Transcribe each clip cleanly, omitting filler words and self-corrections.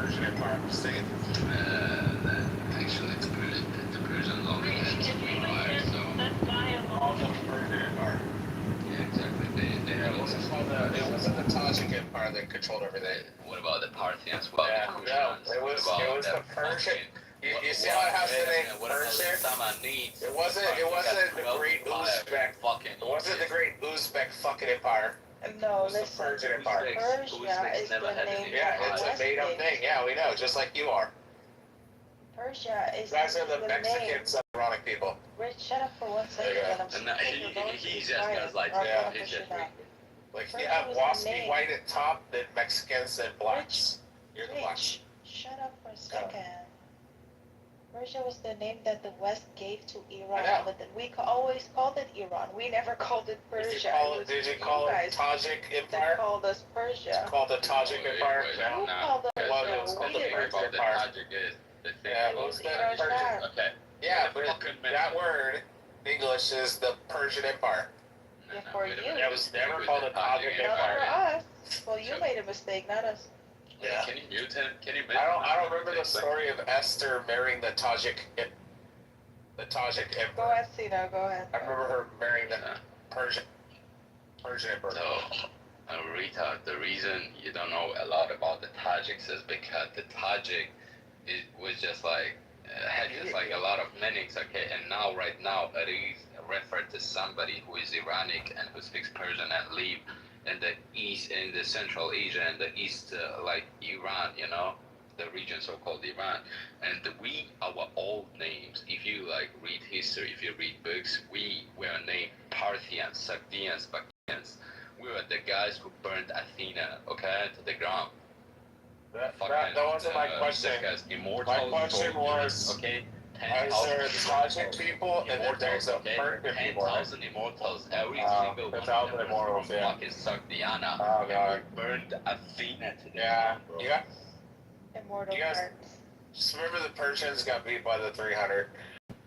Persian Empire was saying. Actually, the Persian longer than the Empire, so. All the Persian Empire. Yeah, exactly. They Yeah, it wasn't called the. It wasn't the Tajik Empire that controlled everything. What about the Parthians? What Yeah, about the no, it was the Persian. You see how it has the name Persian? It wasn't the Great Uzbek. It wasn't the Great Uzbek fucking Empire. No, It was the listen. Persian Empire. Persia is the name Yeah, of it's the a made up West thing. Yeah, we know, just like you are. Persia is You guys are the the Mexican name. ironic people. Rich, shut up for 1 second. Yeah. And I'm speaking. He just goes like, Yeah. he's just weak. Like you Persia have was the waspy name. white at top, then Mexicans, then blacks. You're the blacks. Rich, shut up for a second. Persia was the name that the West gave to Iran, I know. but we always called it Iran. We never called it Persia. Did you call it Tajik They Empire? called us Persia. It's called the Tajik Empire? Who called us Well, Persia? it was called We the didn't. Persian About the Empire. Tajik is the thing. Yeah, It what was was the Iran Persian? Shah. Okay. Yeah, but that word in English is the Persian Empire. Yeah, for wait a you. minute. It was never called the Tajik Not for Empire. us. Well, you made a mistake, not us. Yeah. Can you mute him? Can you mute I don't remember the story of Esther marrying the Tajik Go Emperor. ahead, Sina, go ahead. I remember her marrying the Persian Emperor. So, Rita, the reason you don't know a lot about the Tajiks is because the Tajik was just like had just like a lot of meanings, okay? And right now it is referred to somebody who is Iranic and who speaks Persian and live in the east, in the Central Asia and the east, like Iran, you know, the region so-called Iran. And our old names, if you like read history, if you read books, we were named Parthians, Sogdians, Bactrians. We were the guys who burned Athena, okay, to the ground. That wasn't my question. My question was, okay, there's Tajik people and then there's a Persian people. 10,000 immortals, every single 10,000 immortals, yeah. fucking Sogdiana. Oh, God. Burned Athena to the Yeah, ground, bro. yeah. Immortal You guys- hearts. Just remember the Persians got beat by the 300.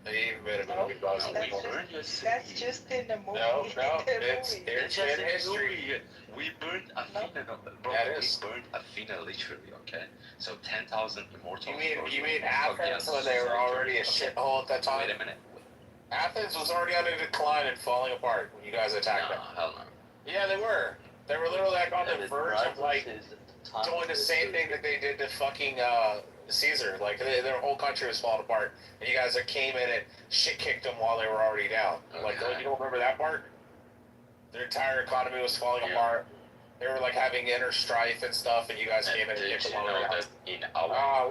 They even made a movie about it. That's just in the movie. No, In the it's movie. in history. We burned Athena, bro. Yeah, it We is. burned Athena literally, okay? So 10,000 immortals. You mean Athens when they were already a shithole at that time? Wait a minute. Athens was already on a decline and falling apart when you guys attacked No, them. hell no. Yeah, they were. They were literally like on the verge of like doing the same thing that they did to fucking Caesar. Like their whole country was falling apart, and you guys came in and shit kicked them while they were already down. Like, oh, you don't remember that part? Their entire economy was falling apart. They were like having inner strife and stuff, and you guys came in and kicked them while they were down. In our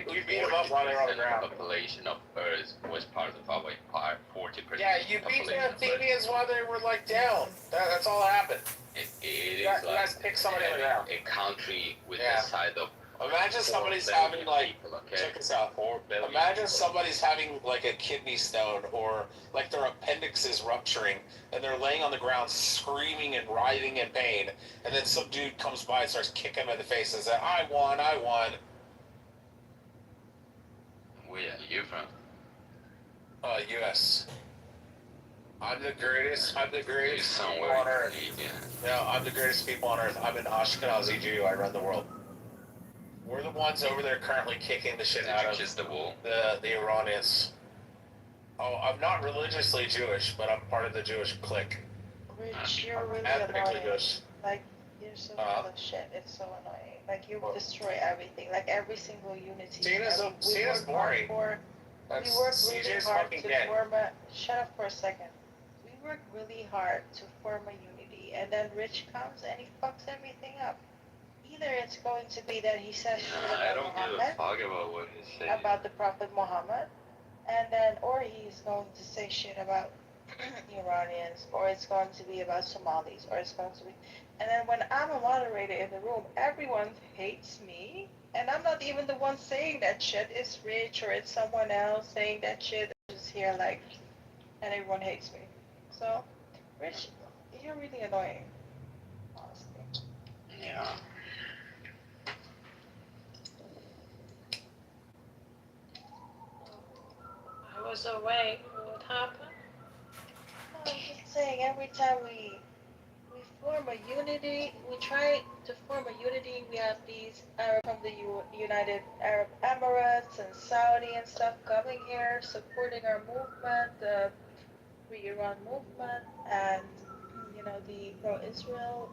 we beat them up while they were on the ground. The population of Earth was part of our empire, 40%. Yeah, you beat the Athenians while they were like down. That's all that happened. It You is guys like picked somebody on the ground. a country with Yeah. the size of Imagine 4 somebody's billion having like, people, okay? check this out. 4 billion Imagine people. somebody's having like a kidney stone or like their appendix is rupturing and they're laying on the ground screaming and writhing in pain, and then some dude comes by and starts kicking them in the face and says, I won. Where are you from? U.S. I'm the greatest You're people somewhere on earth. Canadian. No, I'm the greatest people on earth. I'm an Ashkenazi Jew. I run the world. We're the ones over there currently kicking the shit Did out you of kiss the wall? the Iranians. Oh, I'm not religiously Jewish, but I'm part of the Jewish clique. Rich, you're really Ethnically annoying. Jewish. Like, you're so full of shit. It's so annoying. Like, you destroy everything. Like, every single unity. Cena's boring. We work That's really CJ's hard fucking to dead. form a... Shut up for a second. We work really hard to form a unity, and then Rich comes and he fucks everything up. Either it's going to be that he says shit Nah, I about don't give a Muhammad, fuck about what he says. about the Prophet Muhammad, and then, or he's going to say shit about Iranians, or it's going to be about Somalis, or it's going to be... And then when I'm a moderator in the room, everyone hates me, and I'm not even the one saying that shit. It's Rich, or it's someone else saying that shit. I'm just here like, and everyone hates me. So, Rich, you're really annoying, honestly. Yeah. I was away. What happened? No, I'm just saying, every time we form a unity, we try to form a unity. We have these Arab from the United Arab Emirates and Saudi and stuff coming here, supporting our movement, the Free Iran movement, and the pro-Israel.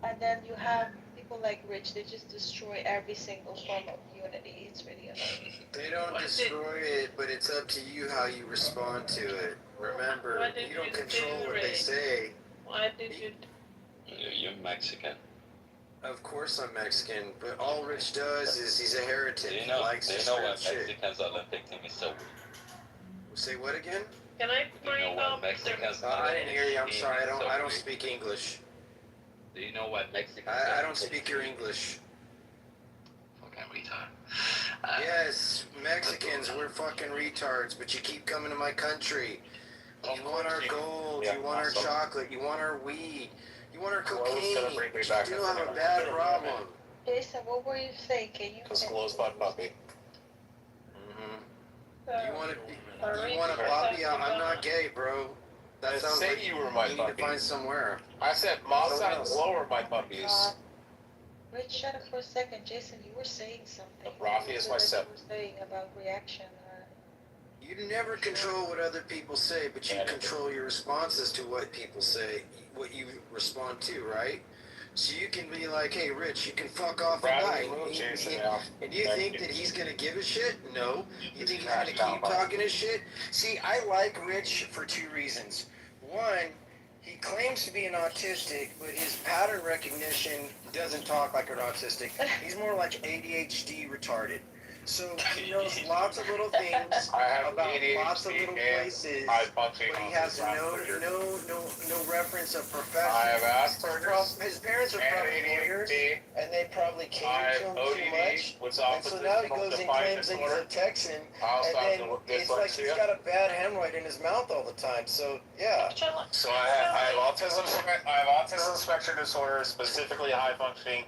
And then you have people like Rich. They just destroy every single form of unity. It's really annoying. They don't destroy it, but it's up to you how you respond to it. Remember, you don't control what they say. Why did you? You're Mexican. Of course I'm Mexican, but all Rich does is he's a heretic. Do you He know? likes Do to you know spread what shit. Mexicans Olympic team is so weak? Say what again? Can I Do you know bring what up Mexicans? I didn't hear you. I'm team sorry. is so I don't weak? speak English. Do you know what Mexicans? I don't Olympic speak your team- English. Fucking retard. Yes, Mexicans, we're fucking retards, but you keep coming to my country. You want our gold, you want our chocolate, you want our weed, you want our cocaine. You do have a bad problem. Jason, what were you saying? Can you? Just close butt puppy. You want a puppy? I'm not gay, bro. That sounds Say like you were my you need to puppy. find somewhere. I said Mazda lower my puppies. Rich, shut up for a second. Jason, you were saying something. Rafi is my step. step. You were saying about reaction. You never control what other people say, but you control your responses to what people say, what you respond to, right? So you can be like, hey, Rich, you can fuck off and die. And you think that he's going to give a shit? No. You think he's going to keep talking his shit? See, I like Rich for two reasons. One, he claims to be an autistic, but his pattern recognition doesn't talk like an autistic. He's more like ADHD retarded. So he knows lots of little things I have about ADHD lots of little places, high functioning but he has autism. no reference of profession. I have Asperger's. His parents are and probably lawyers, ADHD. and they probably I cater have to him too ODD, much. which And so now he goes and claims that he's a Texan, I also and have then it's like he's got a bad hemorrhoid in his mouth all the time. So yeah, So I have autism. I have autism spectrum disorder, specifically high functioning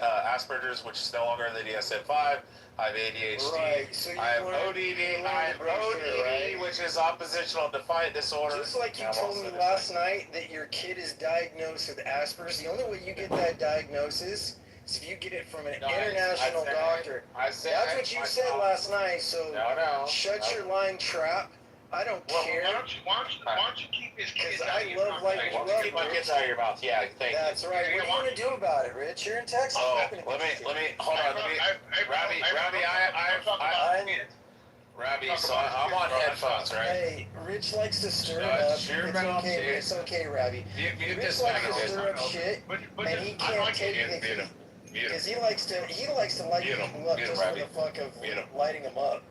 Asperger's, which is no longer in the DSM-5. I have ADHD. right. So I have ODD. I have ODD, right? which is oppositional defiant disorder. Just like you I'm told also me dyslexic. last night that your kid is diagnosed with Asperger's, the only way you get that diagnosis is if you get it from an No, international doctor. I said That's what you said last night, so No. shut your lying trap. I don't care. Why don't you keep his kids Because out I of your love, mouth? like, Hey, you Well, love keep my Rich. kids out of your mouth. Yeah, thank you. That's right. What are you going to do about it, Rich? You're in Texas. Oh, You're not gonna let do me, shit. hold on, let me, Robbie, so I'm on headphones, right? Hey, Rich likes to stir Shut it up. your It's mouth, okay. dude. It's okay, Robbie. Mute Rich this likes to thing, stir up shit, and he can't take it Mute him. because he likes to light Mute him. people up Mute him, just for Robbie. the fuck of Mute him. lighting them up.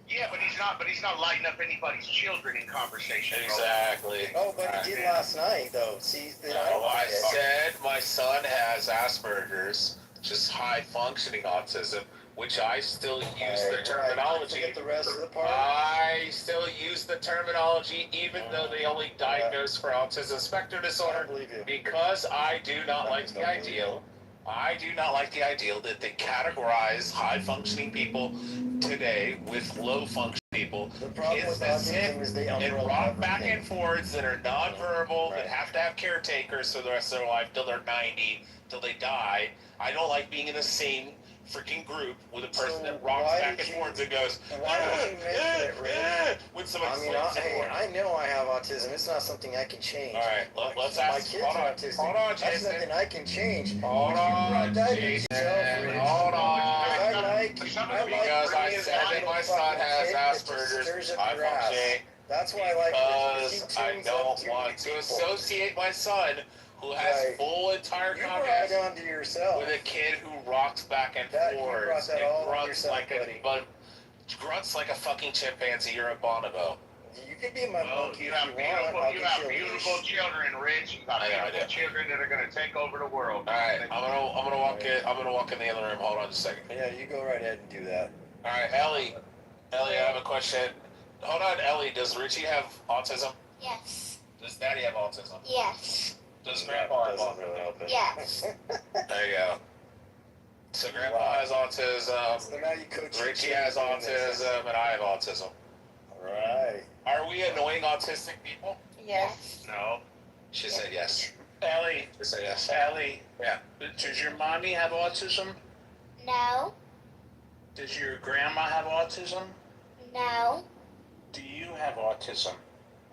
Yeah, but he's not lighting up anybody's children in conversation. bro. Exactly. Oh, but he did last night though. See, I No, don't I like it. said my son has Asperger's, just high functioning autism, which I still use the terminology. Forget the rest of the part. I still use the terminology, even though they only diagnose for autism spectrum I disorder, believe you. because I do not like the ideal. I do not like the ideal that they categorize high functioning people today with low functioning people. The problem Kids with that sit autism is they and umbrella rock back everything. and forwards that are nonverbal, Right. that have to have caretakers for the rest of their life till they're 90, till they die. I don't like being in the same freaking group with a person So that rocks why back did and you- forwards and goes, why did you mention it, Rick? when somebody I mean, slams hey, forward. I know I have autism. It's not something I can change. All right, let's my ask. kids Hold are on, autistic. hold on, That's Jason. nothing I can change. Hold But you on, brought that into Jason. yourself, Rich. Hold I on. like Because I said that my son has Asperger's, high functioning. That's why I like Rich, Because because he I tunes up don't too want many to people. associate my son, who has Right. full entire You brought confidence, it onto yourself. with a kid who rocks back and That- you forwards brought that and all on grunts yourself, like buddy. grunts like a fucking chimpanzee or a bonobo. You can be my Well, monkey you if have you want. I'll you get have you a beautiful leash. children, Rich. You got I know, I beautiful do. children that are gonna take over the world. All right, I'm gonna walk in. I'm gonna walk in the other room. Hold on just a second. Yeah, you go right ahead and do that. All right, Ellie, I have a question. Hold on, Ellie. Does Richie have autism? Yes. Does Daddy have autism? Yes. Does Grandpa have Doesn't autism? really help it. Yes. There you go. So Grandpa has autism. So now you coach your Richie kids has doing this. autism, and I have autism. Right. Are we annoying autistic people? Yes. No. She said yes. Allie. Say yes. Allie. Yeah. Does your mommy have autism? No. Does your grandma have autism? No. Do you have autism?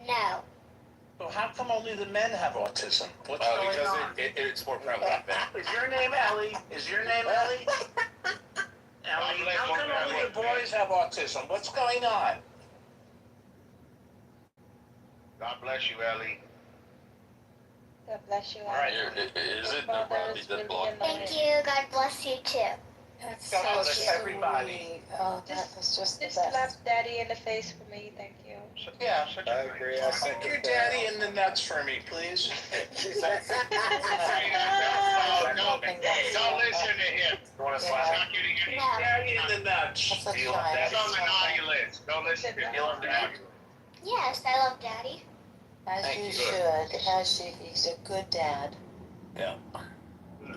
No. Well, how come only the men have autism? What's going on? It's more prevalent than. Is your name Ellie? Is your name Ellie? Ellie, how come only the boys have autism? What's going on? God bless you, Ellie. God bless you. All right. Is it Mother probably is the really block? annoying. Thank you. God bless you too. That's God so bless sweet. everybody. Oh, that was just the best. Slap daddy in the face for me, thank you. Yeah, I agree. I stick your daddy in the nuts for me, please. Don't listen to him. You want to He's slap not getting any. No. daddy in the nuts? That's a Do you love child. That's daddy? on the naughty list. Don't listen to him. You love daddy? Yes, I love daddy. As Thank you you. should. He's a good dad. Yeah.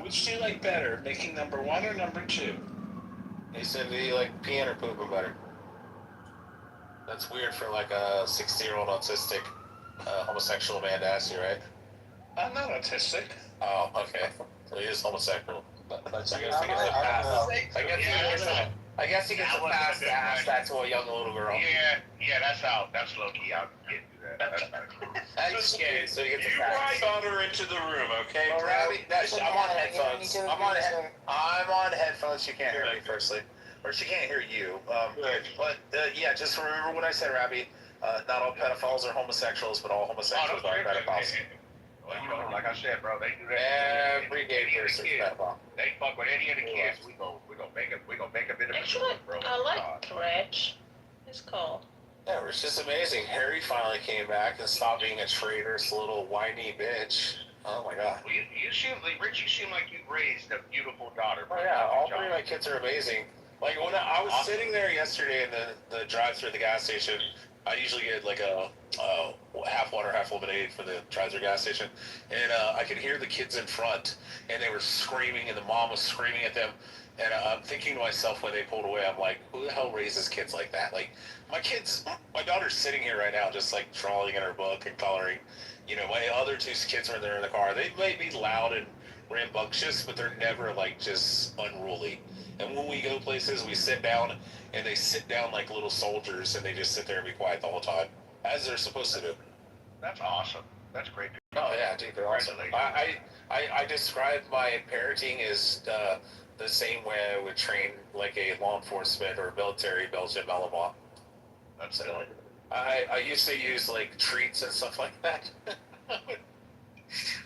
Which do you like better, making number 1 or number 2? He said he like peeing or pooping better. That's weird for like a 60-year-old autistic homosexual man to ask you, right? I'm not autistic. Oh, okay. So he is homosexual. But I guess he gets a pass. I guess he gets a pass to ask that to a young little girl. Yeah, that's out. That's low key out. You can't do that. That's not cool. That's scary, so he gets a You pass. brought her into the room, okay? Well, Robbie, I'm on headphones. You don't need to I'm on, abuse her. I'm on headphones. She can't hear me, firstly. Or she can't hear you. But yeah, just remember what I said, Robbie. Not all pedophiles are homosexuals, but all homosexuals are pedophiles. Well, you know, like I said, bro, they do that. Every gay person is pedophile. They fuck with any of the kids. We gonna make a bit of a Actually, story, bro. I like Reg. It's cool. Yeah, it was just amazing. Harry finally came back and stopped being a traitorous little whiny bitch. Oh my god. Well, you seem like Rich. You seem like you raised a beautiful daughter. Oh yeah, all 3 of my kids are amazing. Like when I was sitting there yesterday in the drive-through at the gas station, I usually get like a half water, half lemonade for the drive-through gas station, and I could hear the kids in front, and they were screaming, and the mom was screaming at them, and I'm thinking to myself when they pulled away, I'm like, who the hell raises kids like that? Like my daughter's sitting here right now, just like drawing in her book and coloring. You know, my other 2 kids are there in the car. They may be loud and rambunctious, but they're never like just unruly. And when we go places, we sit down, and they sit down like little soldiers, and they just sit there and be quiet the whole time, as they're supposed to do. That's awesome. That's great. Oh yeah, dude, they're awesome. I describe my parenting as the same way I would train like a law enforcement or military Belgian Malinois. That's So I used to use like treats and stuff like that.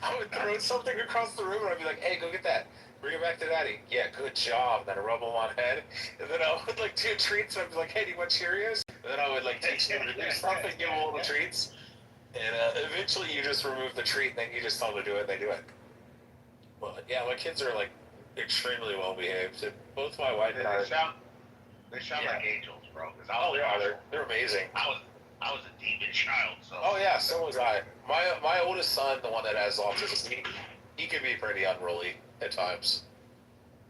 I would throw something across the room, and I'd be like, "Hey, go get that. Bring it back to daddy." Yeah, good job. Then I rub them on head, and then I would like do treats. And I'd be like, "Hey, do you want Cheerios?" And then I would like teach them to do stuff and give them little treats. And eventually, you just remove the treat, and then you just tell them to do it, and they do it. But yeah, my kids are like extremely well behaved. And both my wife and I. They sound like angels, bro. Oh yeah, they're amazing. I was a demon child, so. Oh yeah, so was I. My oldest son, the one that has autism, he can be pretty unruly at times.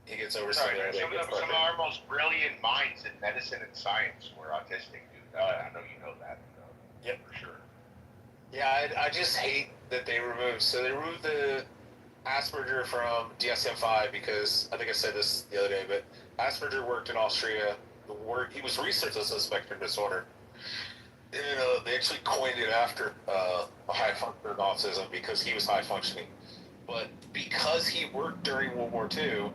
He gets over Some something. of our most brilliant minds in medicine and science were autistic, dude. I know you know that. Yep. For sure. Yeah, I just hate that they removed the Asperger from DSM-5 because I think I said this the other day, but Asperger worked in Austria. He was researched as a spectrum disorder. And they actually coined it after high functioning autism because he was high functioning. But because he worked during World War II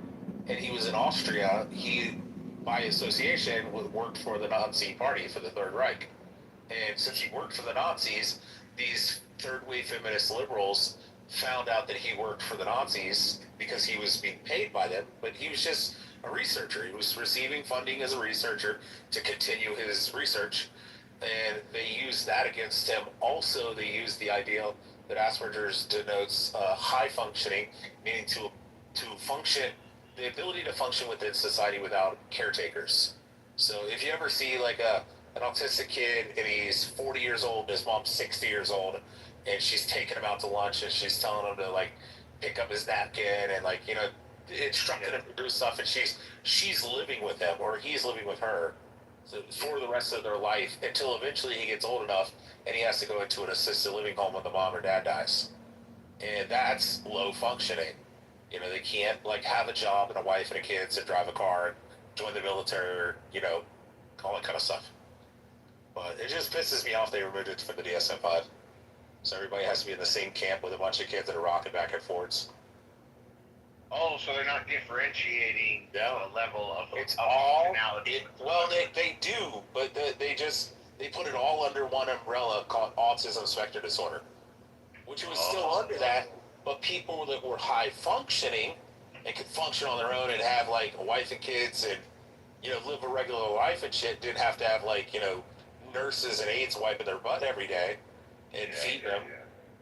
and he was in Austria, he, by association, worked for the Nazi Party, for the Third Reich. And since he worked for the Nazis, these third-wave feminist liberals found out that he worked for the Nazis because he was being paid by them, but he was just a researcher. He was receiving funding as a researcher to continue his research. And they used that against him. Also, they used the idea that Asperger's denotes high functioning, meaning to function, the ability to function within society without caretakers. So if you ever see like an autistic kid and he's 40 years old, his mom's 60 years old, and she's taking him out to lunch and she's telling him to like pick up his napkin and like, you know, instructing him to do stuff, and she's living with him or he's living with her for the rest of their life until eventually he gets old enough and he has to go into an assisted living home when the mom or dad dies. and that's low functioning. You know, they can't like have a job and a wife and a kids and drive a car and join the military, or, you know, all that kind of stuff. But it just pisses me off they removed it from the DSM-5. So everybody has to be in the same camp with a bunch of kids that are rocking back and forths. Oh, so they're not differentiating the level of It's all functionality. well, they do, but they put it all under one umbrella called autism spectrum disorder, which was still under that. But people that were high functioning and could function on their own and have like a wife and kids and, you know, live a regular life and shit, didn't have to have like, you know, nurses and aides wiping their butt every day and feed them.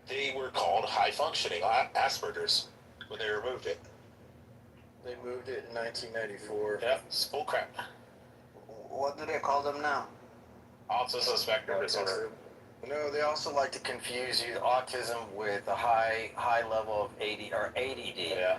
They were called high functioning Asperger's when they removed it. They moved it in 1994. Yeah, it's bull crap. What do they call them now? Autism spectrum disorder. No, they also like to confuse you autism with a high level of ADD. Yeah.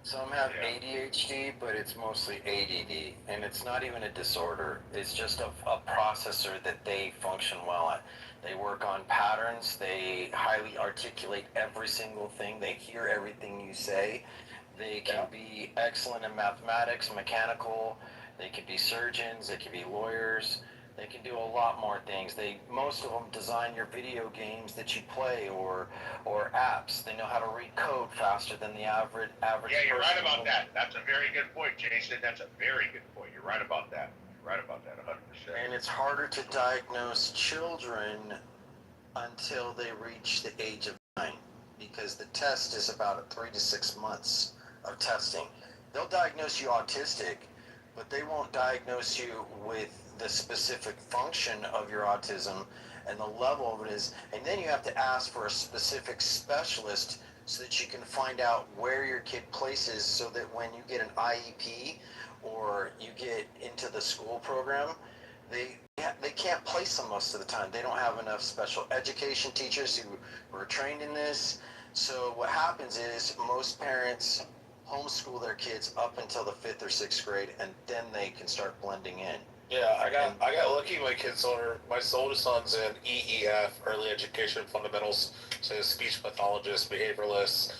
Some have ADHD, but it's mostly ADD, and it's not even a disorder. It's just a processor that they function well at. They work on patterns. They highly articulate every single thing. They hear everything you say. They can be excellent in mathematics, mechanical. They can be surgeons. They can be lawyers. They can do a lot more things. Most of them design your video games that you play or apps. They know how to read code faster than the average Yeah, you're right person. about that. That's a very good point, Jason. That's a very good point. You're right about that. You're right about that 100%. And it's harder to diagnose children until they reach the age of 9, because the test is about 3 to 6 months of testing. They'll diagnose you autistic, but they won't diagnose you with the specific function of your autism and the level of it is. And then you have to ask for a specific specialist so that you can find out where your kid places, so that when you get an IEP or you get into the school program, they can't place them most of the time. They don't have enough special education teachers who are trained in this. So what happens is most parents homeschool their kids up until the 5th or 6th grade, and then they can start blending in. Yeah, I got lucky. My oldest son's in EEF, Early Education Fundamentals, so speech pathologist, behavioralists.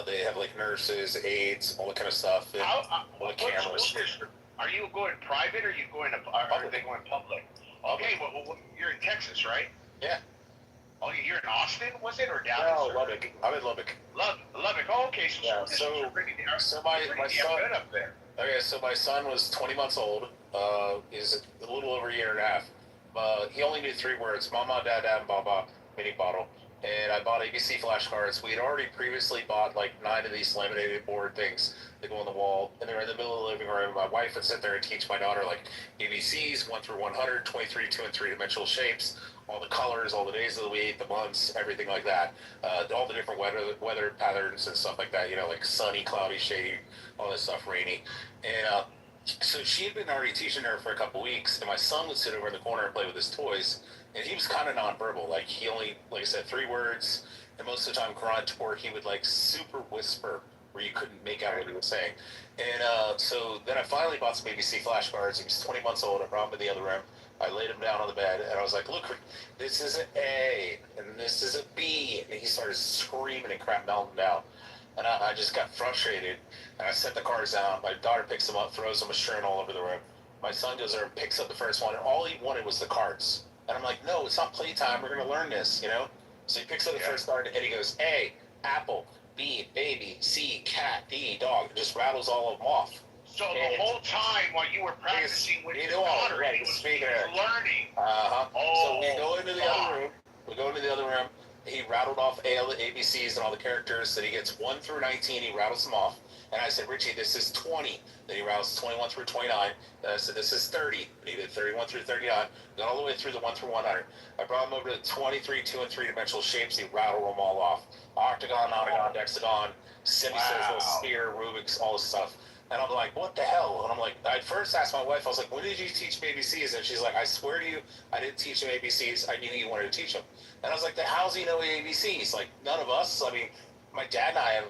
They have like nurses, aides, all that kind of stuff. And all the cameras. Are you going private or are you going are they going public? Okay, well, you're in Texas, right? Yeah. Oh, you're in Austin, was it, or Dallas? No, Lubbock. I'm in Lubbock. Lubbock. Oh, okay. So my son good up there. Okay, so my son was 20 months old. He's a little over a year and a half. He only knew 3 words: Mama, Dada, and Baba, mini bottle. And I bought ABC flashcards. We had already previously bought like 9 of these laminated board things that go on the wall, and they were in the middle of the living room. My wife would sit there and teach my daughter like ABCs, 1 through 100, 23, 2 and 3 dimensional shapes, all the colors, all the days of the week, the months, everything like that. All the different weather patterns and stuff like that, you know, like sunny, cloudy, shady, all this stuff, rainy. And so she had been already teaching her for a couple weeks, and my son would sit over in the corner and play with his toys, and he was kind of nonverbal. Like, he only, like I said, 3 words, and most of the time grunt, or he would like super whisper where you couldn't make out what he was saying. And so then I finally bought some ABC flashcards. He was 20 months old. I brought him in the other room. I laid him down on the bed, and I was like, look, this is an A, and this is a B. And he started screaming and crap melting down. And I just got frustrated, and I set the cards down. My daughter picks them up, throws them a string all over the room. My son goes there and picks up the first one, and all he wanted was the cards. And I'm like, no, it's not playtime. We're going to learn this, you know? So he picks up the first card, and he goes, A, apple, B, baby, C, cat, D, dog. And just rattles all of them off. So the whole time while you were practicing with your daughter, he was learning. Uh-huh. Oh, so we go into the other room. He rattled off all the ABCs and all the characters. Then he gets 1 through 19. He rattles them off. And I said, Richie, this is 20. Then he rattles 21 through 29. Then I said, this is 30. And he did 31 through 39. Got all the way through the 1 through 100. I brought him over to the 23, 2 and 3 dimensional shapes. He rattled them all off. Octagon, nonagon, decagon, semicircle, sphere, Rubik's, all this stuff. And I'm like, what the hell? And I'm like, I first asked my wife, I was like, when did you teach him ABCs? And she's like, I swear to you, I didn't teach him ABCs. I knew you wanted to teach him. And I was like, then how's he know ABCs? Like, none of us. I mean, my dad and I have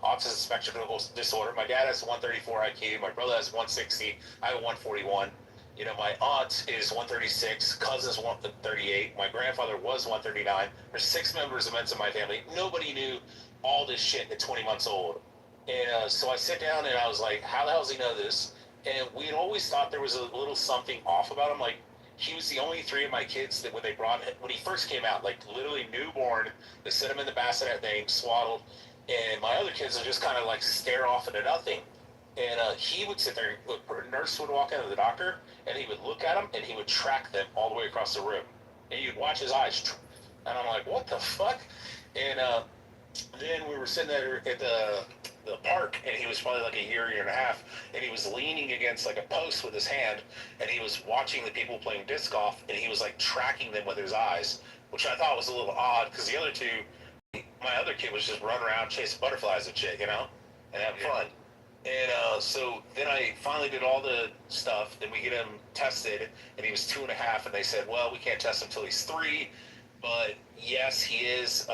autism spectrum disorder. My dad has 134 IQ. My brother has 160. I have 141. You know, my aunt is 136, cousins 138, my grandfather was 139. There's 6 members of in my family. Nobody knew all this shit at 20 months old. And so I sit down and I was like, how the hell does he know this? And we had always thought there was a little something off about him. Like, he was the only 3 of my kids that when he first came out, like literally newborn, they set him in the bassinet thing, swaddled, and my other kids would just kind of like stare off into nothing. And he would sit there, a nurse would walk into the doctor, and he would look at him, and he would track them all the way across the room. And you'd watch his eyes, and I'm like, what the fuck? And then we were sitting there at the park, and he was probably like a year and a half, and he was leaning against like a post with his hand, and he was watching the people playing disc golf, and he was like tracking them with his eyes, which I thought was a little odd, because the other 2, my other kid was just running around chasing butterflies and shit, you know, and having fun. And so then I finally did all the stuff. Then we get him tested, and he was 2.5. And they said, well, we can't test him until he's 3. But yes, he is.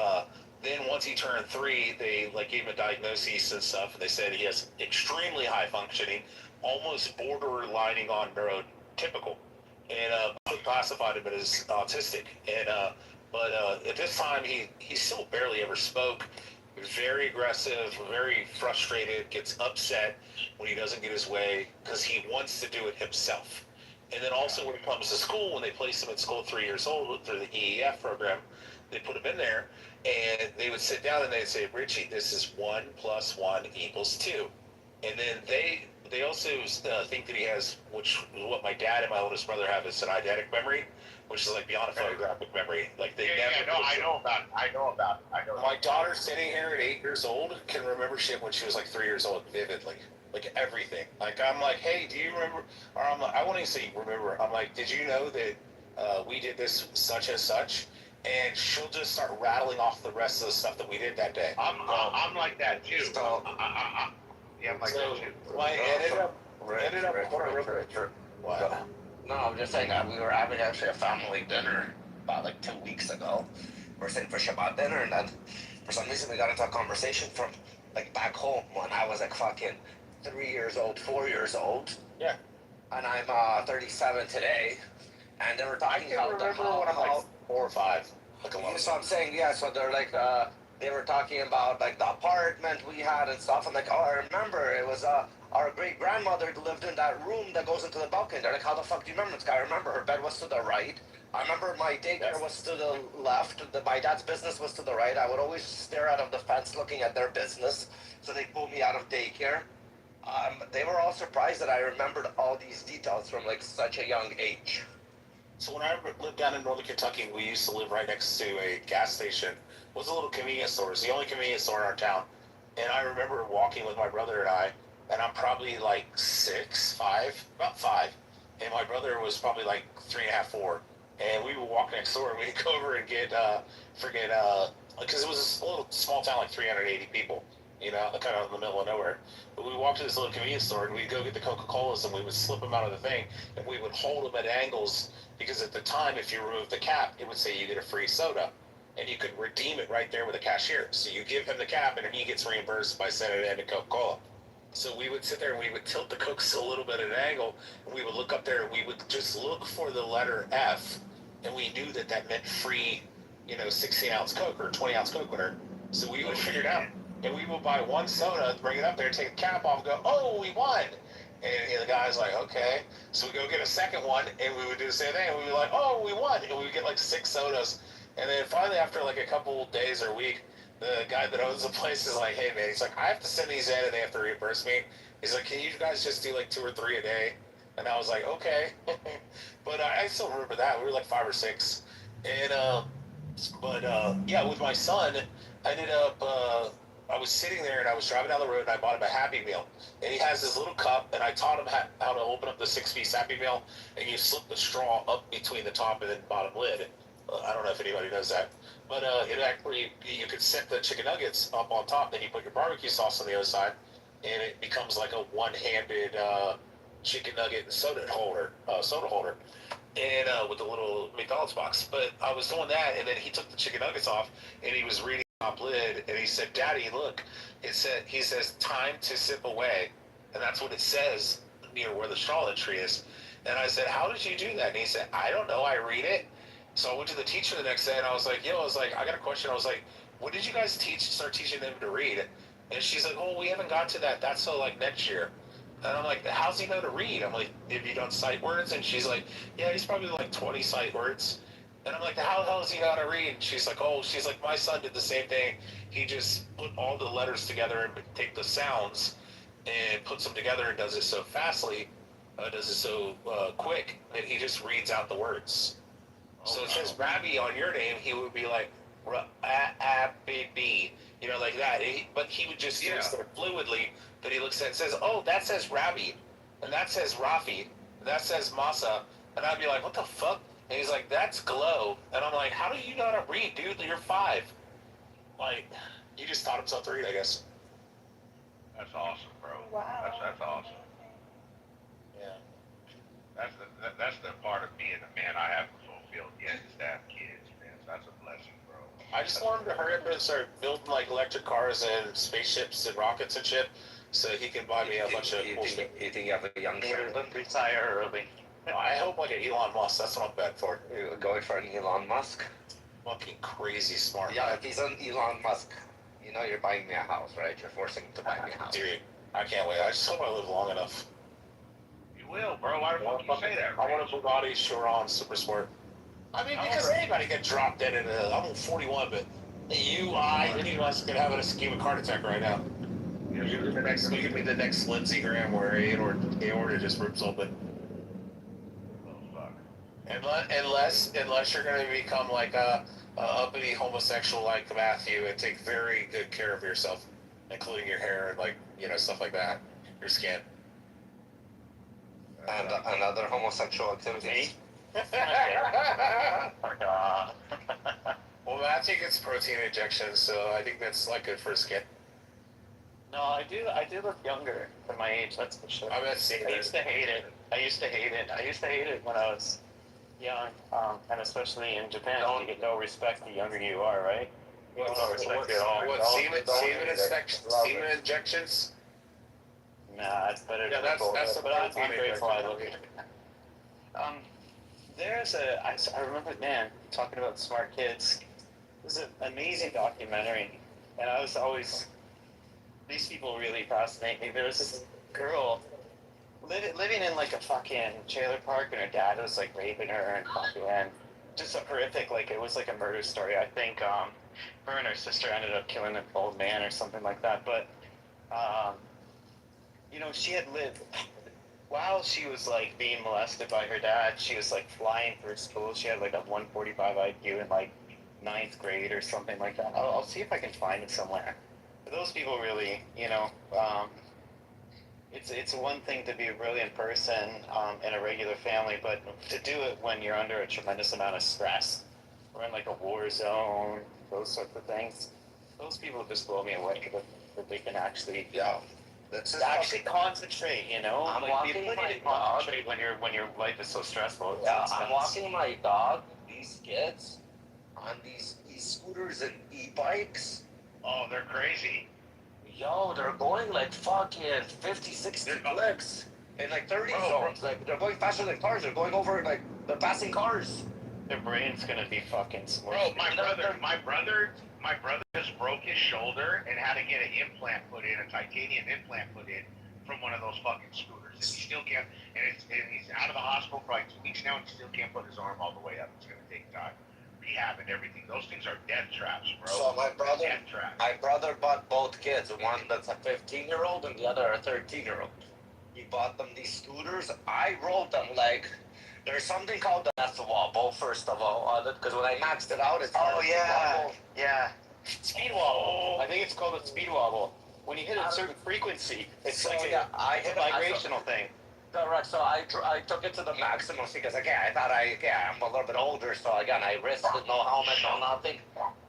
Then once he turned 3, they like gave him a diagnosis and stuff. And they said he has extremely high functioning, almost borderlining on neurotypical, and classified him as autistic. And but at this time, he still barely ever spoke. Very aggressive, very frustrated, gets upset when he doesn't get his way because he wants to do it himself. And then also when it comes to school, when they place him in school 3 years old through the EEF program, they put him in there and they would sit down and they'd say, Richie, this is 1 + 1 = 2. And then they also think that he has, which is what my dad and my oldest brother have, is an eidetic memory, which is like beyond a photographic memory. Like they never. I know about it. My daughter sitting here at 8 years old can remember shit when she was like 3 years old vividly, like everything. Like I'm like, hey, do you remember? Or I'm like, I won't even say remember. I'm like, did you know that we did this such and such? And she'll just start rattling off the rest of the stuff that we did that day. I'm like that too. So, Yeah, I'm like So that too. well, I ended up. Wow. No, I'm just saying that we were having actually a family dinner about like 2 weeks ago. We're sitting for Shabbat dinner, and then for some reason we got into a conversation from like back home when I was like fucking 3 years old, 4 years old. Yeah. And I'm 37 today, and they were talking about when I'm like 4 or 5. Like a lot. So I'm saying, yeah, so they're like, they were talking about like the apartment we had and stuff. I'm like, oh, I remember it was our great grandmother lived in that room that goes into the balcony. They're like, how the fuck do you remember this guy? I remember her bed was to the right. I remember my daycare was to the left. My dad's business was to the right. I would always stare out of the fence looking at their business. So they pulled me out of daycare. They were all surprised that I remembered all these details from like such a young age. So when I lived down in northern Kentucky, we used to live right next to a gas station. It was a little convenience store. It was the only convenience store in our town. And I remember walking with my brother and I'm probably like 6, 5, about 5. And my brother was probably like 3.5, 4. And we would walk next door and we'd go over and get because it was a little small town, like 380 people, you know, kind of in the middle of nowhere. But we walked to this little convenience store and we'd go get the Coca-Colas and we would slip them out of the thing and we would hold them at angles because at the time, if you removed the cap, it would say you get a free soda. And you could redeem it right there with the cashier. So you give him the cap and then he gets reimbursed by sending it into Coca-Cola. So we would sit there and we would tilt the Cokes a little bit at an angle and we would look up there and we would just look for the letter F and we knew that that meant free, 16-ounce Coke or 20-ounce Coke winner. So we would figure it out. And we would buy one soda, bring it up there, take the cap off and go, oh, we won. And the guy's like, okay. So we go get a second one and we would do the same thing. And we'd be like, oh, we won. And we would get like 6 sodas. And then finally, after like a couple days or a week, the guy that owns the place is like, hey, man, he's like, I have to send these in and they have to reimburse me. He's like, can you guys just do like 2 or 3 a day? And I was like, okay. But I still remember that. We were like 5 or 6. And, yeah, with my son, I ended up, I was sitting there and I was driving down the road and I bought him a Happy Meal. And he has this little cup and I taught him how to open up the 6-piece Happy Meal and you slip the straw up between the top and then bottom lid. I don't know if anybody knows that, but it actually, you could set the chicken nuggets up on top, then you put your barbecue sauce on the other side, and it becomes like a one-handed chicken nugget and soda holder, and with a little McDonald's box. But I was doing that, and then he took the chicken nuggets off, and he was reading the top lid, and he said, "Daddy, look," he says, "time to sip away," and that's what it says, near where the Charlotte tree is. And I said, how did you do that? And he said, I don't know, I read it. So I went to the teacher the next day, and I was like, I got a question. I was like, when did you guys start teaching them to read? And she's like, oh, we haven't got to that. That's so, like, next year. And I'm like, how's he know to read? I'm like, have you done sight words? And she's like, yeah, he's probably like 20 sight words. And I'm like, how the hell does he know how to read? And she's like, my son did the same thing. He just put all the letters together and take the sounds and puts them together and does it so fastly, does it so quick that he just reads out the words. So it says Rabbi on your name, he would be like, B, you know, like that. But he would just use it fluidly, but he looks at it and says, oh, that says Rabbi, and that says Rafi, and that says Masa. And I'd be like, what the fuck? And he's like, that's glow. And I'm like, how do you know how to read, dude? You're 5. Like, he just taught himself to read, I guess. That's awesome, bro. Wow. That's awesome. Yeah. That's the part of being a man I haven't fulfilled yet, is to have kids, man. So that's a blessing, bro. I just want him to hurry up and start building, like, electric cars and spaceships and rockets and shit, so he can buy me a bunch of cool shit. You think you have a young Sheldon? Retire early. I hope like an Elon Musk. That's what I'm betting for. You're going for an Elon Musk? Fucking crazy smart. Yeah, if he's an Elon Musk, you know you're buying me a house, right? You're forcing him to buy me a house. Dude, I can't wait. I just hope I live long enough. You will, bro. Why the fuck you say that? I want a Bugatti Chiron Super Sport. I mean, because anybody get dropped dead in a... I'm 41, but anyone's gonna have an ischemic heart attack right now. You could be the next Lindsey Graham where aorta just rips open. Unless you're going to become like a uppity homosexual like Matthew and take very good care of yourself, including your hair and like, you know, stuff like that, your skin. And other homosexual activities. Well, Matthew gets protein injections, so I think that's like good for his skin. No, I do look younger for my age, that's for sure. I'm not seeing I used to hate it. I used to hate it when I was young, and especially in Japan, you get no respect the younger you are, right? You don't know respect at all. What, semen injections? Nah, it's better Yeah, to that's look but I'm protein grateful I injection. look I remember, man, talking about smart kids. There's an amazing documentary, and I was always, these people really fascinate me. There was this girl living in like a fucking trailer park, and her dad was like raping her and fucking just a horrific, like it was like a murder story. I think her and her sister ended up killing an old man or something like that. But you know, she had lived while she was like being molested by her dad. She was like flying through school. She had like a 145 IQ in like 9th grade or something like that. I'll see if I can find it somewhere. But those people really, you know. It's one thing to be a brilliant person in a regular family, but to do it when you're under a tremendous amount of stress, or in like a war zone, those sorts of things, those people just blow me away that they can actually actually concentrate. You know, I'm like walking the ability to my dog. concentrate when your life is so stressful. Yeah, I'm walking my dog. These kids on these e-scooters and e-bikes. Oh, they're crazy. Yo, they're going like fucking 50, 60 clicks in like 30 zones. Like, they're going faster than cars. They're going over, like, they're passing cars. Their brain's gonna be fucking Bro, smushed. my brother just broke his shoulder and had to get an implant put in, a titanium implant put in from one of those fucking scooters. And he still can't, and he's out of the hospital for like 2 weeks now and still can't put his arm all the way up. It's gonna take time. Rehab and everything. Those things are death traps, bro. So my brother bought both kids, one that's a 15-year-old and the other a 13-year-old. He bought them these scooters. I rode them like, there's something called the death wobble, first of all, because when I maxed it out, it's Yeah. Speed wobble. I think it's called a speed wobble. When you hit a certain frequency, it's So, like yeah, I hit a vibrational thing. Correct. So I took it to the maximum because again I thought I'm a little bit older, so again I risked it, no helmet, no nothing.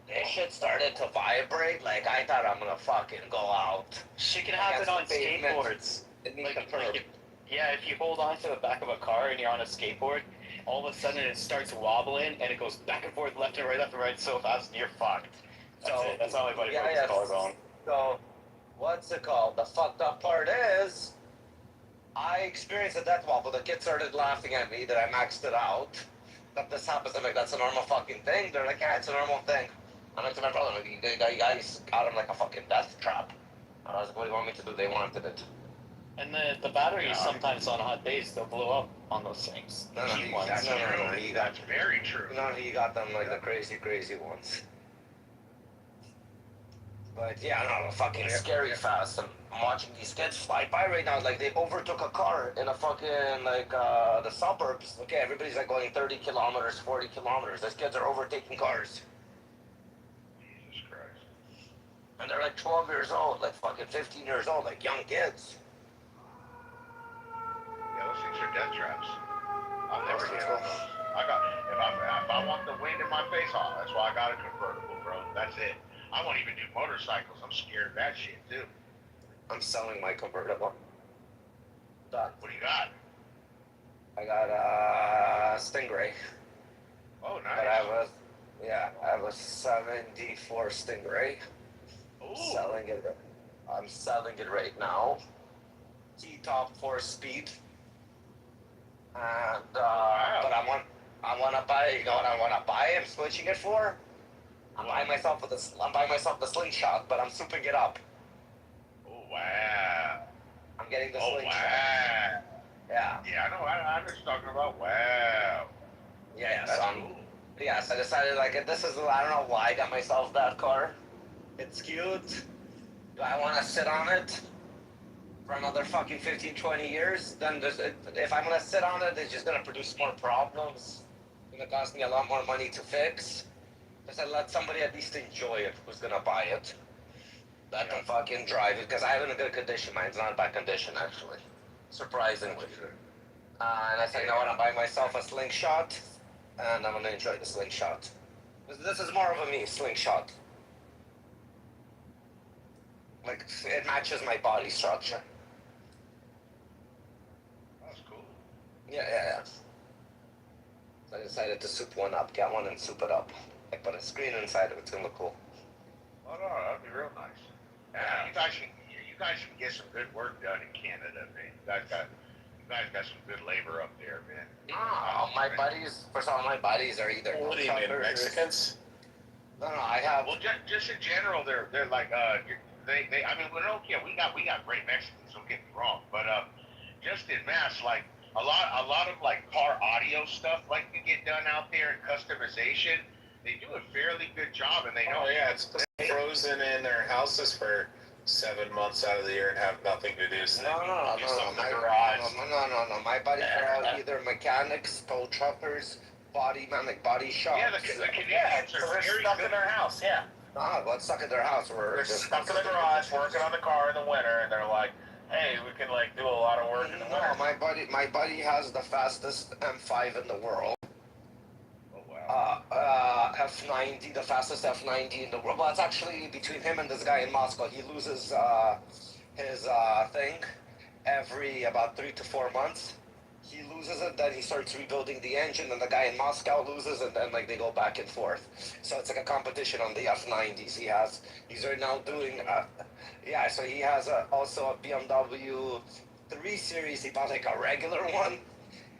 This shit started to vibrate. Like I thought I'm gonna fucking go out. Shit can happen on Against the pavement. skateboards. Like, Yeah, if you hold on to the back of a car and you're on a skateboard, all of a sudden it starts wobbling and it goes back and forth, left and right so fast, and you're fucked. That's how my buddy broke his collarbone. So what's it called? The fucked up part is, I experienced a death wobble. The kids started laughing at me that I maxed it out. That this happens. I'm like, that's a normal fucking thing. They're like, yeah, it's a normal thing. I'm like to my brother, like, you guys got him like a fucking death trap. And I was like, what do you want me to do? They wanted it. And the batteries sometimes on hot days they'll blow up on those things. No, no, Cheap ones. That's no, true. no, you got, That's very true. no, you got them like the crazy ones. But yeah, no, fucking scary fast. I'm watching these kids fly by right now. Like they overtook a car in a fucking like the suburbs. Okay, everybody's like going 30 kilometers, 40 kilometers. These kids are overtaking cars, Jesus Christ. and they're like 12 years old, like fucking 15 years old, like young kids. Yeah, those things are death traps. I'll never get on those. If I want the wind in my face, that's why I got a convertible, bro. That's it. I won't even do motorcycles. I'm scared of that shit too. I'm selling my convertible. Done. What do you got? I got a Stingray. Oh, But I nice. have a 74 Stingray. Ooh. I'm selling it right now. T-top 4-speed. And but I want to buy. You know what I want to buy? I'm switching it for. I'm buying myself the slingshot, but I'm souping it up. Oh, wow. I'm getting the Oh, slingshot. wow. Yeah. Yeah, I know. I'm just talking about wow. Yeah. That's So cool. I decided like this is. I don't know why I got myself that car. It's cute. Do I want to sit on it for another fucking 15, 20 years? Then if I'm gonna sit on it, it's just gonna produce more problems. It's gonna cost me a lot more money to fix. I said let somebody at least enjoy it who's gonna buy it. That can fucking drive it, because I have it in a good condition. Mine's not in bad condition, actually. Surprisingly. And I said, you know what, I'm buying myself a slingshot, and I'm gonna enjoy the slingshot. This is more of a me slingshot. Like, it matches my body structure. That's cool. Yeah. So I decided to soup one up, get one and soup it up. I put a screen inside of it, it's gonna look cool. Oh, no, that'd be real nice. Yeah, you guys can get some good work done in Canada, man. You guys got some good labor up there, man. No, my buddies are either What do you mean, Mexicans? No, I have. Well, just in general, they're like they I mean, well, okay, we got great Mexicans. Don't get me wrong, but just in mass, like a lot of like car audio stuff, like you get done out there and customization. They do a fairly good job, and they know. Oh yeah, it's frozen in their houses for 7 months out of the year and have nothing to do. So No. My buddies are all either mechanics, tow truckers, body shops. Yeah, the Canadians are they're very stuck good. in their house. Yeah, What's stuck in their house? they're stuck in the garage working on the car in the winter, and they're like, "Hey, we can like do a lot of work in the winter." No, my buddy has the fastest M5 in the world. Oh wow. F90, the fastest F90 in the world. Well, it's actually between him and this guy in Moscow. He loses his thing every about 3 to 4 months. He loses it, then he starts rebuilding the engine, and the guy in Moscow loses, and then like they go back and forth. So it's like a competition on the F90s. He's right now doing so he has also a BMW 3 Series. He bought like a regular one,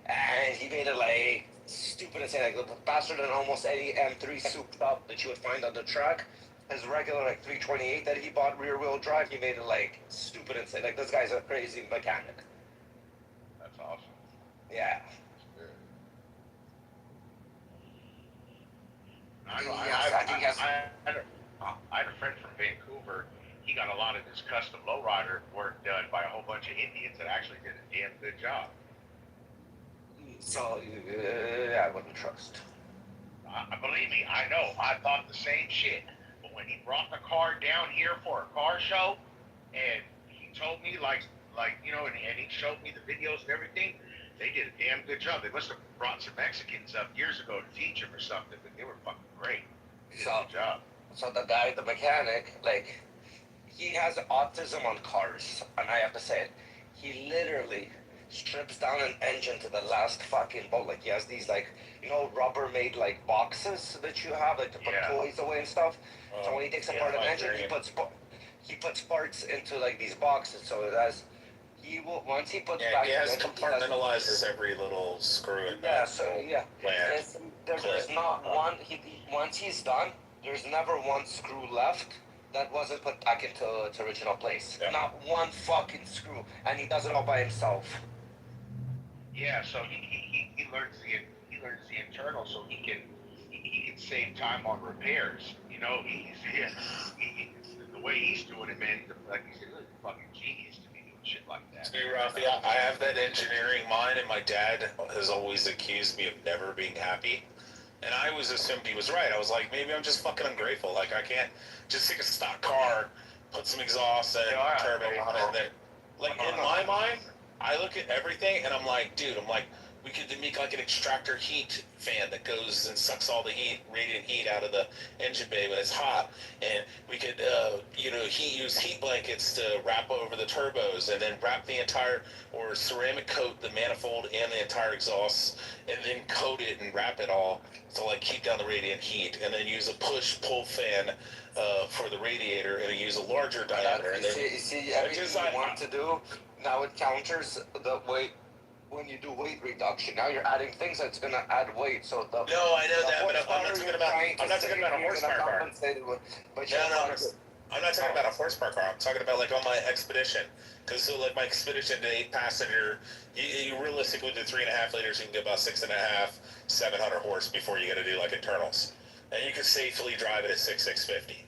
and he made it like stupid insane, like faster than almost any M3 souped up that you would find on the track. His regular like 328 that he bought rear wheel drive, he made it like stupid insane. Like this guy's a crazy mechanic. That's awesome. Yeah. I know. Yes, I had a friend from Vancouver. He got a lot of his custom lowrider work done by a whole bunch of Indians that actually did a damn good job. So I wouldn't trust. Believe me, I know. I thought the same shit. But when he brought the car down here for a car show, and he told me like you know, and he showed me the videos and everything, they did a damn good job. They must have brought some Mexicans up years ago to teach him or something, but they were fucking great. They did a good job. So the guy, the mechanic, like, he has autism on cars, and I have to say it. He literally strips down an engine to the last fucking bolt. Like, he has these, like, you know, Rubbermaid, like, boxes that you have, like, to put toys away and stuff. So when he takes apart an engine, he puts parts into, like, these boxes. So it has, he will, once he puts Yeah, back he has together, compartmentalizes every little screw in yeah, that so little yeah, plant. there's not one. Once he's done, there's never one screw left that wasn't put back into its original place. Yeah. Not one fucking screw, and he does it all by himself. Yeah, so he learns the internal, so he can save time on repairs. You know, the way he's doing it, man. Like you said, he's a fucking genius to be doing shit like that. To be Rafi, I have that engineering mind, and my dad has always accused me of never being happy. And I was assumed he was right. I was like, maybe I'm just fucking ungrateful. Like, I can't just take a stock car, put some exhaust and turbo on it, and then, like, in my mind, I look at everything, and I'm like, dude, we could make like an extractor heat fan that goes and sucks all the heat, radiant heat out of the engine bay when it's hot, and we could, use heat blankets to wrap over the turbos, and then wrap the entire, or ceramic coat the manifold and the entire exhaust, and then coat it and wrap it all to like keep down the radiant heat, and then use a push-pull fan for the radiator, and then use a larger diameter. And then you see everything you want to do, now it counters the weight. When you do weight reduction, now you're adding things that's going to add weight. So no, I know that, but I'm not talking about. I'm not talking about a horsepower car. I'm not talking about a horsepower car. I'm talking about like on my Expedition. Because so like my Expedition, the 8-passenger, you realistically do 3.5 liters, you can get about 6.5, 700 horse before you got to do like internals, and you can safely drive it at 650.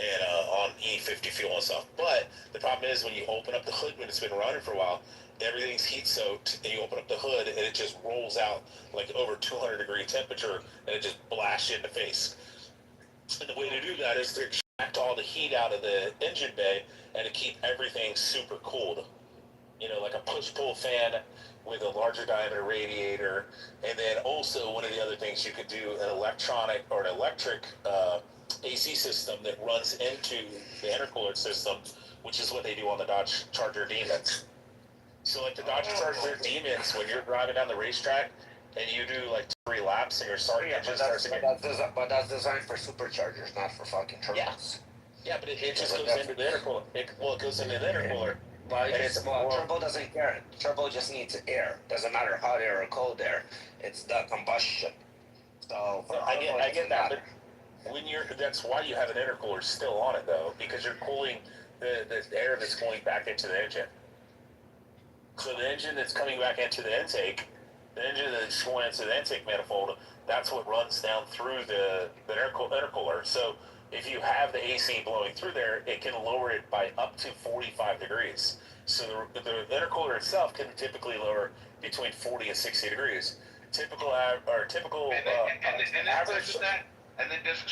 And on E50 fuel and stuff. But the problem is when you open up the hood when it's been running for a while, everything's heat soaked, and you open up the hood and it just rolls out like over 200-degree temperature, and it just blasts you in the face. And the way to do that is to extract all the heat out of the engine bay and to keep everything super cooled. You know, like a push-pull fan with a larger diameter radiator, and then also one of the other things you could do, an electronic or an electric AC system that runs into the intercooler system, which is what they do on the Dodge Charger Demons. So like the Dodge Charger Demons, when you're driving down the racetrack and you do like 3 laps and your engine starts to get... But that's designed for superchargers, not for fucking turbos. Yeah, but it just goes into the intercooler. It goes into the intercooler. Turbo doesn't care. Turbo just needs air. Doesn't matter hot air or cold air. It's the combustion. So I get that, but that's why you have an intercooler still on it though, because you're cooling the air that's going back into the engine. So the engine that's coming back into the intake, the engine that's going into the intake manifold, that's what runs down through the intercooler. So if you have the AC blowing through there, it can lower it by up to 45 degrees. So the intercooler itself can typically lower between 40 and 60 degrees. Typical average. And then does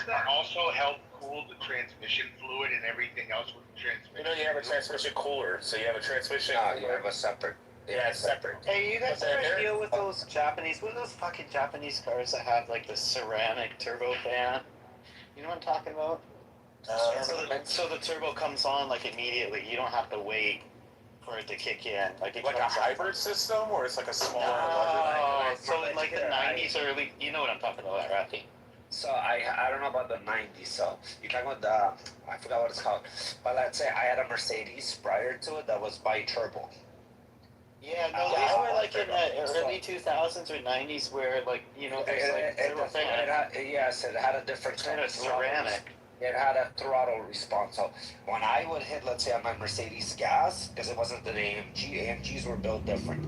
that also help cool the transmission fluid and everything else with the transmission? You know, you have a transmission cooler, so you have a transmission. You have a separate. Yeah, it's separate. Hey, you guys ever deal with those Japanese? What are those fucking Japanese cars that have like the ceramic turbo fan? You know what I'm talking about? So the turbo comes on like immediately. You don't have to wait for it to kick in. Like a hybrid system, or it's like a smaller, larger. So in like the 90s, early. You know what I'm talking about, Rafi? So I don't know about the 90s. So you're talking about the, I forgot what it's called. But let's say I had a Mercedes prior to it that was bi-turbo. Yeah, no, these were like in the early 2000s or 90s where like, you know, there's like it had a different kind of ceramic. It had a throttle response. So when I would hit, let's say on my Mercedes gas, because it wasn't the AMGs were built different.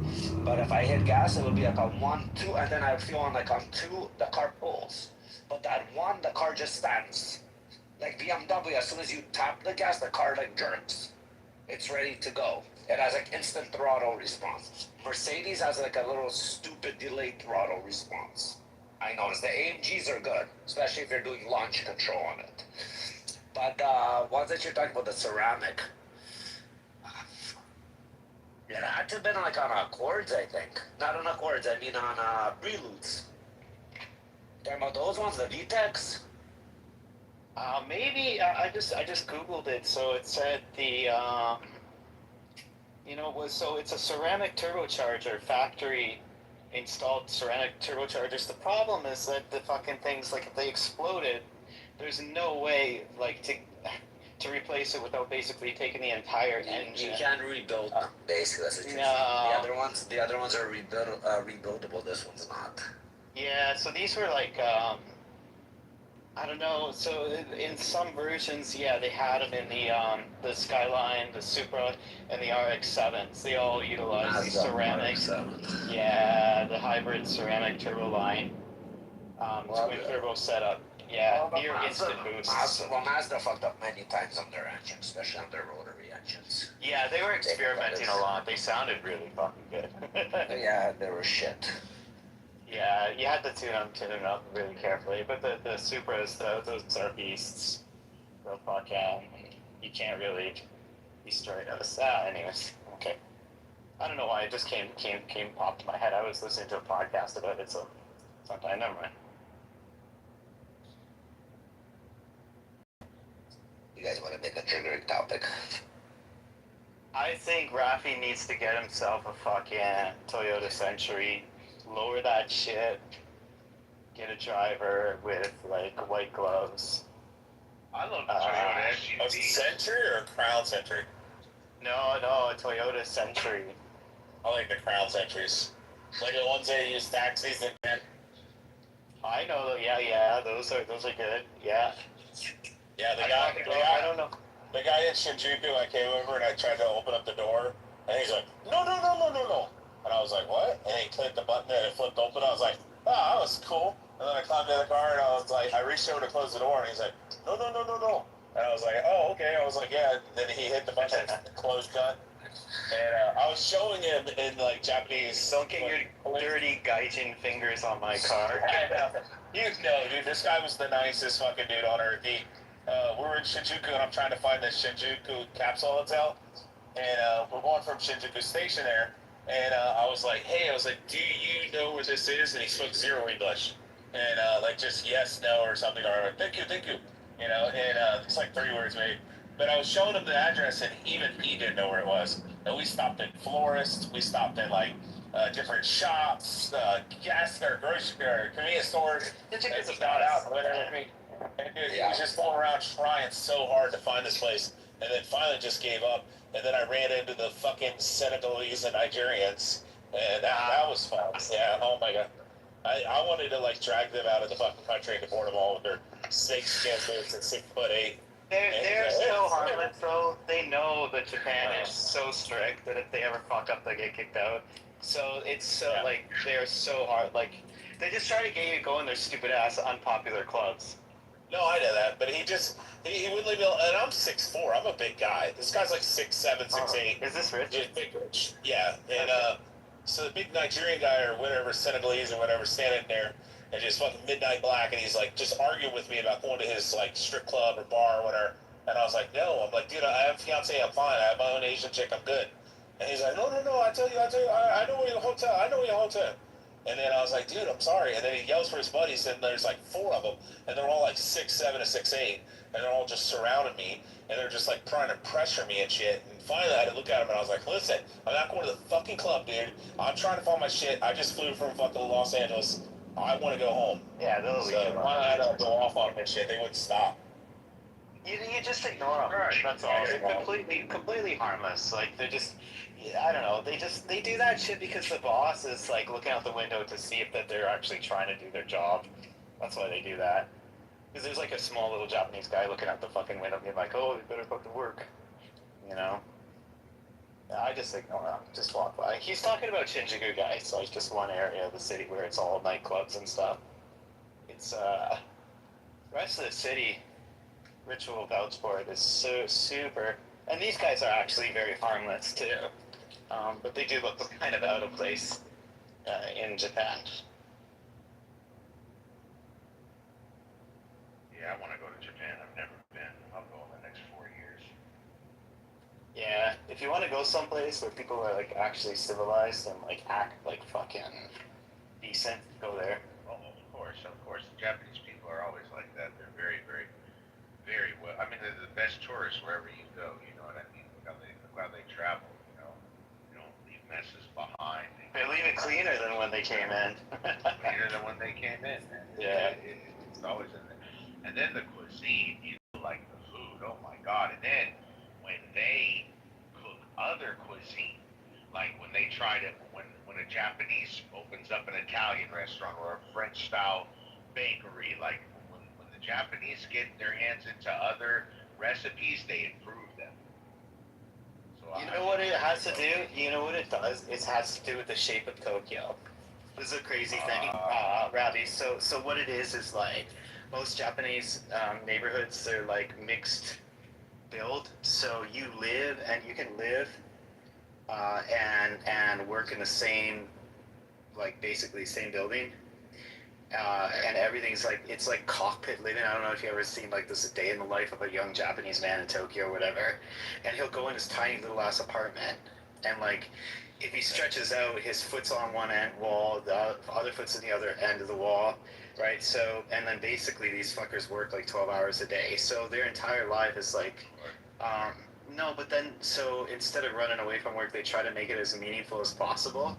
But if I hit gas, it would be like a 1, 2, and then I would feel on like on 2, the car pulls. But that 1, the car just stands. Like BMW, as soon as you tap the gas, the car like jerks. It's ready to go. It has like instant throttle response. Mercedes has like a little stupid delayed throttle response. I noticed the AMGs are good, especially if you're doing launch control on it. But the ones that you're talking about, the ceramic, it had to have been like on Accords, I think. Not on Accords, I mean on Preludes. Talking about those ones, the VTECs? Maybe I just googled it. So it said it's a ceramic turbocharger, factory installed ceramic turbochargers. The problem is that the fucking things, like if they exploded, there's no way like to replace it without basically taking the entire engine. You can't rebuild them, basically. That's what you're No. saying. The other ones are rebuildable. This one's not. Yeah, so these were like, I don't know. So in some versions, yeah, they had them in the Skyline, the Supra, and the RX-7s. They all utilize the ceramic. RX-7. Yeah, the hybrid ceramic turbo line, twin turbo setup. Yeah, near instant boosts. Mazda fucked up many times on their engines, especially on their rotary engines. Yeah, they were experimenting a lot. They sounded really fucking good. Yeah, they were shit. Yeah, you had to tune them up really carefully. But the Supras, those are beasts. They'll fucking, you can't really destroy those. Anyways, okay. I don't know why it just came popped to my head. I was listening to a podcast about it, so sometime, never mind. You guys want to make a triggering topic? I think Rafi needs to get himself a fucking Toyota Century, lower that shit, get a driver with like white gloves. I love the Toyota SUV. A Century or a Crown Century? No, a Toyota Century. I like the Crown Centuries. Like the ones that use taxis and. I know, yeah, those are good, yeah. Yeah, I don't know. The guy in Shinjuku, I came over and I tried to open up the door, and he's like, no. And I was like, what? And he clicked the button and it flipped open. I was like, oh, that was cool. And then I climbed in the car and I was like, I reached over to close the door and he's like, no. And I was like, oh, okay. I was like, yeah. And then he hit the button and closed cut. And I was showing him in like Japanese. Don't get your dirty gaijin fingers on my car. You know, dude, this guy was the nicest fucking dude on earth. We're in Shinjuku and I'm trying to find the Shinjuku capsule hotel. And we're going from Shinjuku Station there. And I was like, hey, do you know where this is? And he spoke zero English. And like just yes, no, or something. Or thank you. You know, and it's like 3 words maybe. But I was showing him the address, and even he didn't know where it was. And we stopped at florists. We stopped at like different shops, gas or grocery or convenience stores. And he got out and went with me. And dude, he was just going around trying so hard to find this place, and then finally just gave up. And then I ran into the fucking Senegalese and Nigerians, and that was fun. Yeah, oh my god. I wanted to like drag them out of the fucking country and deport them all with their 6 boots and 6'8". They're so harmless though. They know that Japan is so strict that if they ever fuck up, they get kicked out. So it's so like they're so hard. Like they just try to get you to go in their stupid ass unpopular clubs. No, I know that, but he wouldn't leave me alone. And I'm 6'4". I'm a big guy. This guy's like 6'7", 6'8". Is this Rich? Big Rich. Yeah, and so the big Nigerian guy or whatever, Senegalese or whatever, standing there and just fucking midnight black, and he's like just arguing with me about going to his like strip club or bar or whatever. And I was like, no. I'm like, dude, I have a fiance. I'm fine. I have my own Asian chick. I'm good. And he's like, no. I tell you. I know where your hotel. And then I was like, dude, I'm sorry. And then he yells for his buddies, and there's like 4 of them, and they're all like 6'7" and 6'8", and they're all just surrounding me, and they're just like trying to pressure me and shit. And finally, I had to look at him, and I was like, listen, I'm not going to the fucking club, dude. I'm trying to find my shit. I just flew from fucking Los Angeles. I want to go home. Yeah, they'll leave. So I had to go off on them and shit. They wouldn't stop. You just ignore them. Right. That's all. They're completely harmless. Like they're just, I don't know. They do that shit because the boss is like looking out the window to see if that they're actually trying to do their job. That's why they do that. Because there's like a small little Japanese guy looking out the fucking window, being like, "Oh, you better fucking work," you know. I just ignore him. Just walk by. He's talking about Shinjuku, guys. So it's just one area of the city where it's all nightclubs and stuff. It's the rest of the city. Ritual vouch for it is so super, and these guys are actually very harmless too, but they do look kind of out of place in Japan. Yeah, I want to go to Japan. I've never been. I'll go in the next 4 years. Yeah, if you want to go someplace where people are like actually civilized and like act like fucking decent, go there. Oh, of course. The Japanese people are always like that. They're very, very, very well. I mean, they're the best tourists wherever you go. You know what I mean? Look how they travel. You know, they don't leave messes behind. They leave it cleaner than when they came in. Cleaner than when they came in. Man. Yeah. It's always in there. And then the cuisine. You know, like the food. food, oh my god. And then when they cook other cuisine, like when they try to, when a Japanese opens up an Italian restaurant or a French style bakery, like when the Japanese get their hands into other recipes, they improve them. So You know what it has to do? You know what it does? It has to do with the shape of Tokyo. This is a crazy thing, Robbie. So what it is like most Japanese neighborhoods, they're like mixed build. So you can live and work in the same, like basically same building. And everything's like, it's like cockpit living. I don't know if you ever seen like this day in the life of a young Japanese man in Tokyo or whatever. And he'll go in his tiny little ass apartment, and like if he stretches out, his foot's on one end wall, the other foot's on the other end of the wall, right? So, and then basically these fuckers work like 12 hours a day. So their entire life is like, no, but then, so instead of running away from work, they try to make it as meaningful as possible.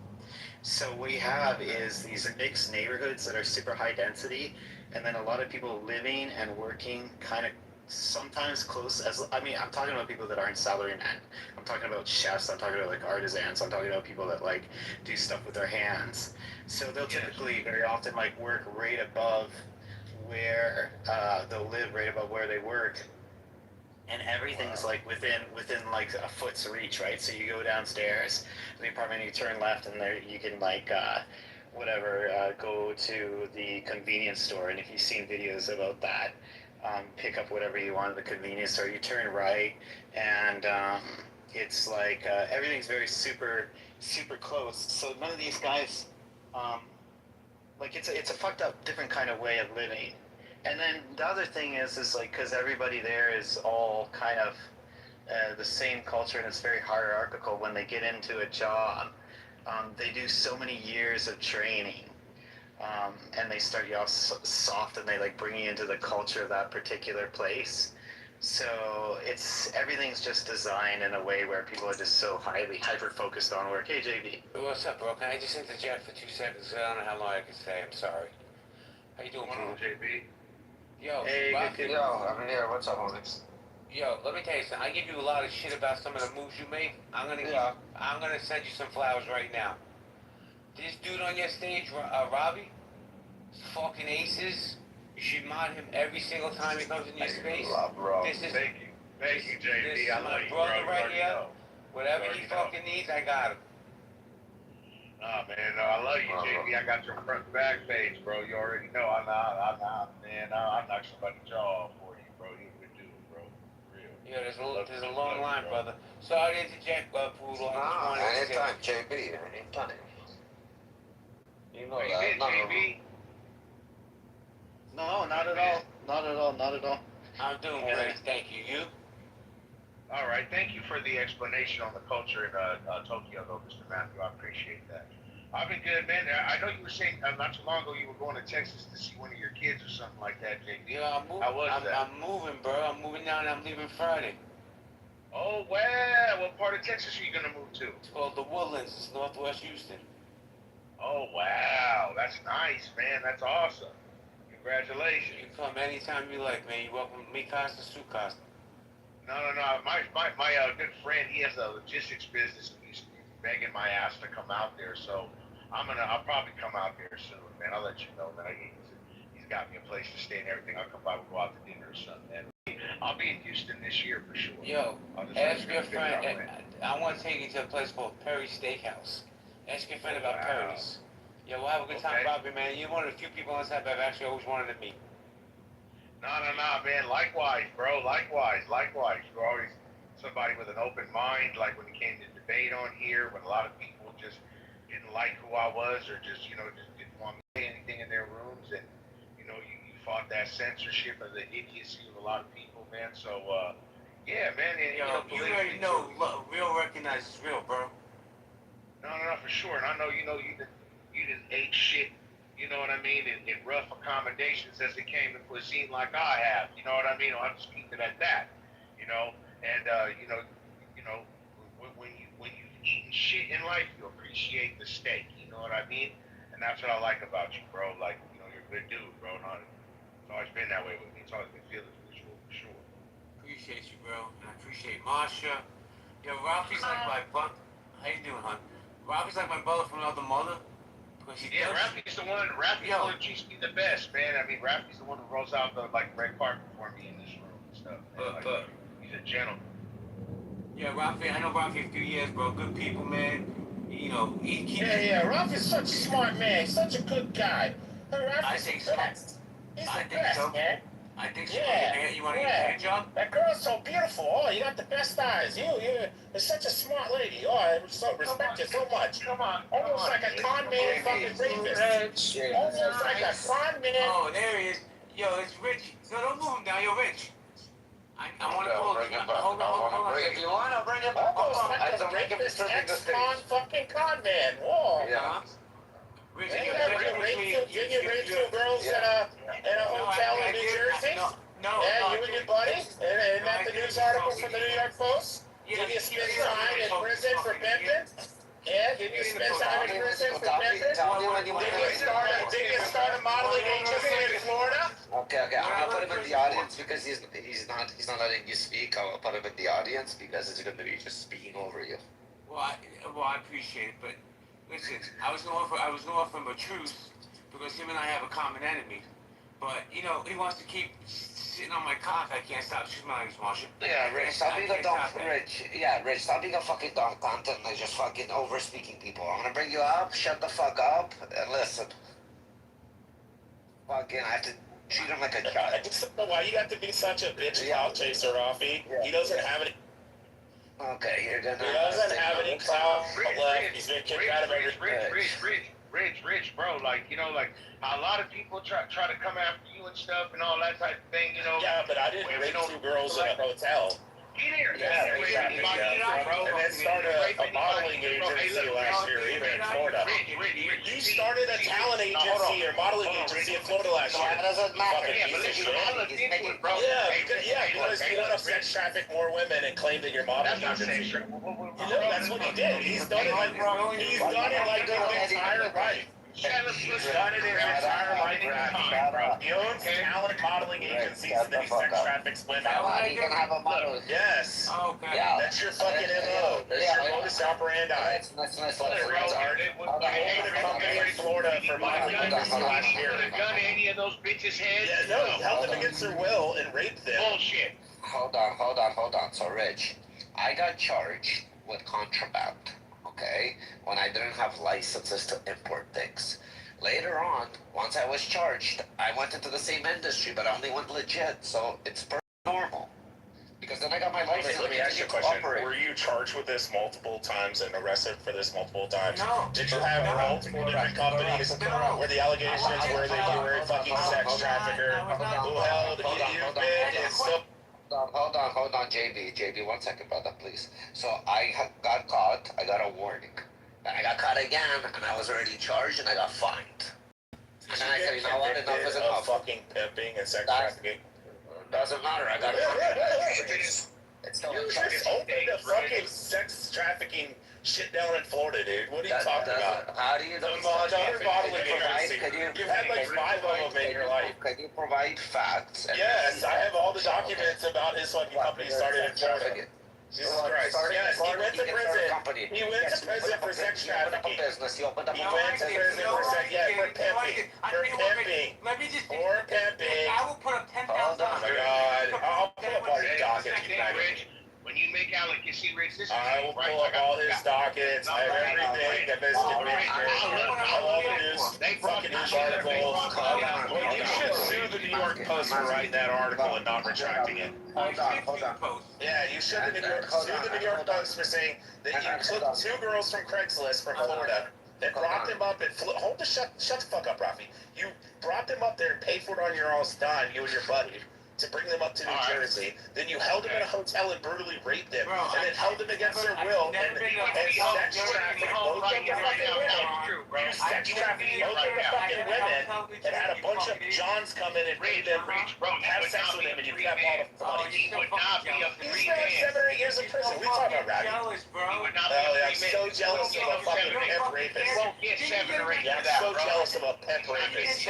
So what we have is these mixed neighborhoods that are super high density, and then a lot of people living and working kind of sometimes close as, I mean, I'm talking about people that aren't salarymen. I'm talking about chefs, I'm talking about like artisans, I'm talking about people that like do stuff with their hands. So they'll typically very often like work right above where, they'll live right above where they work. And everything's like within like a foot's reach, right? So you go downstairs in the apartment, you turn left, and there you can like go to the convenience store. And if you've seen videos about that, pick up whatever you want at the convenience store. You turn right, and it's like everything's very super close. So none of these guys, like it's a fucked up different kind of way of living. And then the other thing is like, because everybody there is all kind of the same culture, and it's very hierarchical. When they get into a job, they do so many years of training, and they start you off soft, and they like bring you into the culture of that particular place. So everything's just designed in a way where people are just so highly hyper focused on work. Hey JB. What's up, bro? Can I just interject for 2 seconds? I don't know how long I can stay. I'm sorry. How you doing, bro? JB? Yo, Hey, Rocky, yo, I'm here. What's up, Onyx? yo, let me tell you something. I give you a lot of shit about some of the moves you make. I'm gonna send you some flowers right now. This dude on your stage, Robbie, fucking aces. You should mod him every single time he comes in your space. This is Thank you, JB. This is I my love you, brother bro. right here. Know. Whatever he fucking needs, I got him. Nah, man, no, I love you, JB. I got your front and back page, bro. You already know. I'm not, man. I knock somebody's jaw off for you, bro. You would do it, bro. For real. Yeah, there's a long line, brother. Sorry to interject, Poodle. I just wanted to say. Anytime, JB. Anytime. You know How you been, JB? No, not at all. Not at all. Not at all. I'm doing great, thank you. You? All right, thank you for the explanation on the culture in Tokyo, though, Mr. Matthew. I appreciate that. I've been good, man. I know you were saying not too long ago you were going to Texas to see one of your kids or something like that, JB. Yeah, I'm moving. How was that? I'm moving, bro. I'm moving down. I'm leaving Friday. Oh, wow. What part of Texas are you going to move to? It's called the Woodlands. It's northwest Houston. Oh, wow. That's nice, man. That's awesome. Congratulations. You can come anytime you like, man. You're welcome. Me Costa, Sue Costa. No. My good friend, he has a logistics business, and he's begging my ass to come out there. So I'll probably come out there soon, man. I'll let you know, man. He's got me a place to stay and everything. I'll come by. We'll go out to dinner or something, man. I'll be in Houston this year for sure. Yo, ask your friend. I want to take you to a place called Perry's Steakhouse. Ask your friend about Perry's. Yo, we'll have a good time, Robbie, man. You're one of the few people on this app I've actually always wanted to meet. No, man. Likewise, bro. Likewise. You're always somebody with an open mind. Like when it came to debate on here, when a lot of people just didn't like who I was, or just didn't want me to say anything in their rooms, and you fought that censorship and the idiocy of a lot of people, man. So yeah, man. And, Yo, you already know, real recognizes real, bro. No, for sure. And I know you didn't ate shit. You know what I mean? In rough accommodations as it came to cuisine like I have. You know what I mean? I'll just keep it at that. And when you've eaten shit in life, you appreciate the steak. You know what I mean? And that's what I like about you, bro. Like, you're a good dude, bro. It's always been that way with me. It's always been feelings mutual, for sure. appreciate you, bro. And I appreciate Marsha. Yo, Ralphie's like my brother. How you doing, hon? Ralphie's like my brother from another mother. Yeah, Ralphie's the one. Ralphie's the one who treats me the best, man. I mean, Ralphie's the one who rolls out the red carpet for me in this room and stuff. But he's a gentleman. Yeah, Ralphie. I know Ralphie a few years, bro. Good people, man. You know, he keeps. Yeah, Ralphie's such a smart man. Such a good guy. Ralphie's I think the best. He's the think best, so. man. I think so. Yeah. You want to get a job? That girl's so beautiful. Oh, you got the best eyes. You're such a smart lady. Oh, I respect you so much. Come on. Almost like a con man fucking rapist. Almost like a con man. Oh, there he is. Yo, it's Rich. No, don't move him down. Yo, Rich. I want to call him. Hold on. If you want, I'll bring him back. Almost like a rapist ex-con fucking con man. Whoa. Yeah. Rich, Didn't you rape two girls in a hotel in New Jersey? No. Yeah, you and your buddy? Isn't that the news article from the New York Post? Did you spend time in prison for pimping? Yeah, did you spend time in prison for pimping? Did you start a modeling agency in Florida? Okay. I'm gonna put him in the audience because he's not letting you speak. I'll put him in the audience because it's gonna be just speaking over you. Well, I appreciate it, but listen, I was gonna offer him a truce because him and I have a common enemy. But he wants to keep sitting on my cock. I can't stop. She's my name's Marsha. Yeah, Rich, stop being a dumb Rich. Yeah, Rich, stop being a fucking dumb cunt and like just fucking over speaking people. I'm gonna bring you up, shut the fuck up, and listen. Fucking, I have to treat him like a child. I just don't know why you have to be such a bitch clout chaser, Rafi. He doesn't have any. Okay, you're gonna. He doesn't have any clout left. He's been kicked out of every. Rich, bro, like a lot of people try to come after you and stuff and all that type of thing, Yeah, but I didn't rape two girls in a hotel. And then started a modeling agency last year, even in Florida. You started a talent agency or modeling agency in Florida last year. That doesn't matter. Yeah, because you want to sex traffic more women and claim that you're modeling agency. That's what he did. He's done it like his entire life. He's done it his entire life, Rafi. He owns talent modeling agencies and then he sex traffics women. He can have a model. Yes. Okay. Yeah. That's your fucking MO. That's your modus operandi. That's retard. He owned a company in Florida for modeling agency last year. Gun any of those bitches' heads? Yeah, no, he held them against their will and raped them. Bullshit. Hold on. So, Rich, I got charged with contraband, okay, when I didn't have licenses to import things. Later on, once I was charged, I went into the same industry, but I only went legit, so it's normal. Because then I got my license. Let me ask you a question. Were you charged with this multiple times and arrested for this multiple times? No. Did you have multiple different companies where the allegations were that you were a fucking sex trafficker who held you've been in so... Hold on, JB, 1 second, brother, please. So I got caught, I got a warning. Then I got caught again, and I was already charged, and I got fined. And then I said, you know what, enough is enough. Fucking pimping and sex trafficking. Doesn't matter, I got It's still you just opened a fucking sex trafficking shit down in Florida, dude. What are you talking about? How do you know? Another modeling agency. You've had like 5 of them in your life. Can you provide facts? Yes, I have all the documents about his fucking company started in Florida. Jesus Christ. Yes, he went to prison. He went to prison for sex trafficking. He went to prison for sex, for pimping. For pimping. For pimping. I will put up $10,000. Oh my God. I'll pull up all your dockets. When you make Alec, you see Rich, this I will pull up all his dockets. I have everything that Mr. all the news, fucking news articles. You should sue the New York Post for writing that article and not retracting it. Hold on. Yeah, you should sue the New York Post for saying that you took 2 girls from Craigslist from Florida and brought them up and shut the fuck up, Rafi. You brought them up there and paid for it on your own dime, you and your buddy, to bring them up to New Jersey. Then you held them in a hotel and brutally raped them, and then held them against their will and sex trafficked both of the fucking women. You sex trafficked both of the fucking women and had a bunch of Johns come in and rape them, have sex with them, and you kept all the money. He's got 7 or 8 years in prison. We talking about Rafi. Oh yeah, I'm so jealous of a fucking pimp rapist. Yeah, I'm so jealous of a pimp rapist.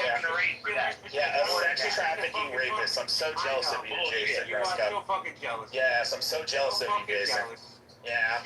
Yeah, a sex trafficking rapist. I'm so jealous of you, Jason. You are so fucking jealous. Yes, I'm so jealous of you, Jason. Yeah.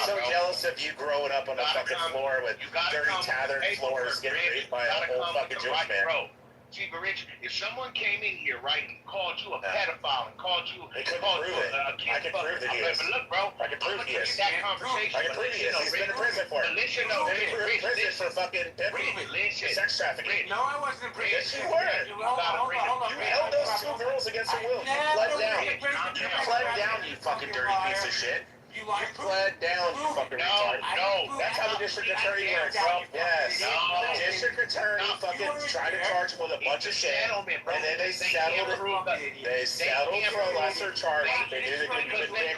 So jealous of you growing up on the fucking floor with dirty, tattered floors, getting raped by an old fucking Jewish man. See, but Rich, if someone came in here, right, and called you a pedophile and called you a kid fucker, I can prove that he is. But look, bro, I can prove he is. that conversation. I can prove he is. He's been in prison for it. Listen, He's been in prison for fucking pimping, sex trafficking. No, I wasn't in prison. Yes, you were. Hold on. You held those two girls against your will. You pled down. You pled down, you fucking dirty piece of shit. You pled down, you fucking retard. No. That's how the district attorney works, bro. Yes. The district attorney fucking tried to charge him with a bunch of shit, and then they settled it. They settled for a lesser charge. They knew they couldn't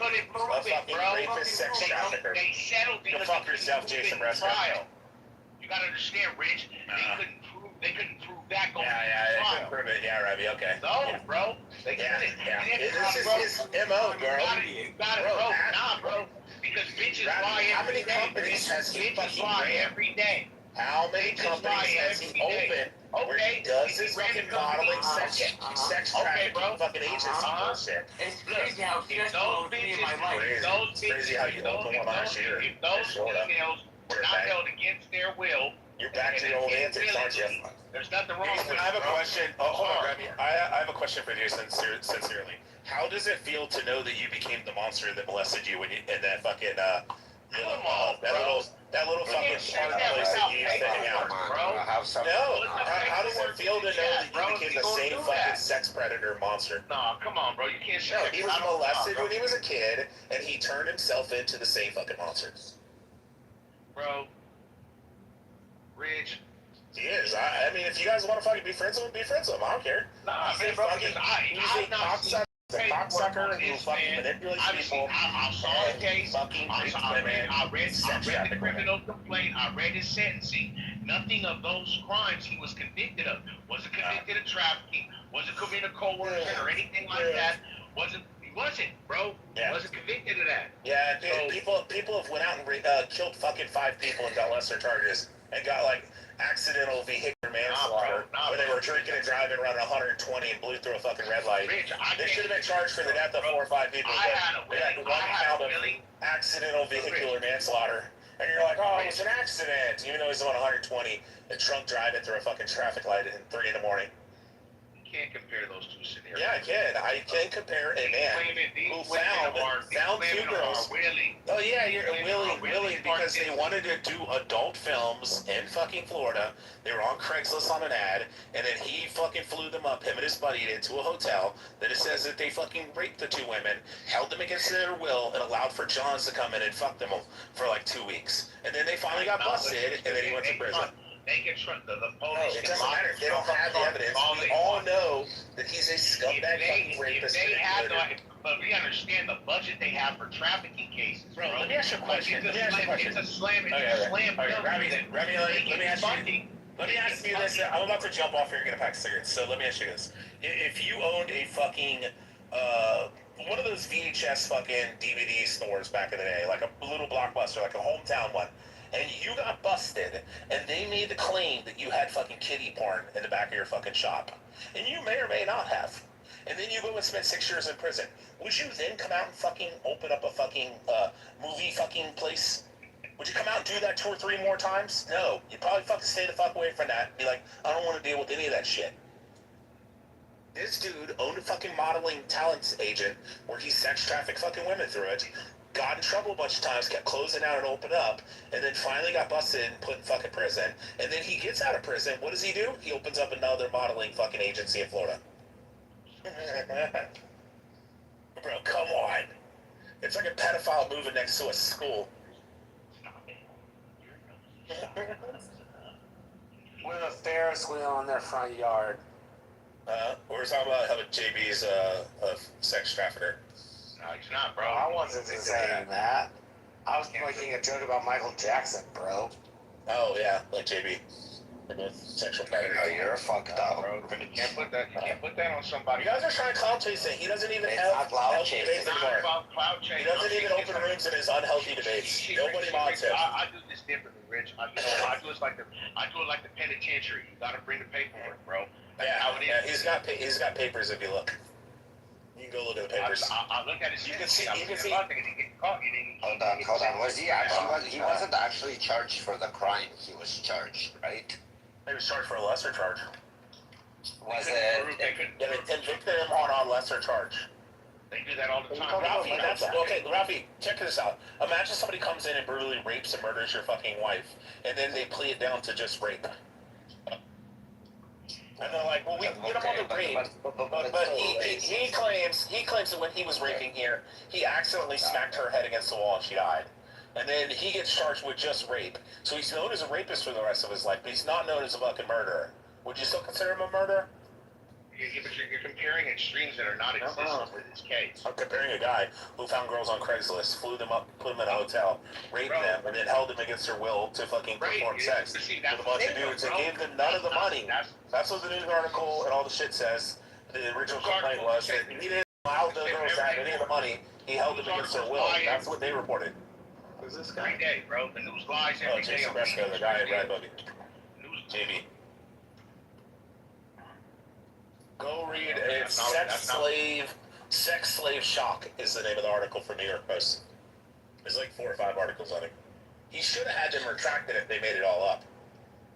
convict a fucking rapist, sex trafficker. They settled Go fuck yourself, Jason Bresco. You gotta understand, Rich. They couldn't prove that going Yeah, they couldn't prove it. Yeah, Robbie, okay. No, bro. They couldn't. This is his MO, bro. You got it, bro. Nah, bro. Because bitches lie how many companies has he fucking ran? Every day. How many companies has he opened where he does this fucking modeling, sex trafficking, fucking agency bullshit? It's crazy how stressful it was in my life. It's crazy how you opened one last year. If those females were not held against their will, you're back to your old antics, aren't you? There's nothing wrong with it. I have a question. Oh, hold on, Remy. I have a question for you sincerely. How does it feel to know that you became the monster that molested you when you in that fucking that little fucking park place that you used to hang out? No. How does it feel to know that you became the same fucking sex predator monster? No, come on, bro. You can't say No, he was molested when he was a kid, and he turned himself into the same fucking monster. Bro. Rich. He is. I mean, if you guys want to fucking be friends with him, be friends with him. I don't care. Nah, man, bro, because he's a cocksucker who fucking manipulates people. I saw the case. I read the criminal complaint. I read his sentencing. Nothing of those crimes he was convicted of. Wasn't convicted of trafficking. Wasn't committed coercion or anything like that. He wasn't, bro. Yeah. Wasn't convicted of that. Yeah, so, people have went out and killed fucking 5 people and got lesser charges and got like accidental vehicular manslaughter where they were drinking and driving around 120 and blew through a fucking red light. Rich, they should have been charged for the death of 4 or 5 people. They got 1 count of accidental vehicular manslaughter. And you're like, oh, it was an accident, even though he's on 120 and drunk driving through a fucking traffic light at 3 in the morning. You can't compare those two scenarios. Yeah, I can. I can compare a man who found 2 girls. Oh yeah, you're willing because they wanted to do adult films in fucking Florida. They were on Craigslist on an ad, and then he fucking flew them up, him and his buddy, into a hotel. Then it says that they fucking raped the 2 women, held them against their will, and allowed for Johns to come in and fuck them for like 2 weeks. And then they finally got busted, and then he went to prison. They can trust the police. No, it doesn't matter. They don't have the evidence. We all know that he's a scumbag fucking rapist. But we understand the budget they have for trafficking cases. Bro, let me ask you a question. It's a slam. Remy, let me ask you this. I'm about to jump off here and get a pack of cigarettes. So let me ask you this. If you owned a fucking, one of those VHS fucking DVD stores back in the day, like a little Blockbuster, like a hometown one, and you got busted, and they made the claim that you had fucking kiddie porn in the back of your fucking shop, and you may or may not have, and then you go and spend 6 years in prison, would you then come out and fucking open up a fucking movie fucking place? Would you come out and do that 2 or 3 more times? No. You'd probably fucking stay the fuck away from that and be like, I don't want to deal with any of that shit. This dude owned a fucking modeling talent agent where he sex trafficked fucking women through it, got in trouble a bunch of times, kept closing out and open up, and then finally got busted and put in fucking prison. And then he gets out of prison. What does he do? He opens up another modeling fucking agency in Florida. Bro, come on. It's like a pedophile moving next to a school. With a Ferris wheel in their front yard. We're talking about how JB's a sex trafficker. No, he's not, bro. I wasn't saying that. I was making a joke about Michael Jackson, bro. Oh, yeah, like JB. Sexual predator. Oh, you're fucked up. Bro, you can't put that on somebody. You guys are trying to cloud chase it. He doesn't even It's have not cloud healthy chasing. debates It's not anymore. about cloud chasing. He doesn't even open rooms in his unhealthy debates. Nobody mods him. I do this differently, Rich. I do it like the penitentiary. You gotta bring the paperwork, bro. That's how it is. Yeah, he's got papers if you look. You can go look at the papers. I look at it. You can see. You can see. Hold on. Was he actually? He wasn't actually charged for the crime. He was charged, right? He was charged for a lesser charge. Was it? Yeah, they convicted him on a lesser charge. They do that all the time. Ralphie, Ralphie, check this out. Imagine somebody comes in and brutally rapes and murders your fucking wife, and then they plea it down to just rape. And they're like, well, we don't want to rape, but he claims that when he was raping here, he accidentally smacked her head against the wall and she died. And then he gets charged with just rape. So he's known as a rapist for the rest of his life, but he's not known as a fucking murderer. Would you still consider him a murderer? But you're comparing extremes that are not existent with this case. I'm comparing a guy who found girls on Craigslist, flew them up, put them in a hotel, raped them, and then held them against their will to fucking perform sex with a bunch of dudes and gave them none of the money. That's what the news article and all the shit says. The original complaint was that he didn't allow the girls to have any of the money. He held them against their will. That's what they reported. Who's this guy? Every day, bro. The news lies every day. Jason Bresco, the guy at Red Buggy. JB. Go read it. Sex Slave Shock is the name of the article from New York Post. There's like 4 or 5 articles on it. He should have had them retracted if they made it all up.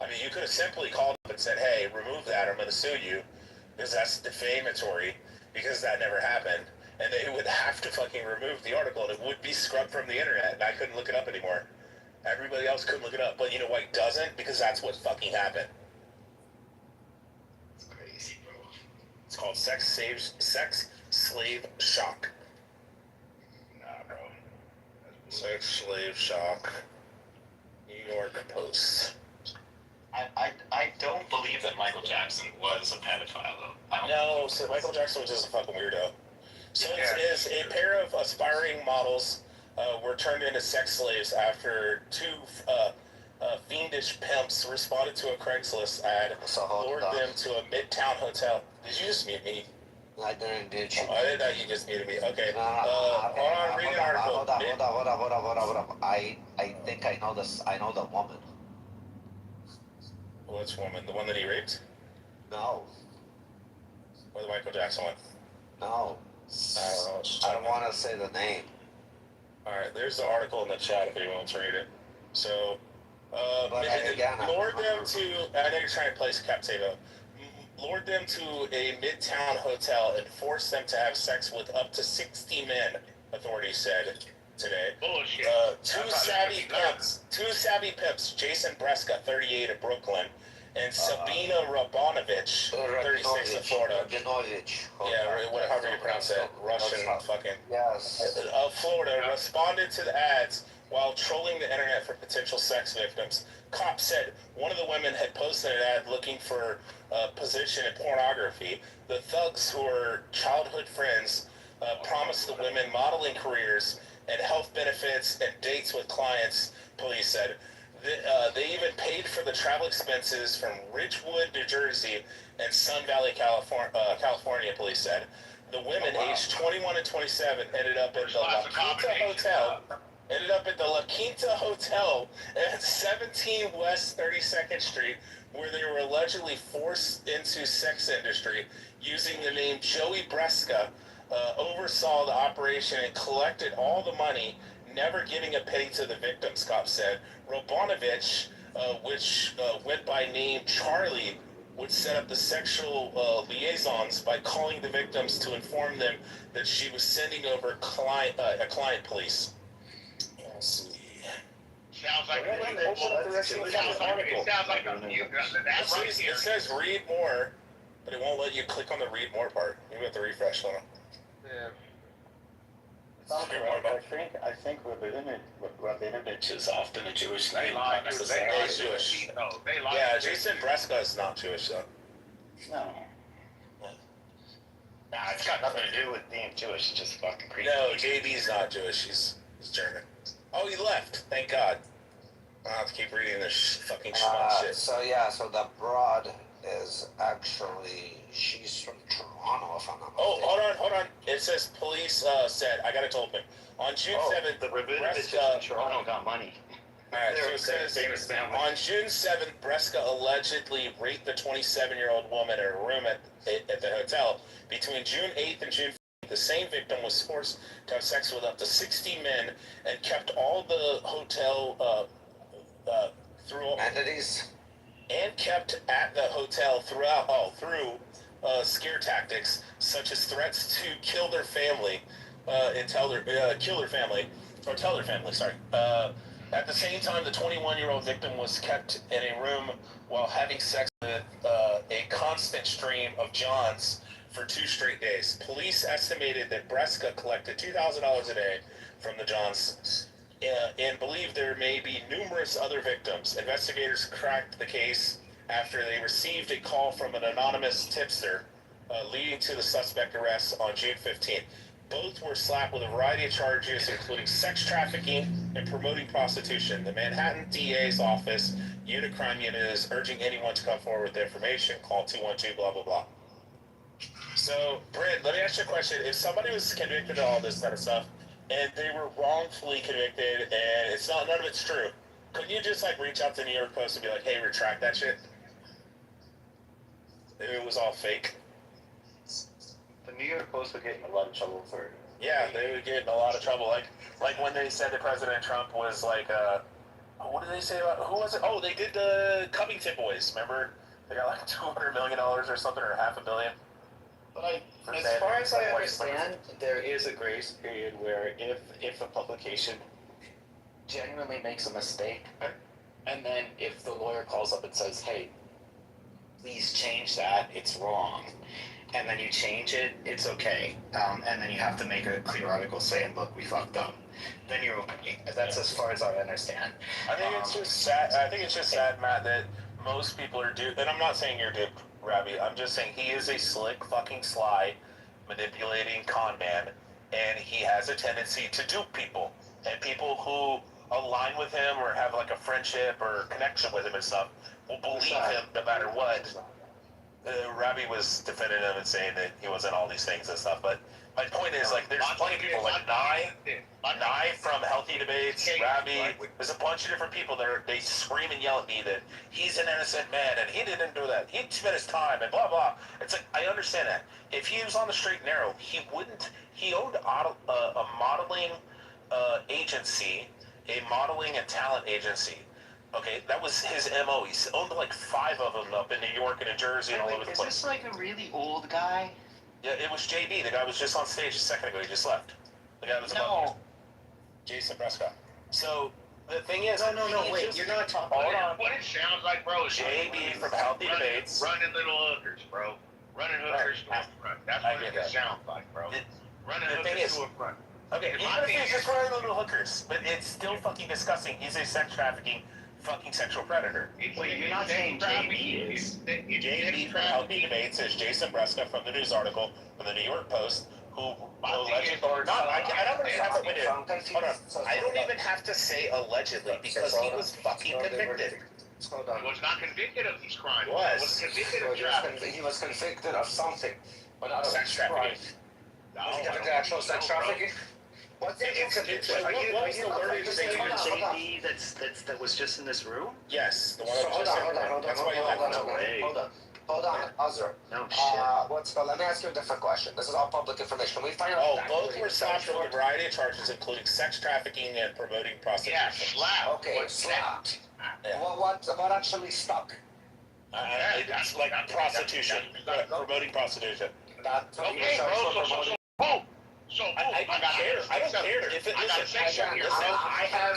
I mean, you could have simply called up and said, hey, remove that, I'm going to sue you, because that's defamatory, because that never happened. And they would have to fucking remove the article, and it would be scrubbed from the internet, and I couldn't look it up anymore. Everybody else couldn't look it up, but you know why it doesn't? Because that's what fucking happened. It's crazy, bro. It's called Sex Slave Shock. Nah, bro. Sex Slave Shock. New York Post. I don't believe that Michael Jackson was a pedophile, though. No, so Michael Jackson was just a fucking weirdo. So it's a pair of aspiring models were turned into sex slaves after 2 fiendish pimps responded to a Craigslist ad, lured them to a midtown hotel. Did you just mute me? I didn't, did you? Oh, I didn't know you just muted me. Okay. Hold on, read an article. Hold on. I think I know this. I know the woman. Which woman? The one that he raped? No. Or the Michael Jackson one? No. I don't want to say the name. Alright, there's the article in the chat if anyone wants to read it. So, lured them to, I know you're trying to place Captavo. Lured them to a midtown hotel and forced them to have sex with up to 60 men, authorities said today. Bullshit. Two savvy pimps, Jason Bresca, 38 of Brooklyn, and Sabina Rabinovich, 36 of Florida. Yeah, however you pronounce it, Russian fucking. Yes. Of Florida responded to the ads while trolling the internet for potential sex victims. Cops said one of the women had posted an ad looking for a position in pornography. The thugs, who were childhood friends, promised the women modeling careers and health benefits and dates with clients, police said. They even paid for the travel expenses from Ridgewood, New Jersey, and Sun Valley, California, police said. The women, aged 21 and 27, ended up at the La Quinta Hotel at 17 West 32nd Street, where they were allegedly forced into sex industry using the name Joey Bresca, oversaw the operation and collected all the money, never giving a penny to the victims, cops said. Robanovich, which went by name Charlie, would set up the sexual liaisons by calling the victims to inform them that she was sending over a client police. Let's see. Sounds like it says read more, but it won't let you click on the read more part. You have to refresh on it. Yeah. I think Rabinovich is often a Jewish name. He's Jewish. Yeah, Jason Bresca is not Jewish though. No. Nah, it's got nothing to do with being Jewish. It's just fucking creepy. No, JB's not Jewish. He's German. Oh, he left. Thank God. I'll have to keep reading this fucking shit. So the broad is actually, she's from Toronto, if I'm not mistaken. Oh, hold on. It says police said, I got it told me. On June 7th, the Rabinoviches in Toronto got money. Alright, so it says, on June 7th, Bresca allegedly raped the 27-year-old woman in a room at the hotel. Between June 8th and June 5th, the same victim was forced to have sex with up to 60 men and kept all the hotel through entities and kept at the hotel through scare tactics such as threats to kill their family and tell their family. Sorry. At the same time, the 21-year-old victim was kept in a room while having sex with a constant stream of Johns for 2 straight days. Police estimated that Breska collected $2,000 a day from the Johns and believe there may be numerous other victims. Investigators cracked the case after they received a call from an anonymous tipster, leading to the suspect arrest on June 15th. Both were slapped with a variety of charges, including sex trafficking and promoting prostitution. The Manhattan DA's office, Crime Unit, is urging anyone to come forward with information. Call 212, blah, blah, blah. So, Brent, let me ask you a question. If somebody was convicted of all this kind of stuff, and they were wrongfully convicted, and none of it's true, couldn't you just, reach out to the New York Post and be like, hey, retract that shit? It was all fake. The New York Post would get in a lot of trouble for it. Yeah, they would get in a lot of trouble. Like when they said that President Trump was what did they say about, who was it? Oh, they did the Covington boys, remember? They got $200 million or something, or $500 million. But as far as I understand, there is a grace period where if a publication genuinely makes a mistake, and then if the lawyer calls up and says, hey, please change that, it's wrong, and then you change it, it's okay, and then you have to make a clear article saying, look, we fucked up, then you're okay. That's as far as I understand. I think it's just sad, Matt, that most people are duped, and I'm not saying you're duped, Robbie, I'm just saying he is a slick, fucking sly, manipulating con man, and he has a tendency to dupe people, and people who align with him or have a friendship or connection with him and stuff will believe him no matter what. Robbie was defending him and saying that he wasn't all these things and stuff, but my point is, there's plenty of people like Nye from Healthy Debates, Robbie, there's a bunch of different people that they scream and yell at me that he's an innocent man and he didn't do that, he spent his time and blah blah. It's I understand that. If he was on the straight and narrow, he owned a modeling agency, a modeling and talent agency. Okay, that was his MO. He owned 5 of them up in New York and New Jersey and all over the place. Is this a really old guy? Yeah, it was JB. The guy was just on stage a second ago. He just left. The guy was Jason Prescott. So the thing is, no, wait. You're not talking. Hold on. What it sounds like, bro, is JB from Healthy Debates. Running little hookers, bro. Running hookers to a front. That's what it sounds like, bro. Running hookers to a front. Okay, even if he's just running little hookers, but it's still fucking disgusting. He's a sex trafficking fucking sexual predator. Wait, you're not saying JB is? JB from Healthy Debates is Jason Breska from the news article from the New York Post, who allegedly, or not, I don't even have to win it. Hold on. I don't even have to say allegedly, because he was fucking convicted. Hold on. He was not convicted of these crimes. He was. He was convicted of trafficking. He was convicted of something, but not of Sex trafficking. Was he convicted of actual sex trafficking? What's the verdict saying? JB that was just in this room? Yes, the one that was just in the room. That's why you left. Hold on, Azur. No shit. Let me ask you a different question. This is all public information. We find out. Both were stopped for a variety of charges, including sex trafficking and promoting prostitution. Yeah, slapped. Okay, slapped. What actually stuck? That's prostitution, promoting prostitution. Okay, bro. So, I don't care. I don't care. If it, listen, I have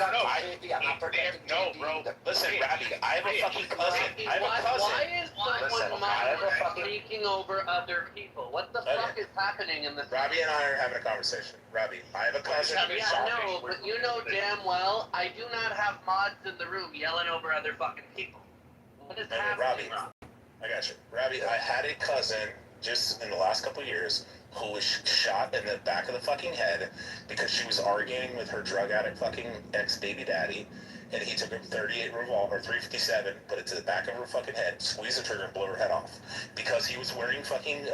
no, bro. Listen, Robbie, I have a fucking cousin. I have a cousin. Why is someone mom sneaking over other people? What the fuck is happening in this? Robbie and I are having a conversation. Robbie, I have a cousin. Yeah, no, but you know damn well I do not have mods in the room yelling over other fucking people. What is happening? Robbie, I got you. Robbie, I had a cousin just in the last couple of years who was shot in the back of the fucking head because she was arguing with her drug addict fucking ex-baby daddy, and he took a .38 revolver, 357, put it to the back of her fucking head, squeezed the trigger, and blew her head off. Because he was wearing fucking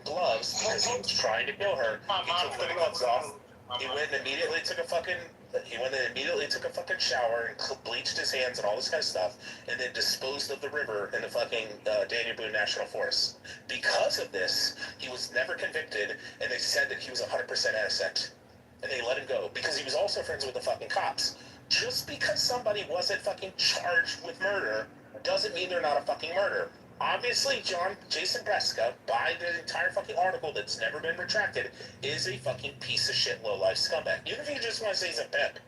gloves because he was trying to kill her. He took the gloves off. He went and immediately took a fucking He went and immediately took a fucking shower and bleached his hands and all this kind of stuff, and then disposed of the river in the fucking Daniel Boone National Forest. Because of this, he was never convicted, and they said that he was 100% innocent. And they let him go, because he was also friends with the fucking cops. Just because somebody wasn't fucking charged with murder doesn't mean they're not a fucking murderer. Obviously, Jason Breska, by the entire fucking article that's never been retracted, is a fucking piece of shit low-life scumbag. Even if you just want to say he's a pimp.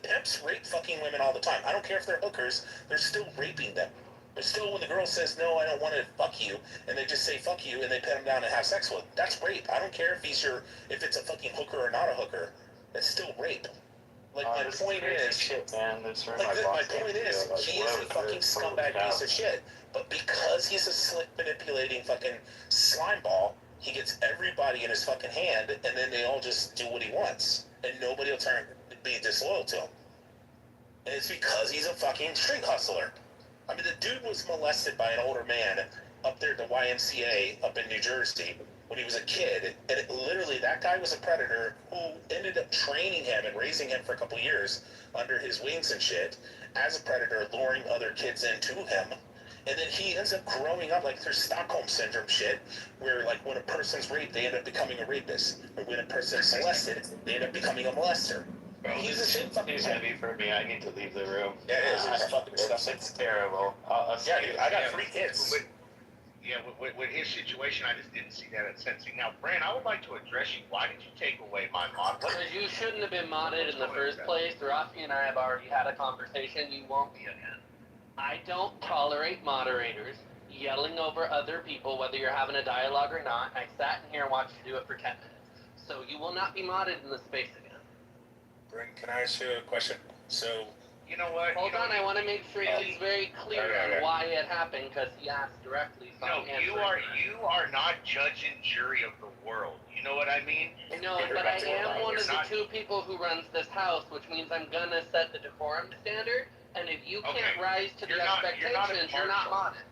Pimps rape fucking women all the time. I don't care if they're hookers, they're still raping them. But still, when the girl says, no, I don't want to fuck you, and they just say fuck you, and they pin him down and have sex with, that's rape. I don't care if if it's a fucking hooker or not a hooker. That's still rape. Like, my point is, shit, man. my point is, he is a fucking scumbag piece of shit. But because he's a slick, manipulating fucking slime ball, he gets everybody in his fucking hand, and then they all just do what he wants. And nobody will be disloyal to him. And it's because he's a fucking street hustler. I mean, the dude was molested by an older man up there at the YMCA up in New Jersey when he was a kid. And literally, that guy was a predator who ended up training him and raising him for a couple years under his wings and shit as a predator, luring other kids into him. And then he ends up growing up like through Stockholm Syndrome shit, where like when a person's raped, they end up becoming a rapist. Or when a person's molested, they end up becoming a molester. Bro, He's a shit fucking He's heavy for me. I need to leave the room. Yeah, it is. It's fucking disgusting. It's terrible. Yeah, dude, I got 3 kids. With his situation, I just didn't see that as sensing. Now, Brand, I would like to address you. Why did you take away my mod? Because you shouldn't have been modded in the first place. Rafi and I have already had a conversation. You won't be again. I don't tolerate moderators yelling over other people, whether you're having a dialogue or not. I sat in here and watched you do it for 10 minutes. So you will not be modded in the space again. Brent, can I ask you a question? So, you know what? Hold on, I want to make sure he's very clear on why it happened, because he asked directly. So no, you are not judge and jury of the world. You know what I mean? No, but I am one of the 2 people who runs this house, which means I'm gonna set the decorum standard. And if you can't rise to the expectations, you're not modded.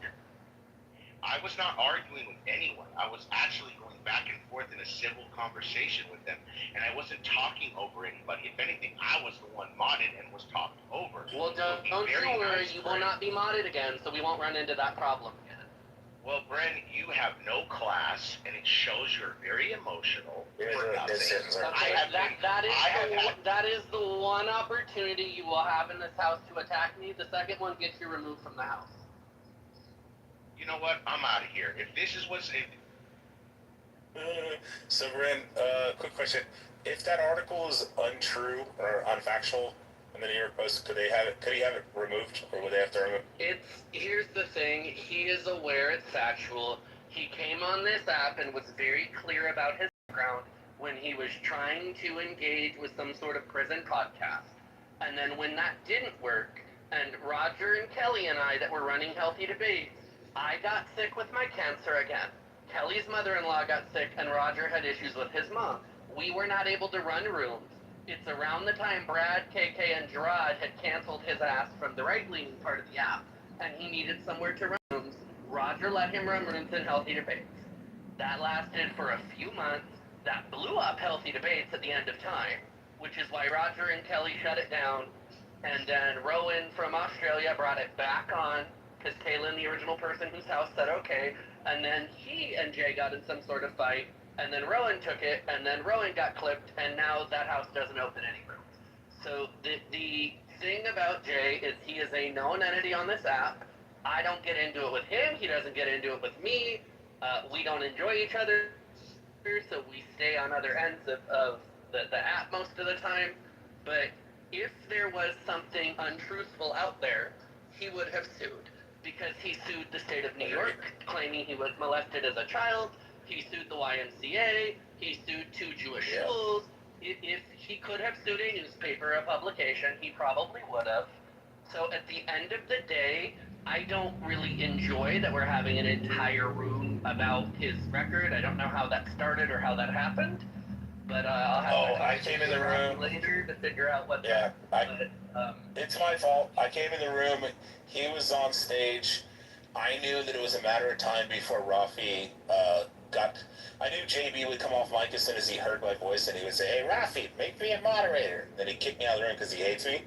I was not arguing with anyone. I was actually going back and forth in a civil conversation with them, and I wasn't talking over anybody. If anything, I was the one modded and was talked over. Well, don't you worry, you will not be modded again, so we won't run into that problem again. Well, Bren, you have no class, and it shows you're very emotional. That is the one opportunity you will have in this house to attack me. The second one gets you removed from the house. You know what? I'm out of here. If this is what's... So, Bren, quick question. If that article is untrue or unfactual in the New York Post, could he have it removed, or would they have to remove it? Here's the thing. He is aware it's factual. He came on this app and was very clear about his background when he was trying to engage with some sort of prison podcast. And then when that didn't work, and Roger and Kelly and I that were running Healthy Debates, I got sick with my cancer again. Kelly's mother-in-law got sick, and Roger had issues with his mom. We were not able to run rooms. It's around the time Brad, KK, and Gerard had canceled his ass from the right-leaning part of the app, and he needed somewhere to run rooms. Roger let him run rooms in Healthy Debates. That lasted for a few months. That blew up Healthy Debates at the end of time, which is why Roger and Kelly shut it down, and then Rowan from Australia brought it back on, because Kaylin, the original person whose house, said okay, and then he and Jay got in some sort of fight, and then Rowan took it, and then Rowan got clipped, and now that house doesn't open any rooms. So the thing about Jay is he is a known entity on this app. I don't get into it with him, he doesn't get into it with me, we don't enjoy each other, so we stay on other ends of the app most of the time. But if there was something untruthful out there, he would have sued. Because he sued the state of New York, claiming he was molested as a child. He sued the YMCA. He sued 2 Jewish schools. If he could have sued a newspaper, a publication, he probably would have. So at the end of the day, I don't really enjoy that we're having an entire room about his record. I don't know how that started or how that happened. But I'll have I came in the room later to figure out what. It's my fault. I came in the room. He was on stage. I knew that it was a matter of time before Rafi I knew JB would come off mic as soon as he heard my voice, and he would say, "Hey, Rafi, make me a moderator." Then he'd kick me out of the room because he hates me.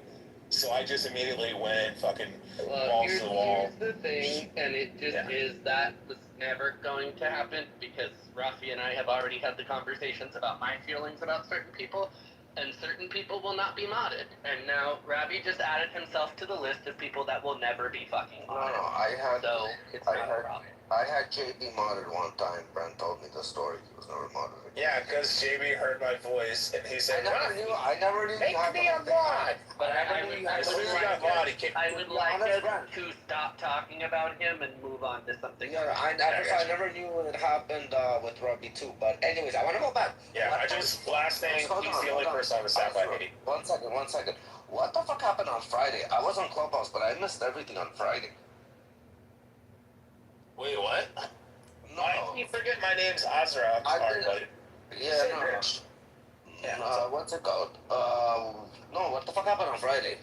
So I just immediately went fucking balls to the wall. Here's the thing, and it just is that was never going to happen because Rafi and I have already had the conversations about my feelings about certain people, and certain people will not be modded. And now Ravi just added himself to the list of people that will never be fucking modded. So it's not a problem. I had JB modded one time. Brent told me the story. He was never modded. Yeah, because JB heard my voice and he said, I never knew make me a mod. But I would like us to stop talking about him and move on to something else. I never knew when it happened with Robbie too. But anyways, I want to go back. Yeah, last thing, he's the only person on the staff I hate. 1 second. What the fuck happened on Friday? I was on Clubhouse, but I missed everything on Friday. Wait, what? No. You forget my name's Azra. I'm sorry, buddy. Yeah, no. What's it called? No, what the fuck happened on Friday?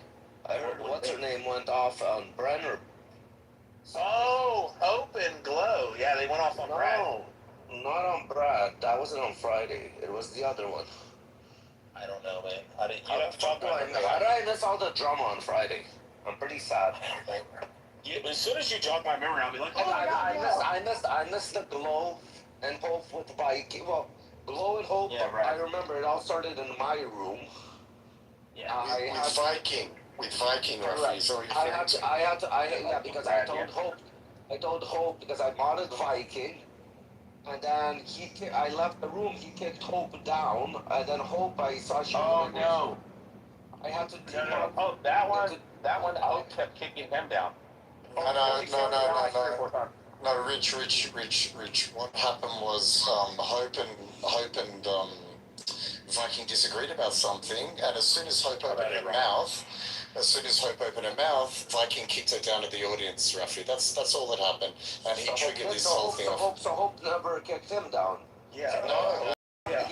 I heard what's her name went off on Brenner. Oh, Hope and Glow. Yeah, they went off on Brad. No, not on Brad. That wasn't on Friday. It was the other one. I don't know, man. How did I miss all the drama on Friday? I'm pretty sad. As soon as you jog my memory, I'll be like, I missed the Glow and Hope with Viking. Well, Glow and Hope. Yeah, right. I remember it all started in my room. Yeah, with Viking, Rafi. So because I told Hope because I modded Viking, and then I left the room. He kicked Hope down, and then Hope I saw she. Oh no! I had to. Oh, that one. I kept kicking him down. No, Rich. What happened was Hope and Viking disagreed about something, and as soon as Hope opened her mouth, Viking kicked her down to the audience, Rafi. That's all that happened, and he triggered this whole thing. So Hope never kicked him down. Yeah, no. Yeah,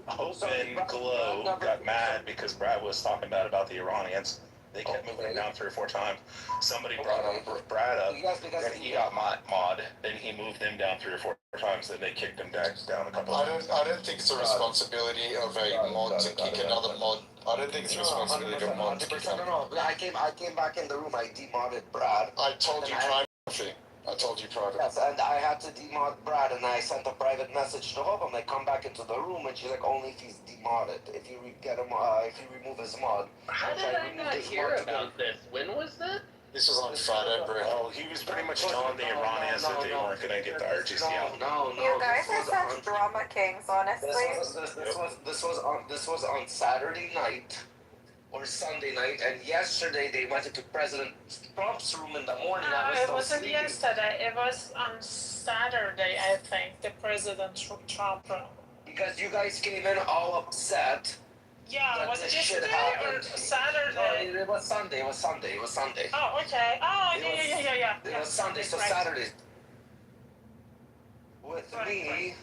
Hope and Glow got mad because Brad was talking bad about the Iranians. They kept moving him down 3 or 4 times. Somebody brought Brad up, and he got mod. Then he moved him down 3 or 4 times. Then they kicked him down a couple of times. I don't think it's a responsibility of a mod to kick another mod. I don't think it's a responsibility of a mod to kick another mod. I came back in the room. I demodded Brad. I told you privately. Yes, and I had to demod Brad, and I sent a private message to Hope. I'm like, come back into the room, and she's like, only if he's demodded. If you remove his mod. How did I not hear about this? When was that? This was on Friday, bro. Oh, he was pretty much telling the Iranians that they weren't going to get the RGC out. No. You guys are such drama kings, honestly. This was on Saturday night. Or Sunday night, and yesterday they went into President Trump's room in the morning. It wasn't yesterday. It was on Saturday, I think, the President Trump room. Because you guys came in all upset. Yeah, was it yesterday or Saturday? No, it was Sunday. Oh, okay. Oh, yeah. It was Sunday, so right. Saturday. With me.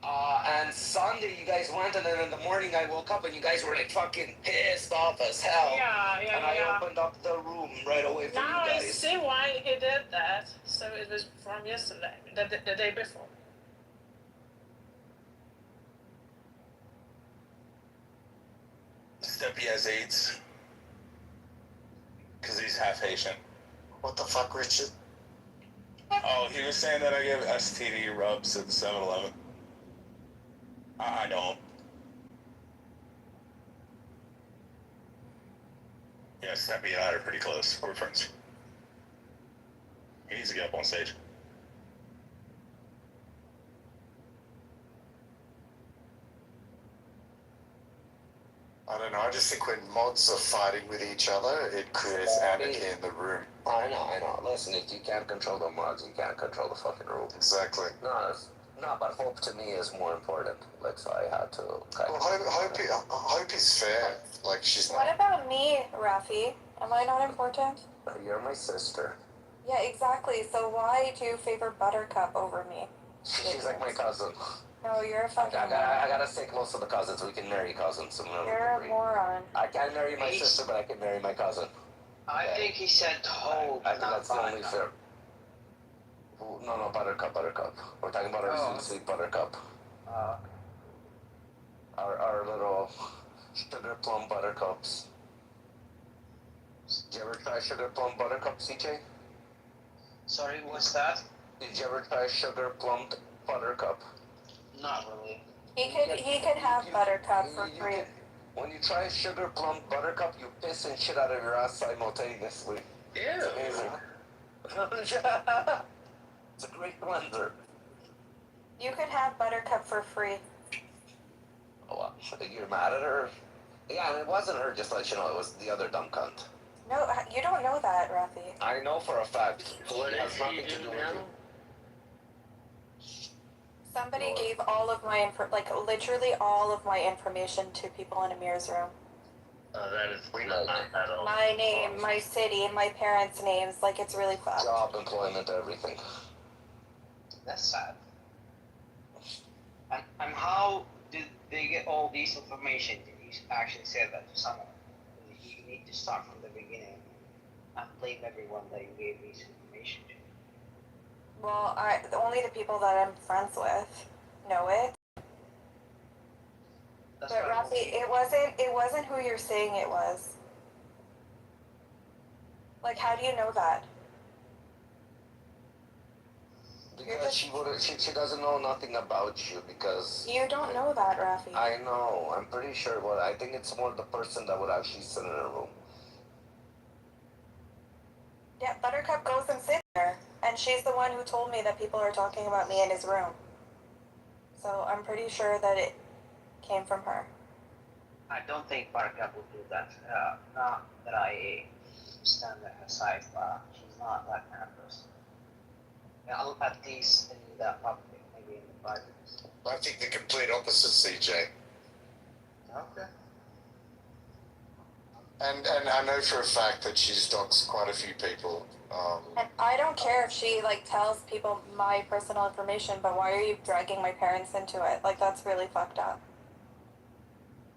And Sunday you guys went, and then in the morning I woke up and you guys were like fucking pissed off as hell. Yeah. And I opened up the room right away for you guys. Now I see why he did that. So it was from yesterday, the day before. Steppy has AIDS. Because he's half Haitian. What the fuck, Richard? Oh, he was saying that I give STD rubs at the 7-Eleven. I know him. Yeah, Steppy and I are pretty close. We're friends. He needs to get up on stage. I don't know, I just think when mods are fighting with each other, it creates anarchy in the room. I know. Listen, if you can't control the mods, you can't control the fucking room. Exactly. No, but Hope to me is more important. Like, so I had to. Hope is fair. Like, she's not. What about me, Rafi? Am I not important? You're my sister. Yeah, exactly. So why do you favor Buttercup over me? She's like my cousin. No, you're a fucking I gotta stay close to the cousins. We can marry cousins. You're a moron. I can't marry my sister, but I can marry my cousin. I think he said Hope. I think that's the only fair. No, Buttercup. We're talking about our sweet Buttercup. Our little sugar plum buttercups. Did you ever try sugar plum buttercup, CJ? Sorry, what's that? Did you ever try sugar plum buttercup? Not really. He could have Buttercup for free. When you try sugar plum buttercup, you piss and shit out of your ass simultaneously. Ew. It's amazing. It's a great blender. You could have Buttercup for free. Oh, you're mad at her? Yeah, and it wasn't her, just to let you know, it was the other dumb cunt. No, you don't know that, Rafi. I know for a fact. What It does has nothing she to do do with now? you. Somebody gave all of my literally all of my information to people in Amir's room. Oh, that is not at all. My name, my city, my parents' names, like it's really fucked. Job, employment, everything. That's sad. And how did they get all these information? Did you actually say that to someone? You need to start from the beginning and blame everyone that you gave these information to. Well, only the people that I'm friends with know it. That's But what I'm Rafi, it wasn't who you're saying it was. Like, how do you know that? Because she doesn't know nothing about you, because... You don't know that, Rafi. I know, I'm pretty sure, but I think it's more the person that would actually sit in a room. Yeah, Buttercup goes and sits there, and she's the one who told me that people are talking about me in his room. So I'm pretty sure that it came from her. I don't think Buttercup would do that. Not that I stand at her side, but she's not that kind of person. Yeah, at least in the public, maybe in the private. I think the complete opposite, CJ. Okay. And I know for a fact that she's doxed quite a few people. And I don't care if she tells people my personal information, but why are you dragging my parents into it? Like, that's really fucked up.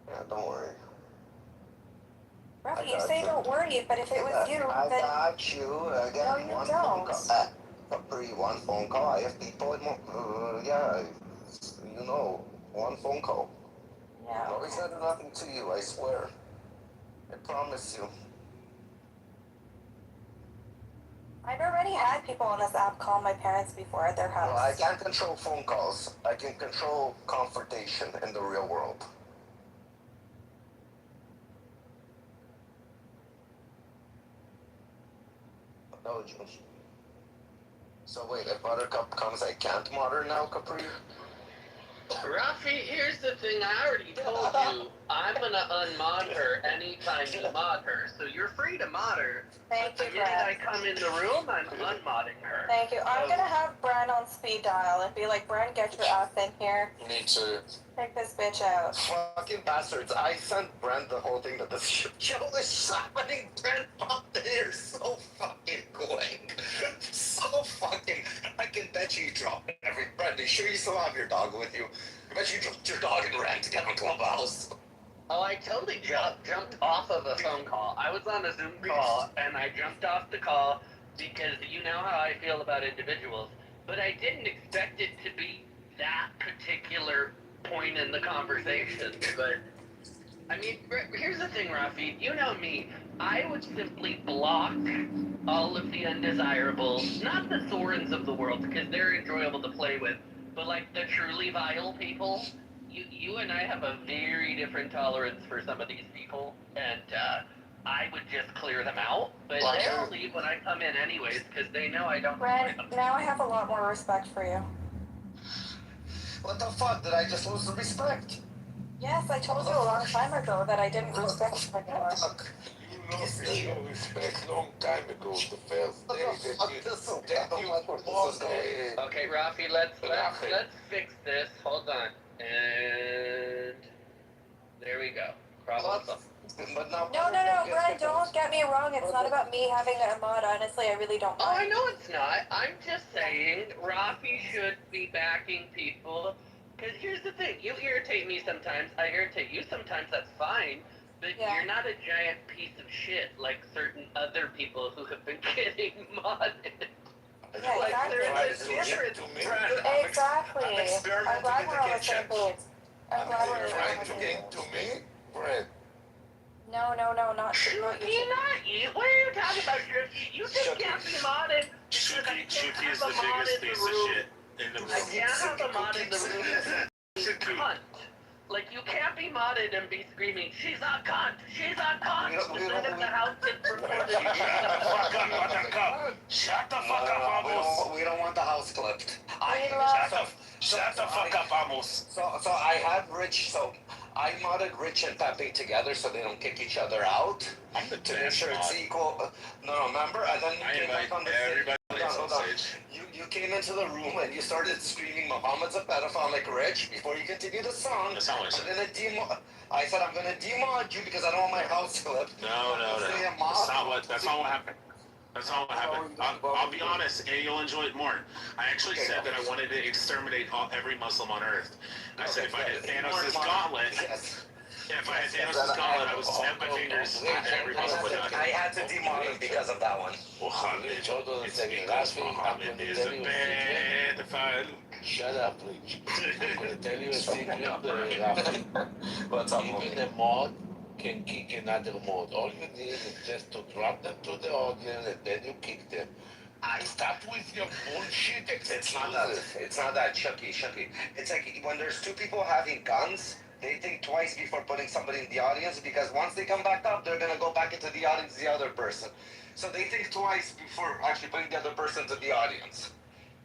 Yeah, don't worry. Rafi, you say don't worry, but if it was you, I then... got you. Again, No, you one don't. phone call. Capri, one phone call. I have people in yeah, you know, one phone call. Yeah. Nobody's gonna do nothing to you, I swear. I promise you. I've already had people on this app call my parents before at their house. Well, I can't control phone calls. I can control confrontation in the real world. No, so wait, if Buttercup comes, I can't mod her now, Capri? Rafi, here's the thing, I already told you, I'm gonna unmod her anytime you mod her, so you're free to mod her. Thank you, The minute I Brad. come in the room, I'm unmodding her. Thank you. I'm gonna have Bren on speed dial and be like, Bren, get your ass in here. Me too. Take this bitch out. Fucking bastards. I sent Brent the whole thing that this show is happening. Brent popped in here so fucking quick. So fucking... I can bet you dropped every... Brent, are you sure you still have your dog with you? I bet you dropped your dog and ran to get on Clubhouse. Oh, I totally jumped off of a phone call. I was on a Zoom call, and I jumped off the call because you know how I feel about individuals. But I didn't expect it to be that particular point in the conversation. But, I mean, here's the thing, Rafi. You know me. I would simply block all of the undesirables, not the Thorns of the world, because they're enjoyable to play with, but like the truly vile people. You and I have a very different tolerance for some of these people, and I would just clear them out, but they'll leave when I come in anyways, because they know I don't Brad, them. now I have a lot more respect for you. What the fuck? Did I just lose the respect? Yes, I told you a long time ago that I didn't respect you anymore. You lost your respect long time ago. The first day that you walked in. Okay, Rafi, let's fix this. Hold on. And there we go. Problem solved. No, Brad, don't get me wrong. It's not about me having a mod. Honestly, I really don't Oh, mind. I know it's not. I'm just saying Rafi should be backing people. Because here's the thing. You irritate me sometimes. I irritate you sometimes. That's fine. But you're not a giant piece of shit like certain other people who have been getting modded. Yeah, there's a difference. Exactly. I'm glad we're on the same page. I'm glad we're on the same page. To me, Brent. No, not Shuki, not you. What are you talking about, Shuki? You just can't be modded. Shuki is the biggest piece of shit in the room. I can't have a mod in the room. Cunt. Like, you can't be modded and be screaming, she's a cunt, she's a cunt. And then if the house gets recorded, Shut the fuck up, Amos. We don't want the house clipped. Shut the fuck up, Amos. So I had Rich, so I modded Rich and Pepe together so they don't kick each other out. I'm the to make best sure it's mod. equal. No, remember? And then I you came invite back on the everybody on stage. You came into the room and you started screaming Muhammad's a pedophile like Rich before you continue the song. That's not what I said. I said I'm gonna demod you because I don't want my house clipped. No. That's not what happened. That's not what happened. I'll be honest, and you'll enjoy it more. I actually said that I wanted to exterminate every Muslim on Earth. I said if I had Thanos' gauntlet, if I had Thanos' gauntlet, I would snap my fingers and every Muslim would die. I had to demod him because of that one. Muhammad is a pedophile. Shut up, Rich. I'm going to tell you a secret, Rafi. What's up, Even a mod can kick another mod. All you need is just to drop them to the audience and then you kick them. I stop with your bullshit excuses. It's not that Chucky. It's like when there's two people having guns, they think twice before putting somebody in the audience because once they come back up, they're gonna go back into the audience, the other person. So they think twice before actually putting the other person into the audience.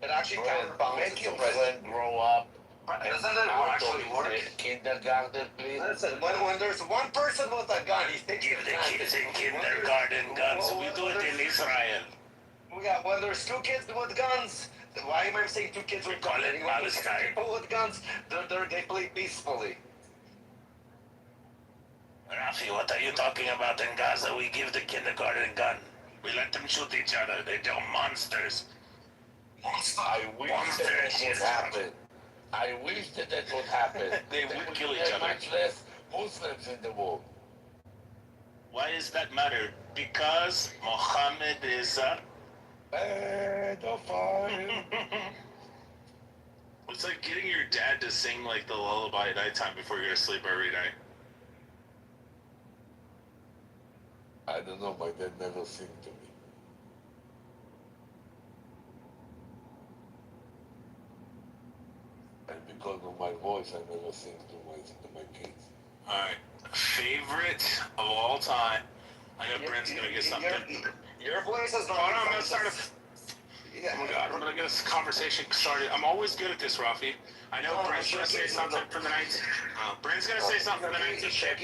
It actually counterbalances. Make your friend grow up. Doesn't it actually work? Kindergarten, please. Listen, when there's one person with a gun, he thinks Give the kids in kindergarten guns. We do it in Israel. When there's two kids with guns, why am I saying two kids with guns? Call it Palestine. People with guns, they play peacefully. Rafi, what are you talking about in Gaza? We give the kindergarten gun. We let them shoot each other. They're monsters. I wish that would happen. I wish that would happen. They would kill each other. Much less Muslims in the world. Why does that matter? Because Muhammad is a pedophile. It's like getting your dad to sing like the lullaby at nighttime before you go to sleep every night. I don't know, my dad never sing to me. And because of my voice, I never sing to my kids. Alright. Favorite of all time. I know Brent's gonna get something. Your voice is not. Hold on, I'm gonna start oh my god, I'm gonna get this conversation started. I'm always good at this, Rafi. I know Brent's gonna say something from the 19... Brent's gonna say something from the 1950s.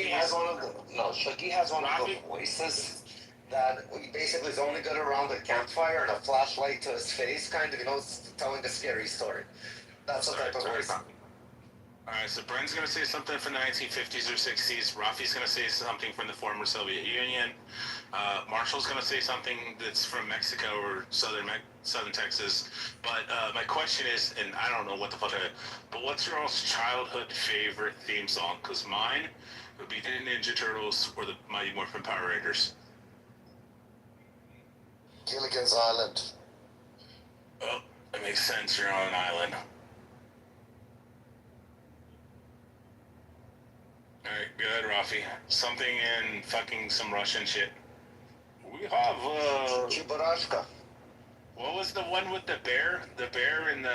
Shuki has one of the voices that basically is only good around the campfire and a flashlight to his face, kind of, telling a scary story. That's the type of voice. Alright, so Brent's gonna say something from the 1950s or 60s. Rafi's gonna say something from the former Soviet Union. Marshall's gonna say something that's from Mexico or southern Texas. But my question is, and I don't know what the fuck but what's your all's childhood favorite theme song? Because mine would be the Ninja Turtles or the Mighty Morphin Power Rangers. Gilligan's Island. Oh, that makes sense. You're on an island. Alright, good, Rafi. Something in fucking some Russian shit. We have, Chibarashka. What was the one with the bear? The bear in the...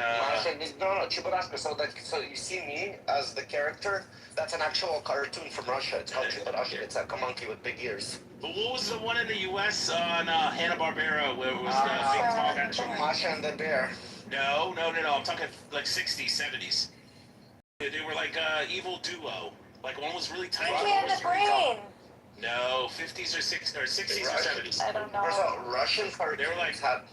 No, Chibarashka. So you see me as the character? That's an actual cartoon from Russia. It's called Chibarashka. It's like a monkey with big ears. But what was the one in the U.S. on Hanna-Barbera where it was the big tall guy? Masha and the Bear. No. I'm talking like 60s, 70s. They were like evil duo. Like one was really tiny. Pinky and the Brain. No, 50s or 60s or 70s. I don't know. There's a Russian cartoon. They were like had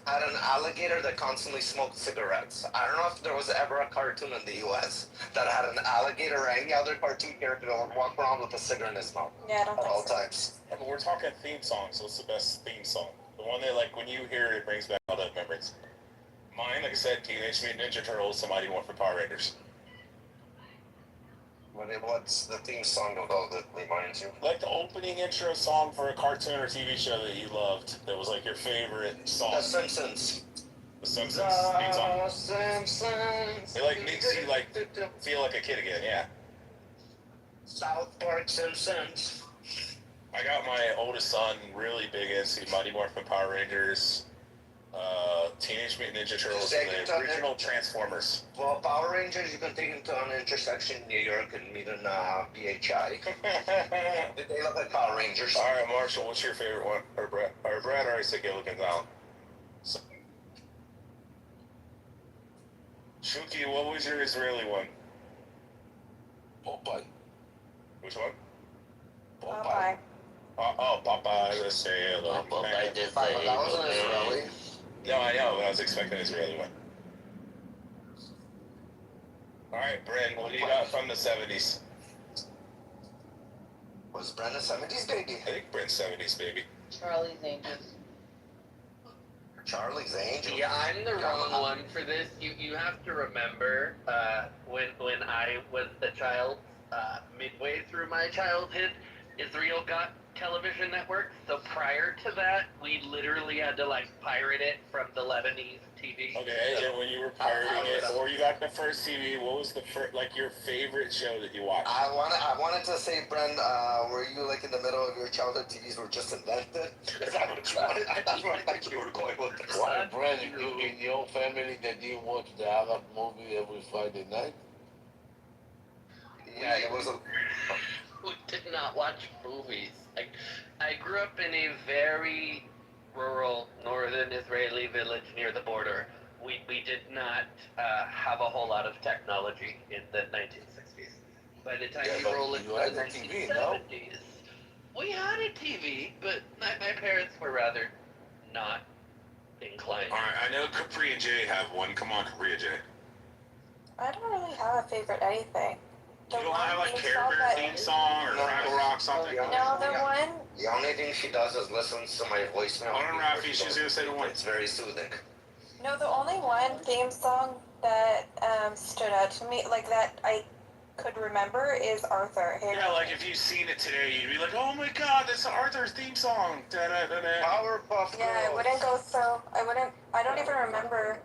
an alligator that constantly smoked cigarettes. I don't know if there was ever a cartoon in the U.S. that had an alligator or any other cartoon character that would walk around with a cigarette in his mouth. Yeah, I don't at think all so. times. Yeah, but we're talking theme songs. What's the best theme song? The one that, like, when you hear it, it brings back all the memories. Mine, like I said, Teenage Mutant Ninja Turtles, Mighty Morphin Power Rangers. What's the theme song about that reminds you? Like the opening intro song for a cartoon or TV show that you loved, that was like your favorite song. The Simpsons. The Simpsons theme song. It like makes you like feel like a kid again. Yeah. South Park Simpsons. I got my oldest son really big into Mighty Morphin Power Rangers, Teenage Mutant Ninja Turtles, and the original Transformers. Well, Power Rangers, you can take them to an intersection in New York and meet in BHI. They look like Power Rangers. All right, Marshall, what's your favorite one? Or Brad already said Gilligan Down. So, Shuki, what was your Israeli one? Popeye. Which one? Popeye. Popeye the Sailor. Popeye the That wasn't Israeli. No, I know, but I was expecting an Israeli one. Alright, Bryn, what do you got from the 70s? Was Brenda 70s baby? I think Bryn's 70s, baby. Charlie's Angels. Charlie's Angels. Yeah, I'm the wrong one for this. You have to remember when I was a child, midway through my childhood, Israel got television network. So prior to that, we literally had to like pirate it from the Lebanese TV. Okay, and when you were pirating it, or you got the first TV, what was the first, like your favorite show that you watched? I wanted to say, Bren, were you like in the middle of your childhood TVs were just invented? Is that what you wanted? That's where I thought you were going with this. Why, Brent, in your family, did you watch the Arab movie every Friday night? Yeah, it was a... We did not watch movies. I grew up in a very rural northern Israeli village near the border. We did not have a whole lot of technology in the 1960s. By the time you roll into the 1970s, we had a TV, but my parents were rather not inclined. Alright, I know Capri and Jay have one. Come on, Capri and Jay. I don't really have a favorite anything. You don't have like Care Bear theme song or Fraggle Rock something? No, the one. The only thing she does is listens to my voicemail. Hold on, Rafi, she's gonna say the one. It's very soothing. No, the only one theme song that stood out to me, like that I could remember, is Arthur. Yeah, like if you've seen it today, you'd be like, oh my god, that's Arthur's theme song. Da-da-da-da. Powerpuff Girls. Yeah, I wouldn't go so. I don't even remember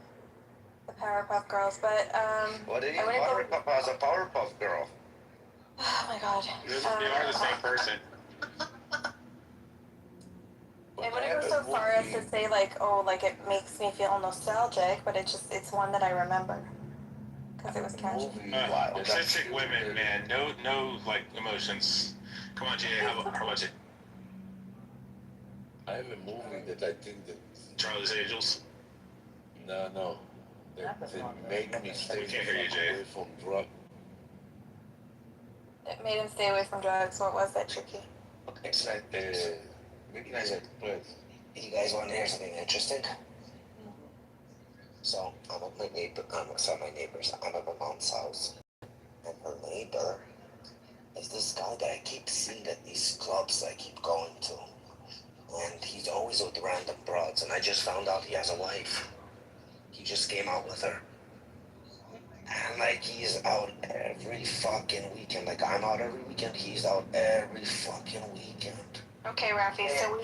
the Powerpuff Girls, but What did you I wouldn't go. Powerpuff as a Powerpuff Girl? Oh my god. You are the same person. I wouldn't go so far as to say like, oh, like it makes me feel nostalgic, but it's one that I remember because it was catchy. Autistic women, man, no like emotions. Come on, Jay, how about you? I have a movie that I think that... Charlie's Angels? No. That made me stay away from drugs. It made him stay away from drugs. What was that, Tricky? It's like Midnight Express. You guys want to hear something interesting? So I'm at my neighbor's. I'm at my mom's house, and her neighbor is this guy that I keep seeing at these clubs I keep going to, and he's always with random broads. And I just found out he has a wife. He just came out with her. And like he's out every fucking weekend. Like I'm out every weekend, he's out every fucking weekend. Okay, Rafi. So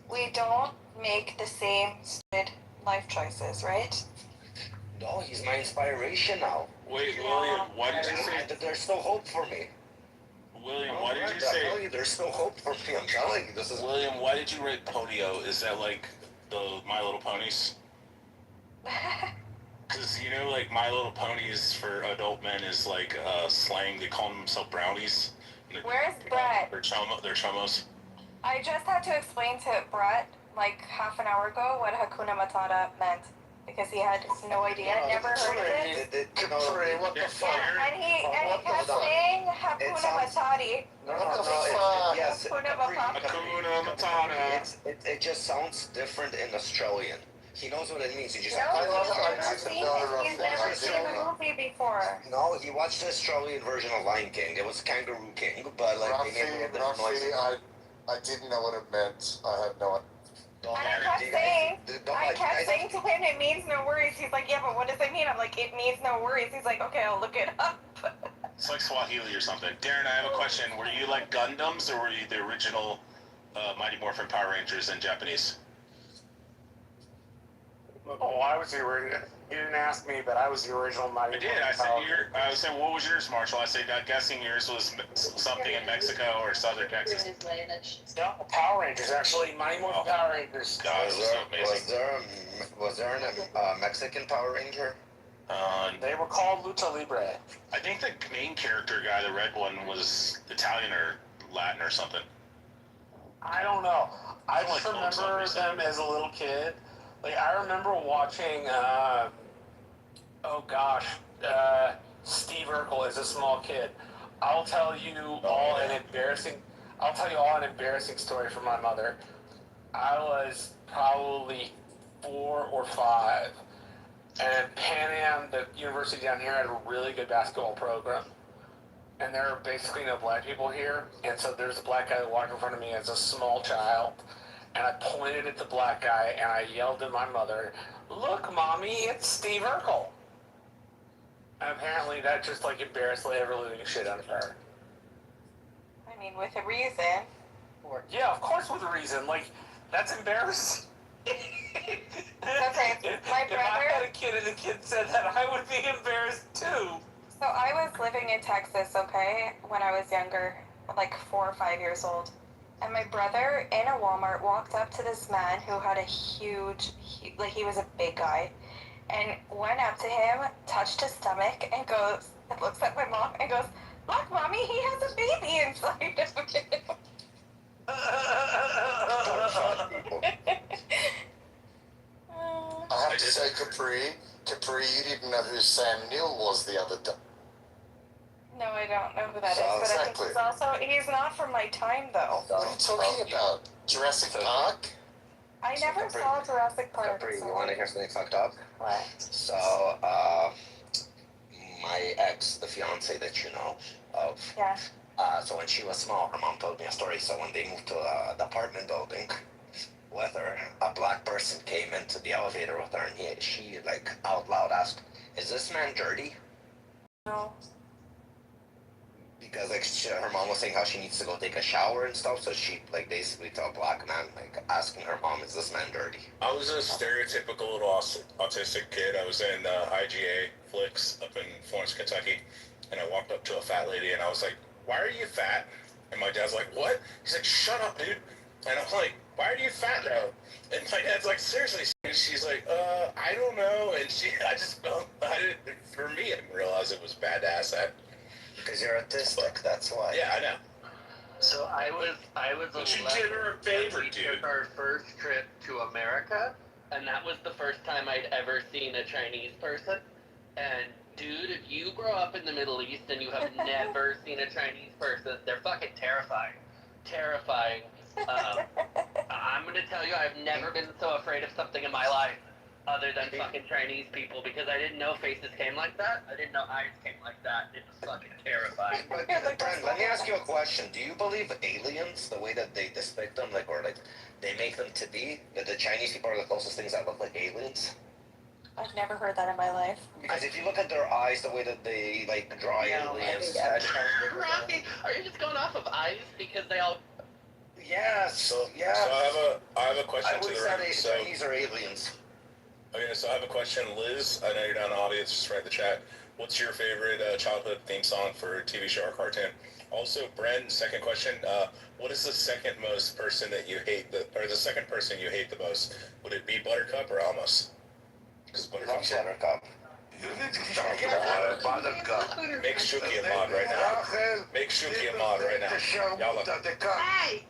we don't make the same stupid life choices, right? No, he's my inspiration now. Wait, William, what did you say? There's still hope for me. William, what did you say? There's still hope for me. I'm telling you, this is. William, why did you write Podio? Is that like the My Little Ponies? Because, you know, like, My Little Ponies for adult men is like slang. They call themselves brownies. Where's Brett? They're chomos. I just had to explain to Brett, like, half an hour ago what Hakuna Matata meant. Because he had no idea, never heard of it. What the fuck? And he kept saying Hakuna Matata. Yes, Hakuna Matata. It just sounds different in Australian. He knows what it means. He just He's never seen the movie before. No, he watched the Australian version of Lion King. It was Kangaroo King, but like they made it different noises. I didn't know what it meant. I had no idea. And I kept saying to him, it means no worries. He's like, yeah, but what does it mean? I'm like, it means no worries. He's like, okay, I'll look it up. It's like Swahili or something. Darren, I have a question. Were you like Gundams, or were you the original Mighty Morphin Power Rangers in Japanese? Oh, I was the original. You didn't ask me, but I was the original Mighty I did. I said, what was yours, Marshall? I said, I'm guessing yours was something in Mexico or southern Texas. No, Power Rangers, actually. Mighty Morphin Power Rangers. God, it was so amazing. Was there a Mexican Power Ranger? They were called Lucha Libre. I think the main character guy, the red one, was Italian or Latin or something. I don't know. I just remember them as a little kid. Like, I remember watching, Steve Urkel as a small kid. I'll tell you all an embarrassing story from my mother. I was probably 4 or 5, and Pan Am, the university down here, had a really good basketball program. And there are basically no black people here, and so there's a black guy that walked in front of me as a small child, and I pointed at the black guy, and I yelled at my mother, "Look, Mommy, it's Steve Urkel!" And apparently that just, like, embarrassed the ever-living shit out of her. I mean, with a reason. Yeah, of course with a reason. Like, that's embarrassing. Okay, If I had a kid and the kid said that, I would be embarrassed too. So I was living in Texas, okay, when I was younger, like 4 or 5 years old. And my brother in a Walmart walked up to this man who had a huge, he was a big guy, and went up to him, touched his stomach, and goes, and looks at my mom and goes, "Look, Mommy, he has a baby inside of him." I have to say, Capri, you didn't know who Sam Neill was the other day. No, I don't know who that is, but Exactly. I think he's not from my time, though. What are you talking about? Jurassic Park? I never saw Jurassic Park. Capri, you want to hear something fucked up? What? So, my ex, the fiance that you know of. Yeah. So when she was small, her mom told me a story. So when they moved to the apartment building with her, a black person came into the elevator with her, and she like out loud asked, "Is this man dirty?" No. Because like her mom was saying how she needs to go take a shower and stuff, so she like basically to a black man like asking her mom, "Is this man dirty?" I was a stereotypical little autistic kid. I was in IGA flicks up in Florence, Kentucky, and I walked up to a fat lady and I was like, "Why are you fat?" And my dad's like, "What?" He's like, "Shut up, dude." And I'm like, "Why are you fat though?" And my dad's like, "Seriously?" And she's like, I don't know. And for me, I didn't realize it was bad to ask that. Because you're autistic, that's why. Yeah, I know. So I was But you 11 did her a favor, when we dude. took our first trip to America, and that was the first time I'd ever seen a Chinese person. And dude, if you grow up in the Middle East and you have never seen a Chinese person, they're fucking terrifying. Terrifying. I'm gonna tell you, I've never been so afraid of something in my life other than fucking Chinese people, because I didn't know faces came like that. I didn't know eyes came like that. It was fucking terrifying. But Brent, let me ask you a question. Do you believe aliens, the way that they depict them, like, or like they make them to be, that the Chinese people are the closest things that look like aliens? I've never heard that in my life. Because if you look at their eyes, the way that they like draw aliens. Rocky, are you just going off of eyes because they all? Yes. So I have a question I to the always room. said Chinese are aliens. Okay, so I have a question, Liz. I know you're down in the audience. Just write in the chat. What's your favorite childhood theme song for a TV show or cartoon? Also, Brent, second question. What is the second most person that you hate, or the second person you hate the most? Would it be Buttercup or Almos? Because Buttercup's Buttercup. Buttercup. Make Shuki a mod right now. Make Shuki a mod right now. Y'all look. Hey!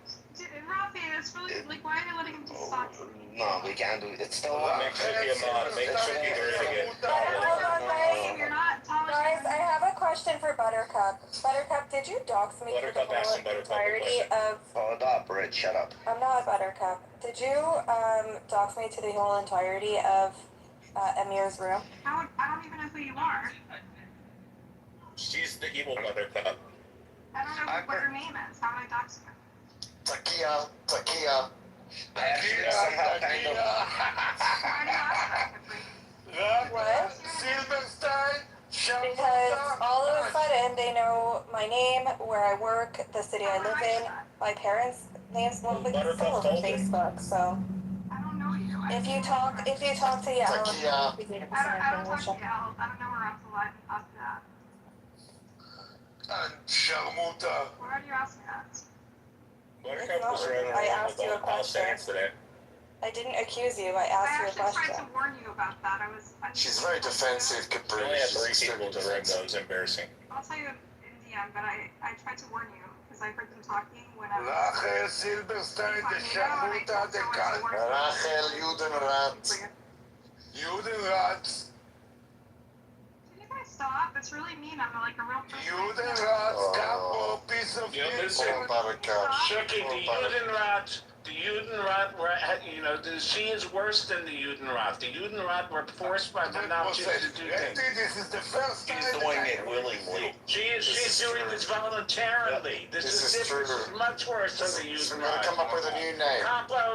Rafi, that's really, like, why are they letting him just talk? No, we can't do it. It's still Make Shuki a mod. Make Shuki great again. Hold on, guys. You're not telling Guys, I have a question for Buttercup. Buttercup, did you dox me for the whole entirety of... Hold up, Rich, shut up. I'm not Buttercup. Did you dox me to the whole entirety of Amir's room? I don't even know who you are. She's the evil Buttercup. I don't know what her name is. How do I dox you? Takia. I actually somehow kind of... What? Silverstein? Because all of a sudden they know my name, where I work, the city I live in, my parents' names, well, we can still over Facebook, so... I don't know you. If you talk to Yellow, Takia. I don't talk to Yellow. I don't know where else alive to talk to that. And Sharmuta. Why are you asking that? Buttercup was running I around asked with you a all question. Palestinians today. I didn't accuse you. I I asked you a actually question. tried to warn you about that. She's very defensive, We Capri. only had She's 3 people to extremely ring defensive. those. Embarrassing. I'll tell you in DM, but I tried to warn you because I heard them talking when I was. Rachel Silberstein, the Sharmuta, the Kat. Rachel Judenrat. Judenrat. Can you guys stop? It's really mean. I'm like a real person. Judenrat, capo, piece of Yeah, shit. listen. Shuki, the Judenrat were, you know, she is worse than the Judenrat. The Judenrat were forced by the Nazis to do things. This is the first time. He's doing it willingly. She's doing this voluntarily. This is true. much worse than the We're gonna Judenrat. come up with a new name.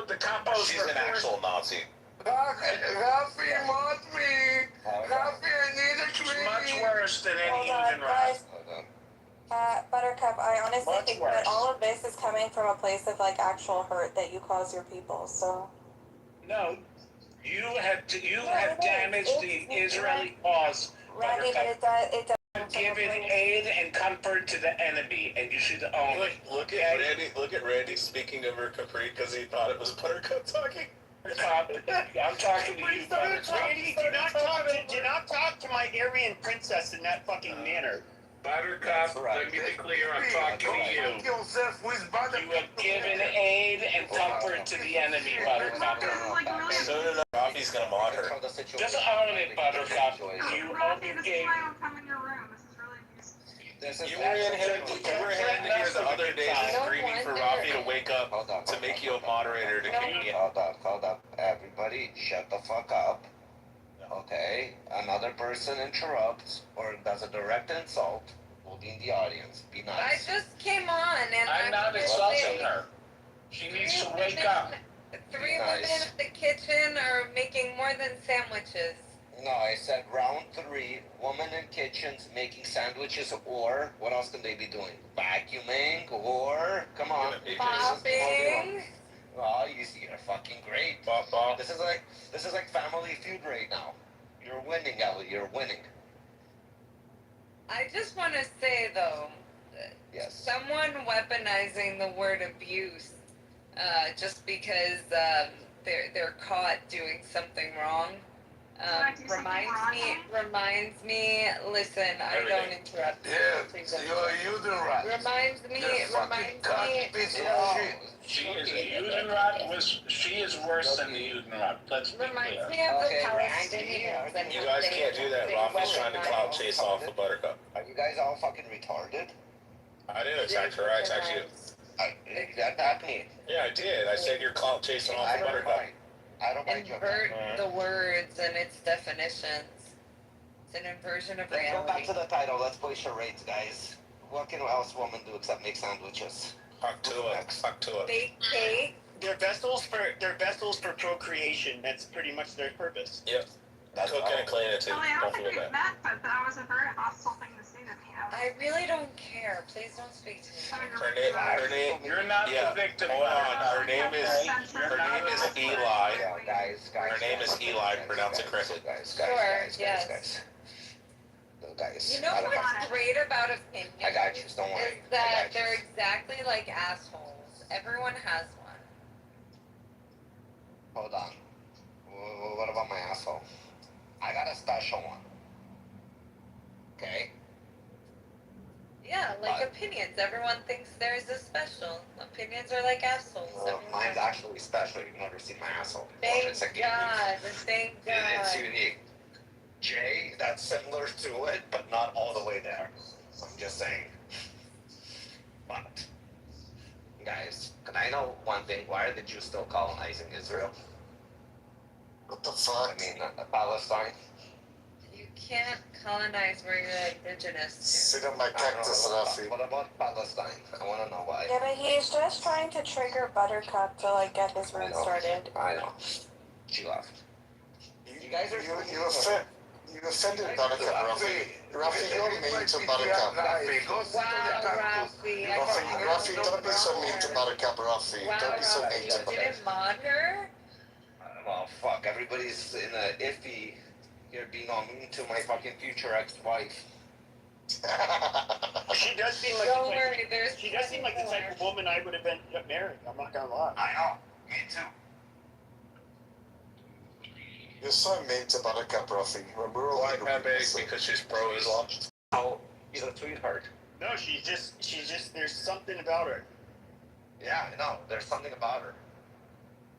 The Capos She's were an forced. actual Nazi. Rafi, mod me. Rafi, I need a It's cream. much worse than any Hold on, Judenrat. guys. Buttercup, I honestly Much think worse. that all of this is coming from a place of like actual hurt that you cause your people. So. No, you have it damaged is. the It's Israeli cause. Randy, but Buttercup. it does. Given aid and comfort to the enemy, and you should own it. Look at Randy. Look at Randy speaking of her Capri because he thought it was Buttercup talking. I'm talking to you, Buttercup. Randy, do not talk to my Aryan princess in that fucking manner. Buttercup, let me be clear, I'm talking to you. Yourself with You have given aid and comfort to the enemy, Buttercup. No. Rafi's gonna mod her. Just own it, Buttercup. You own Rafi, your this is game. why I don't come in your room. This is really abusive. You were in here the other day screaming for Rafi to wake up to make you a moderator to kick me out. Hold up. Everybody, shut the fuck up. Okay? Another person interrupts or does a direct insult. We'll be in the audience. Be nice. I just came on and I'm not insulting her. She needs to wake up. 3 women in the kitchen are making more than sandwiches. No, I said round 3, woman in kitchens making sandwiches, or what else can they be doing? Vacuuming, or come on. Mopping. Oh, you're fucking great. This is like Family Feud right now. You're winning, Ellie. You're winning. I just want to say though, Yes. someone weaponizing the word abuse, just because they're caught doing something wrong. Reminds me. Listen, I don't interrupt. Yeah, you're a Judenrat. Reminds me. She is a Judenrat. She is worse than the Judenrat. Let's be Reminds clear. me of the Palestinians. and You how guys they- can't do that. they Rafi's trying to weaponize- clout chase off of Buttercup. Are you guys all fucking retarded? I didn't attack her. I attacked you. Attack me. Yeah, I did. I said you're clout chasing off of Buttercup. I don't mind you. Invert the words and its definitions. It's an inversion of Let's go back reality. to the title. Let's play charades, guys. What can else women do except make sandwiches? Fuck to it. Fuck to it. Bake cake. They're vessels for procreation. That's pretty much their purpose. Yep. Cooking and cleaning too. Well, I Don't don't think forget we've that. met, but that was a very hostile thing to say to me. I really don't care. Please don't speak to me. Her name. You're not Yeah. the victim. Hold on. Her name is Eli. Yeah, guys. Her name is Eli. Pronounce it correctly. Guys. You know what's great about opinions? I got you. Don't worry. Is that they're exactly like assholes. Everyone has one. Hold on. What about my asshole? I got a special one. Okay? Yeah, like opinions. Everyone thinks theirs is special. Opinions are like assholes. Well, mine's actually special. You've never seen my asshole. Thank It's like God. Thank God. It's unique. Jay, that's similar to it, but not all the way there. I'm just saying. But, guys, can I know one thing? Why are the Jews still colonizing Israel? What the fuck? I mean, Palestine? You can't colonize where you're indigenous. Sit on my cactus, Rafi. What about Palestine? I want to know why. Yeah, but he's just trying to trigger Buttercup to like get his room started. I know. She left. You guys are You offended Buttercup, Rafi. Rafi, you're mean to Buttercup. Wow, Rafi. Rafi, don't be so mean to Buttercup, Rafi. Wow, Don't be so Rafi. mean to You Buttercup. didn't mod her? Well, fuck, everybody's in a iffy. You're being all mean to my fucking future ex-wife. She does seem like Don't the type, worry, there's she does seem like the type of woman I would have been married. I'm not gonna lie. I know. Me too. You're so mean to Buttercup, Ruffy. When we're all Why Pepe? Because she's pro-Islam. Oh, he's a sweetheart. No, she's just. There's something about her. Yeah, I know. There's something about her.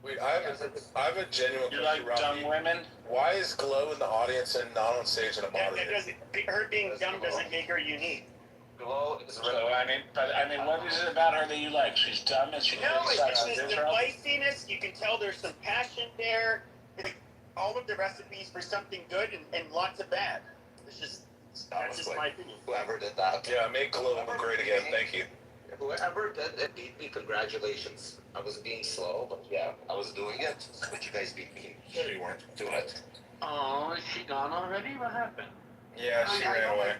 Wait, I have a genuine You question, like dumb Robbie. women? Why is Glow in the audience and not on stage in a That moderator? doesn't. Her being dumb doesn't make her unique. Glow is So, I mean, what is it about her that you like? She's dumb and she No, thinks it's the feistiness. You can tell there's some passion there. It's all of the recipes for something good and lots of bad. It's just that's just my opinion. Whoever did that. Yeah, make Glow great again. Thank you. Whoever did beat me, congratulations. I was being slow, but yeah, I was doing it. But you guys beat me. No, you weren't. Do it. Oh, is she gone already? What happened? Yeah, she ran away.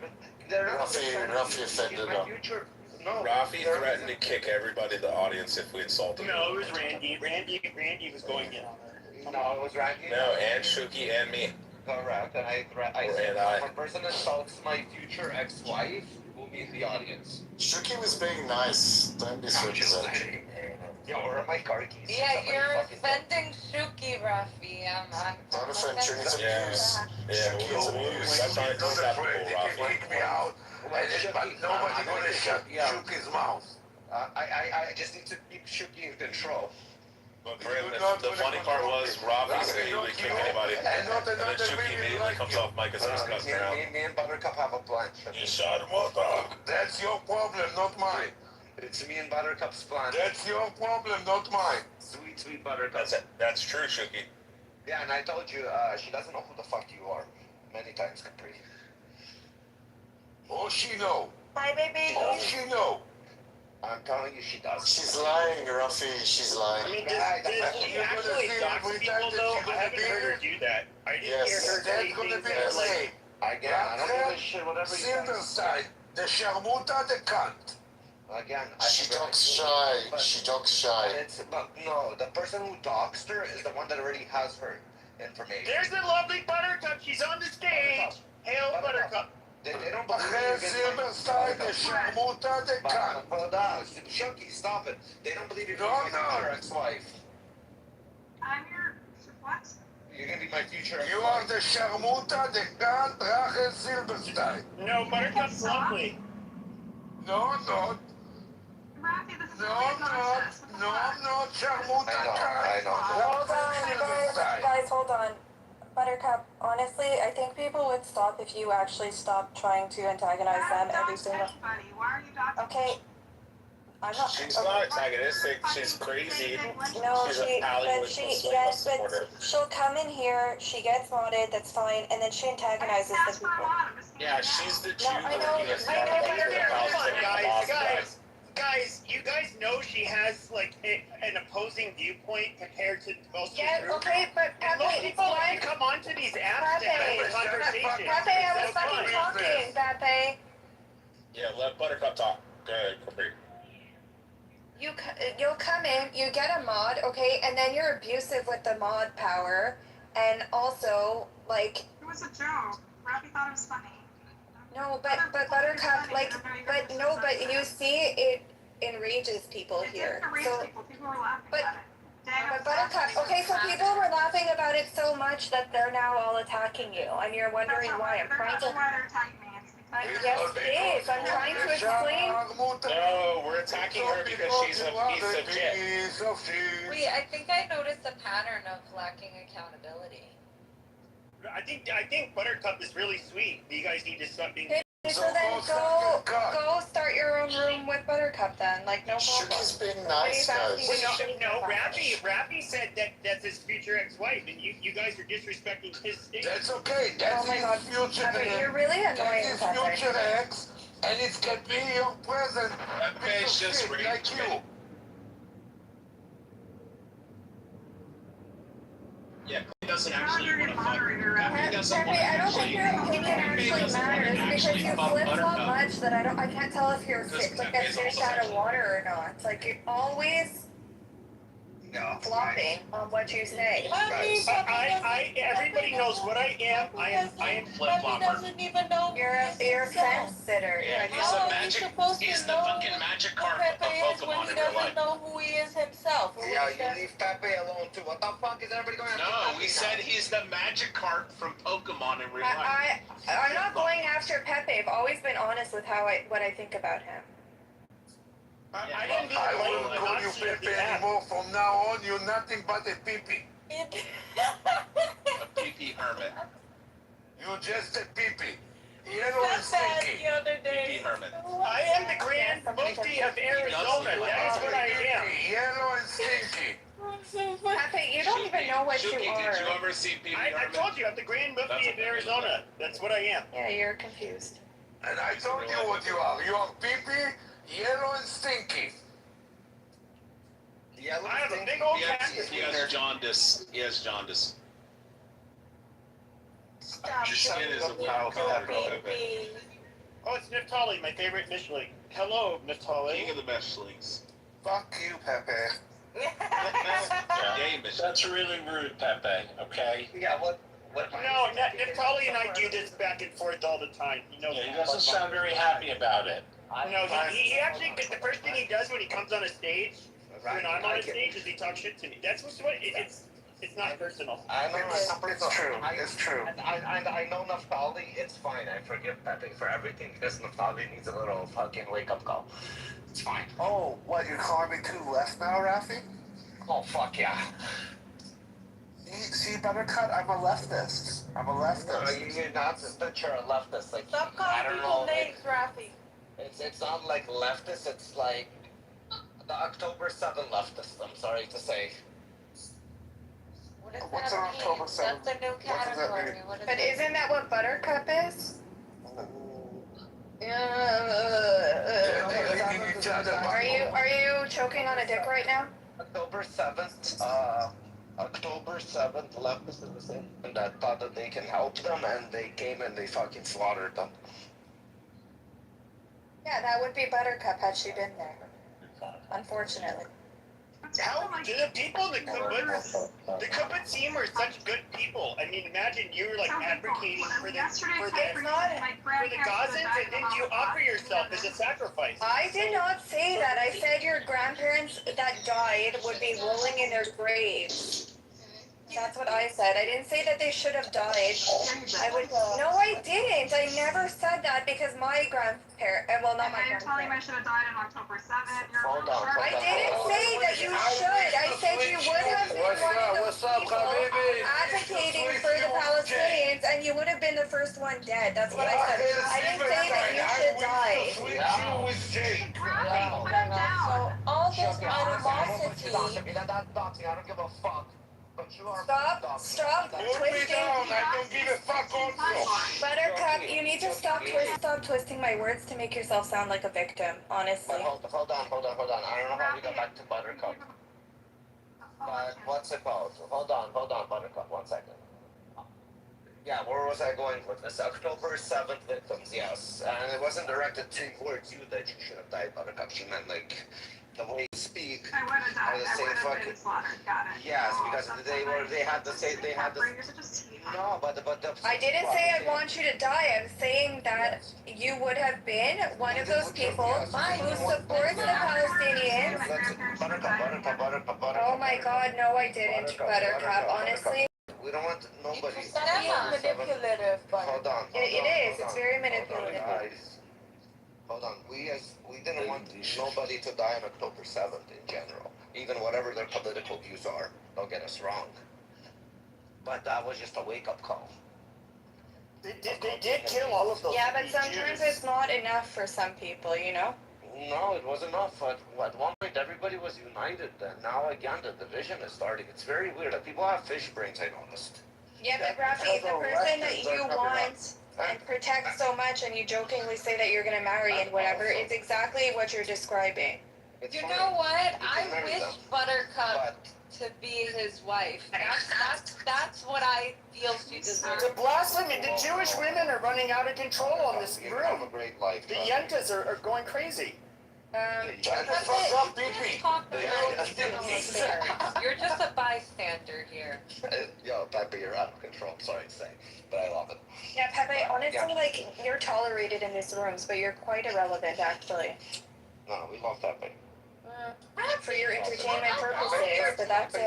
Ruffy offended her. No. Rafi threatened to kick everybody in the audience if we insulted him. No, it was Randy. Randy was going in on her. No, it was Randy. No, and Shuki and me. Correct. And I said, if a person insults my future ex-wife, will be in the audience. Shuki was being nice. Don't be so upset. Yo, where are my car keys? Yeah, Somebody you're fucking- offending Shuki, Rafi. Don't offend Shuki. It's abuse. Yeah, that's unacceptable, Rafi. Kick me out. But nobody gonna shut Shuki's mouth. I just need to keep Shuki in control. But Grim, the funny part was Rafi said he would kick anybody, and then Shuki immediately comes off mic and starts cussing around. Me and Buttercup have a plan. You shot him up, dog. That's your problem, not mine. It's me and Buttercup's plan. That's your problem, not mine. Sweet Buttercup. That's true, Shuki. Yeah, and I told you, she doesn't know who the fuck you are. Many times, Capri. Oh, she know. Bye, baby. Oh, she know. I'm telling you, she does. She's lying, Ruffy. She's I lying. mean, does she actually dox people though? I haven't heard her do that. I didn't hear her say That's gonna things be that the are like. same. Again, I don't give a shit, whatever you say. Silverside, the Sharmuta, the cunt. Again, She talks shy. She talks shy. But no, the person who doxed her is the one that already has her information. There's the lovely Buttercup. She's on the stage. Hail Buttercup. They don't believe אחרי Silverside, the Sharmuta, the cunt. Hold on, Shuki, stop it. They don't believe you're No, going to be your ex-wife. I'm your what? You're gonna be my future ex-wife. You are the Sharmuta, the cunt, Rachel Silverside. No, Buttercup's lovely. No, no. Rafi, this is No, really I'm not. nonsense. What the No, fuck? I'm not. Sharmuta, I know. Hold on, guys, hold on. Buttercup, honestly, I think people would stop if you actually stopped trying to antagonize them every single. Anybody. Why are you doxing? Okay, I'm not. She's not antagonistic. She's crazy. No, She's she, a pally but with she, some yes, Slingma but supporter. she'll come in here, she gets modded, that's fine, and then she antagonizes the That's people. my lot. I'm just Yeah, she's the No, I know, Guys, you guys know she has like an opposing viewpoint compared to most of Yeah, the group. okay, but And most Pepe, people why? you come onto these apps to have a conversation. Pepe, I was It's so fucking fun. talking, Pepe. Yeah, let Buttercup talk. Go ahead, Capri. You'll come in, you get a mod, okay, and then you're abusive with the mod power, and also, like, It was a joke. Rafi thought it was funny. no, but Buttercup, like, but no, but you see, it enrages people It here. didn't erase So, people. People were laughing but- at it. Dang, but Buttercup, okay, so people were laughing about it so much that they're now all attacking you, and you're wondering why. I'm trying to. Why they're attacking me. It's because Yes, it is. I'm trying to explain. No, we're attacking her because she's a piece of shit. Wait, I think I noticed a pattern of lacking accountability. I think Buttercup is really sweet. You guys need to stop being. So then go start your own room with Buttercup then, like no problem. Shuki's being nice, guys. No, Rafi said that that's his future ex-wife, and you guys are disrespecting his state. That's okay. That's Oh my God, his future Pepe, you're really annoying, That's his Pepe. future ex, and it can be your present. Pepe's just Like you. Yeah, it doesn't you're actually not want a to fuck. moderator, Pepe Rafi. doesn't Pepe, want to I don't think actually. your opinion actually matters because you flip so much that I can't tell if you're Because like Pepe's a fish almost out of actually- water or not. It's like you always. flopping on what you say. Everybody knows what I am. I am flip-flopper. Doesn't even know. You're a fence sitter. Yeah, he's the fucking magic card of Pokemon in real life. Know who he is himself. Yeah, you leave Pepe alone too. What the fuck is everybody going after? No, Pepe we now? said he's the magic card from Pokemon in real life. I'm not going after Pepe. I've always been honest with what I think about him. I didn't do I it won't like call you Pepe anymore. From now on, you're nothing but a pee-pee. A pee-pee hermit. You're just a pee-pee. Yellow and stinky. The other Pee-pee day. hermit. I am the Grand Mufti of Arizona. That is what I am. Yellow and stinky. Pepe, you don't even know what Shuki, you are. did you ever see pee-pee I hermit? told you, I'm the Grand Mufti of Arizona. That's what I am. Yeah, you're confused. And I told you what you are. You are pee-pee, yellow and stinky. Yellow I have a stinky. big old He cactus has jaundice. He has jaundice. Stop. Your skin is a weird color, Pepe. Oh, it's Niftali, my favorite Michelin. Hello, Niftali. King of the Meshlings. Fuck you, Pepe. Yay, Michelin. That's really rude, Pepe. Okay. Yeah, what? No, Niftali and I do this back and forth all the time. He knows. Yeah, he doesn't sound very happy about it. No, he actually, the first thing he does when he comes on a stage, when I'm on a stage, is he talks shit to me. That's what's what, it's not personal. I know It's true. It's true. I know Naftali, it's fine. I forgive Pepe for everything because Naftali needs a little fucking wake-up call. It's fine. Oh, what, you're calling me too left now, Rafi? Oh, fuck yeah. See, Buttercut, I'm a leftist. I'm a leftist. You're not just that you're a leftist. Like, Stop I calling don't people know. names, Rafi. It's not like leftist, it's like the October 7 leftist, I'm sorry to say. What does What's that an mean? October 7? That's a new What does that category. mean? What is but isn't that what Buttercup is? Are you choking on a dick right now? October 7th, October 7th, leftists in the same that thought that they can help them, and they came and they fucking slaughtered them. Yeah, that would be Buttercup had she been there. Unfortunately. How do the people in the Kibbutz team are such good people? I mean, imagine you were like advocating for the Gazans, and then you offer yourself as a sacrifice. I did not say that. I said your grandparents that died would be rolling in their graves. That's what I said. I didn't say that they should have died. No, I didn't. I never said that because my grandparents, well, not my You're telling me I grandparents. should have died on October 7th. Hold on. I didn't say that you should. I said you would have been one of those people advocating for the Palestinians, and you would have been the first one dead. That's what I said. I didn't say that you should die. So all this animosity. I don't give a fuck. But you are Stop twisting. I don't give a fuck also. Buttercup, you need to stop twisting my words to make yourself sound like a victim, honestly. But hold on. I don't know how we got back to Buttercup. But what's it called? Hold on, Buttercup, 1 second. Yeah, where was I going with this? October 7th victims, yes. And it wasn't directed towards you that you should have died, Buttercup. She meant like the way you speak. I would have died. I would have been slaughtered. Got it. Yes, because they had to say no, but I didn't say I want you to die. I'm saying that you would have been one of those people who supports the Palestinians. Oh my God, no, I didn't, Buttercup. Honestly, we don't want nobody. that's manipulative, but Hold on. it is. It's very manipulative. Guys, hold on. We didn't want nobody to die on October 7th in general, even whatever their political views are. Don't get us wrong. But that was just a wake-up call. They did kill all of those. Yeah, but sometimes Jews. it's not enough for some people, you know? No, it was enough. At one point, everybody was united. And now, again, the division is starting. It's very weird. People have fish brains, I noticed. Yeah, but Rafi, the person that you want and protect so much and you jokingly say that you're going to marry and whatever, it's exactly what you're describing. It's You fine. know what? You I can marry wish them. Buttercup to be his wife. That's what I feel she deserves. The blasphemy! The Jewish women are running out of control on this You have a room. great life. The Yentas are going crazy. Shut the fuck up, Pee-Pee. You're just a bystander here. Yo, Pepe, you're out of control. Sorry to say, but I love it. Yeah, Pepe, honestly, like, you're tolerated in these rooms, but you're quite irrelevant, actually. No, we love Pepe. For your entertainment purposes, but that's it.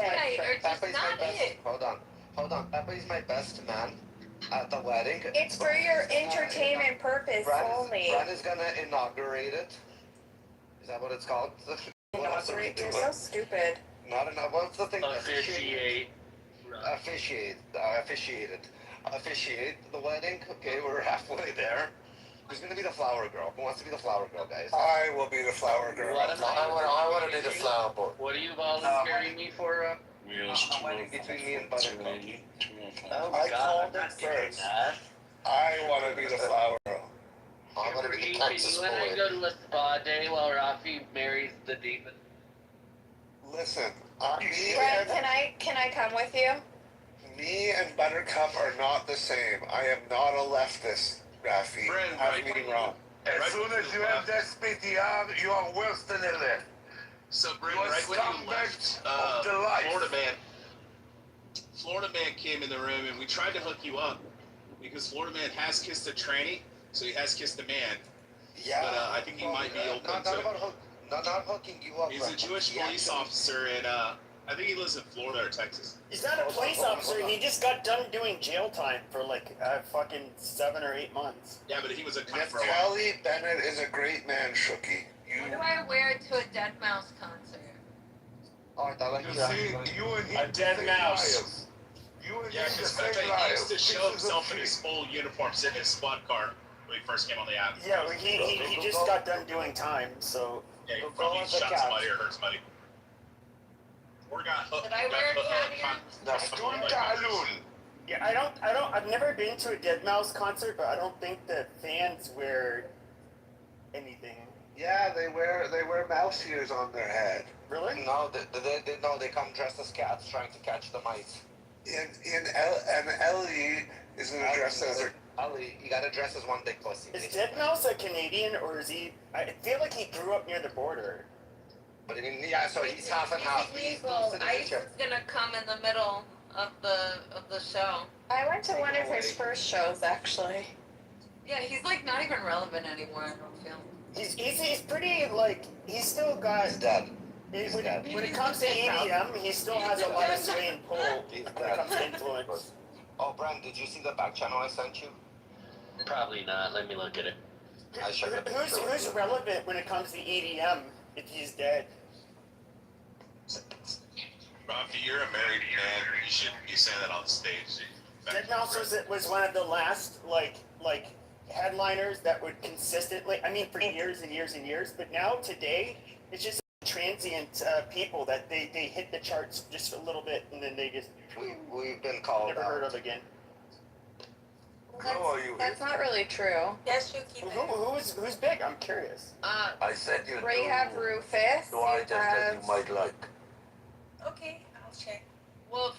Pepe's my best. Hold on. Pepe's my best man at the wedding. It's for your entertainment purpose only. Bren is gonna inaugurate it. Is that what it's called? Inaugurate? You're so stupid. Not enough. What's the thing? Officiate. Officiate the wedding. Okay, we're halfway there. Who's gonna be the flower girl? Who wants to be the flower girl, guys? I will be the flower girl. I want to be the flower boy. What are you volunteering me for? A wedding between me and Buttercup. I called it first. I want to be the flower girl. I'm gonna be the Can Texas you and I boy. go to a spa day while Rafi marries the demon? Listen, Brent, can I come with you? me and Buttercup are not the same. I am not a leftist, Rafi. Have me wrong. As soon as you have that PTR, you are worse than a left. So, Brandon, right when you left Florida Man came in the room and we tried to hook you up because Florida Man has kissed a tranny, so he has kissed a man. Yeah. But I think he might be open to. Not hooking you up. He's a Jewish police officer, and I think he lives in Florida or Texas. He's not a police officer. He just got done doing jail time for like fucking 7 or 8 months. Yeah, but he was a cop for a while. Naftali Bennett is a great man, Shooky. What do I wear to a Dead Mouse concert? Oh, I thought You see, you and him A dead mouse. liars. You and Yeah, him the because same he liars. used to show Pieces of himself in shit. his full uniform sitting in his squad car when he first came on the app. Yeah, he just got done doing time, so. Yeah, he probably shot somebody or hurt somebody. Or got hooked. Did I wear a cat Yeah, I've never been to a Dead Mouse concert, but I don't think the fans wear anything. Yeah, they wear mouse ears on their head. Really? No, they come dressed as cats trying to catch the mice. And Ellie is gonna dress as a. Ellie, you gotta dress as one big pussy. Is Dead Mouse a Canadian or is he? I feel like he grew up near the border. But I mean, yeah, so he's half and half. Legal. Ice is gonna come in the middle of the show. I went to one of his first shows, actually. Yeah, he's like not even relevant anymore. I don't feel. He's pretty like he's still got. He's dead. When it comes to EDM, he still has a lot of sway and pull when it comes to influence. Oh, Brent, did you see the back channel I sent you? Probably not. Let me look at it. Who's relevant when it comes to EDM if he's dead? Rafi, you're a married man. You shouldn't be saying that on the stage. Dead Mouse was one of the last like headliners that would consistently. I mean, for years and years and years. But now today, it's just transient people that they hit the charts just a little bit and then they just we've been called never heard of again. That's not really true. Yes, you keep it. Who's big? I'm curious. I said you Ray have Rufus. So I just said you might like. Okay, I'll check. Well,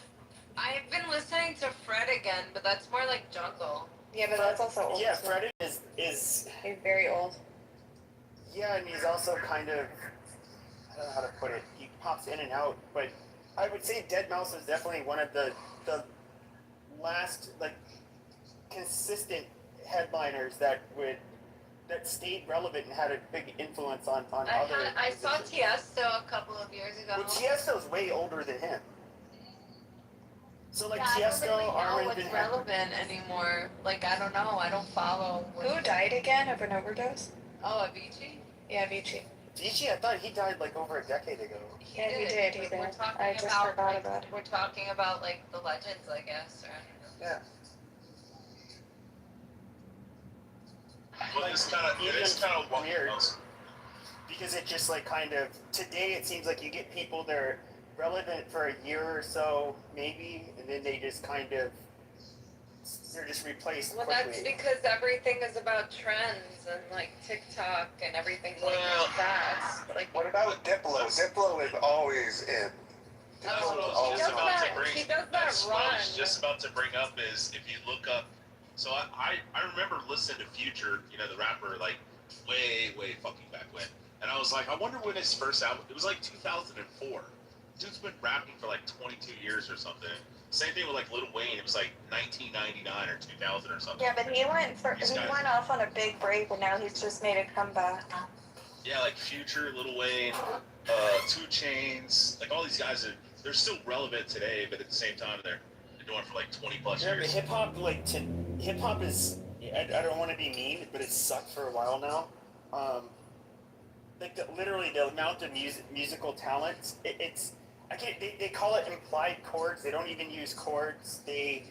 I've been listening to Fred again, but that's more like jungle. Yeah, but that's also old. Yeah, Fred is He's very old. yeah, and he's also kind of I don't know how to put it. He pops in and out, but I would say Dead Mouse was definitely one of the last like consistent headliners that stayed relevant and had a big influence on other. I saw Tiesto a couple of years ago. Well, Tiesto's way older than him. So like I don't Tiesto, really know Armin what's Van relevant anymore. Like I don't know. I don't follow. Who died again of an overdose? Oh, Avicii. Yeah, Avicii. Avicii, I thought he died like over a decade ago. Yeah, he did. He We're did. talking I just about forgot like, about it. we're talking about like the legends, I guess. Or, Yeah. Well, it is kind of weird because it just like kind of today it seems like you get people that are relevant for a year or so maybe, and then they just kind of they're just replaced well, quickly. that's because everything is about trends and like TikTok and everything's like fast. Like What about Diplo? Diplo is always in. That's what I was just about to bring up is if you look up. So I remember listening to Future, you know, the rapper, like way fucking back when. And I was like, I wonder when his first album. It was like 2004. Dude's been rapping for like 22 years or something. Same thing with like Lil Wayne. It was like 1999 or 2000 or something. Yeah, but he went off on a big break, and now he's just made a comeback. Yeah, like Future, Lil Wayne, 2 Chainz, like all these guys they're still relevant today, but at the same time they're doing it for like 20 plus Yeah, years. but hip hop is. I don't want to be mean, but it's sucked for a while now. Like literally the amount of musical talent, it's. They call it implied chords. They don't even use chords. They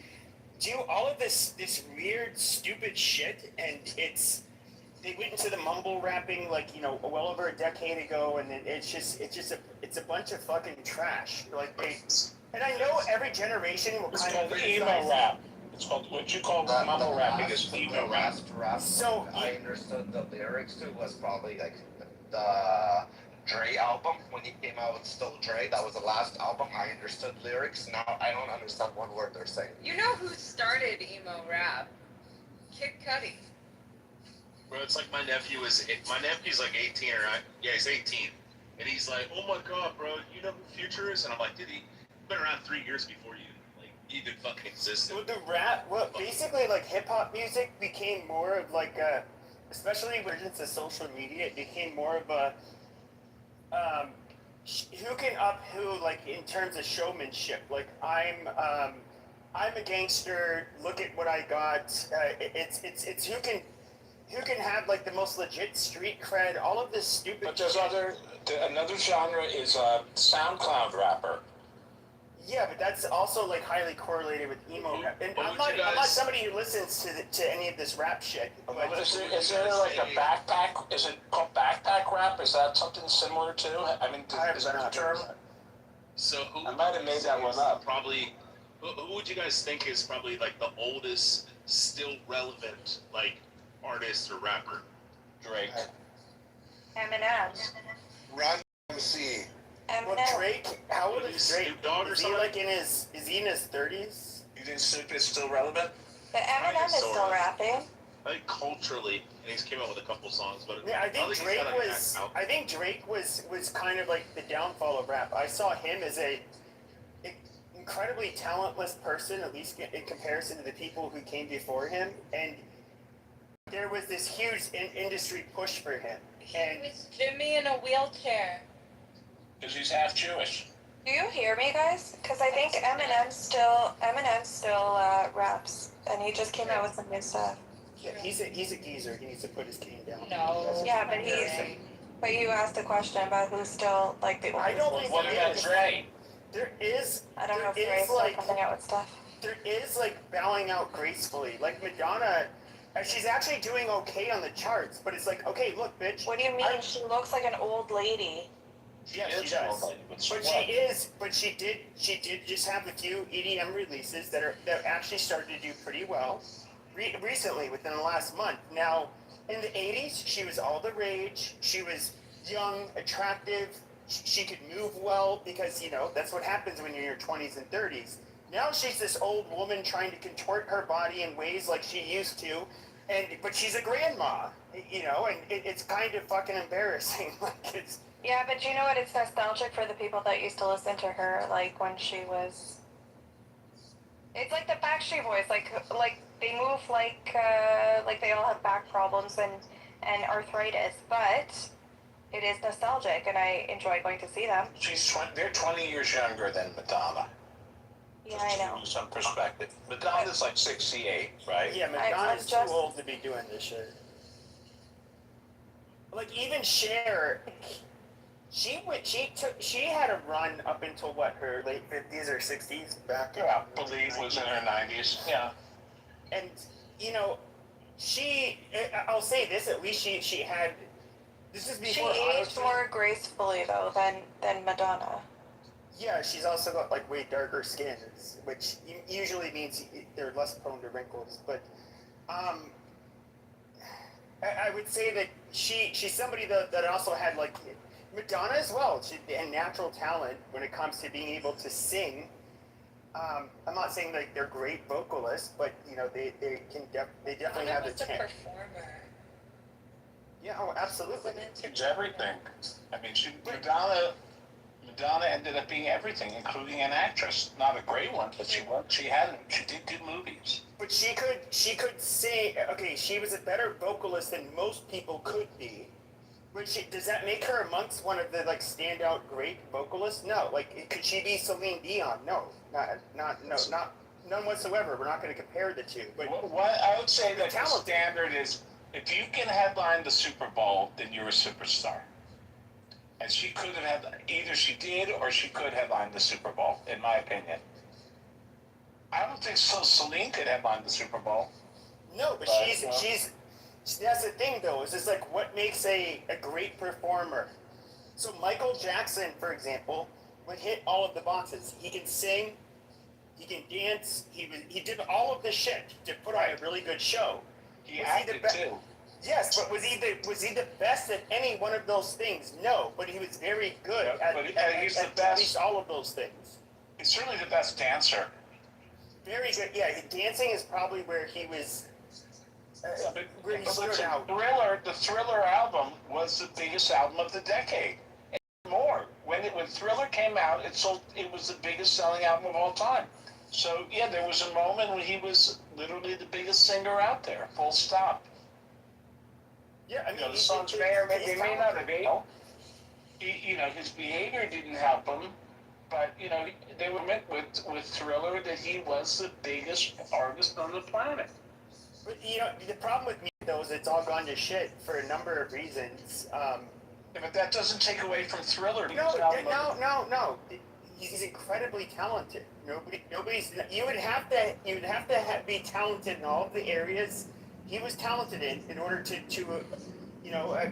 do all of this weird, stupid shit, and they went into the mumble rapping like well over a decade ago, and it's a bunch of fucking trash. And I know every generation will kind of emo rap. It's called what you call mumble rapping is emo rap. So I understood the lyrics to was probably like the Dre album when he came out with Still Dre. That was the last album. I understood lyrics. Now I don't understand one word they're saying. You know who started emo rap? Kid Cudi. Bro, it's like my nephew's like 18 yeah, he's 18. And he's like, oh my god, bro, you know who Future is? And I'm like, dude, he's been around 3 years before you even fucking existed. With the rap, basically like hip hop music became more of like especially with the social media, it became more of a who can up who, like in terms of showmanship. Like I'm a gangster. Look at what I got. It's who can have like the most legit street cred. All of this stupid. But there's another genre is SoundCloud rapper. Yeah, but that's also like highly correlated with emo rap. And I'm not somebody who listens to any of this rap shit. But Is there like a backpack? Is it called backpack rap? Is that something similar to? I mean, is that a term? So who? I might have made that one up. Probably. Who would you guys think is probably like the oldest, still relevant like artist or rapper? Drake. Eminem. Run MC. Well, Drake, how old is Drake? Is he like is he in his 30s? You think Snoop is still relevant? But Eminem is still rapping. I think culturally, and he's came out with a couple songs, but yeah, I think Drake was kind of like the downfall of rap. I saw him as a incredibly talentless person, at least in comparison to the people who came before him, and there was this huge industry push for him. And He was Jimmy in a wheelchair. Because he's half Jewish. Do you hear me, guys? Because I think Eminem still raps, and he just came out with some new stuff. Yeah, he's a geezer. He needs to put his cane down. No. Yeah, but you asked a question about who's still like the. I don't think What about Dre? There is. I don't know if there Dre's is still like coming out with stuff. there is like bowing out gracefully. Like Madonna, she's actually doing okay on the charts, but it's like, okay, look, bitch. What do you mean? She looks like an old lady. Yeah, she does. But she did just have a few EDM releases that actually started to do pretty well recently within the last month. Now, in the 80s, she was all the rage. She was young, attractive. She could move well because, that's what happens when you're in your 20s and 30s. Now she's this old woman trying to contort her body in ways like she used to, but she's a grandma, and it's kind of fucking embarrassing. Yeah, but you know what? It's nostalgic for the people that used to listen to her, like when she was. It's like the Backstreet Boys, like they move like they all have back problems and arthritis, but it is nostalgic, and I enjoy going to see them. They're 20 years younger than Madonna. Yeah, I know. To give you some perspective. Madonna's like 68, right? Yeah, Madonna's too old to be doing this shit. Like even Cher. She had a run up until her late 50s or 60s back. Yeah, I believe was in her 90s. Yeah. And I'll say this, at least she had. This is before. She aged more gracefully though than Madonna. Yeah, she's also got like way darker skin, which usually means they're less prone to wrinkles. But I would say that she's somebody that also had like. Madonna as well. She had natural talent when it comes to being able to sing. I'm not saying like they're great vocalists, but they definitely have the talent. performer. Yeah, oh, absolutely. It's everything. I mean, Madonna ended up being everything, including an actress. Not a great one, but she did good movies. But she could sing. Okay, she was a better vocalist than most people could be. But does that make her amongst one of the like standout great vocalists? No. Like, could she be Celine Dion? No, none whatsoever. We're not going to compare the two. But what I would say that the standard is, if you can headline the Super Bowl, then you're a superstar. And she could have either she did or she could headline the Super Bowl, in my opinion. I don't think Celine could headline the Super Bowl. No, but she's that's the thing though, is it's like what makes a great performer. So Michael Jackson, for example, would hit all of the boxes. He can sing, he can dance, he did all of the shit to put on a really good show. He acted too. Yes, but was he the best at any one of those things? No, but he was very good at least all of those things. He's certainly the best dancer. Very good. Yeah, dancing is probably where he was. Where he stood out. The Thriller album was the biggest album of the decade, and more. When Thriller came out, it was the biggest selling album of all time. So yeah, there was a moment when he was literally the biggest singer out there. Full stop. Yeah, I mean, the songs may not have been. His behavior didn't help him, but they were met with Thriller that he was the biggest artist on the planet. But the problem with me though is it's all gone to shit for a number of reasons. But that doesn't take away from Thriller. No. He's incredibly talented. You would have to be talented in all of the areas he was talented in order to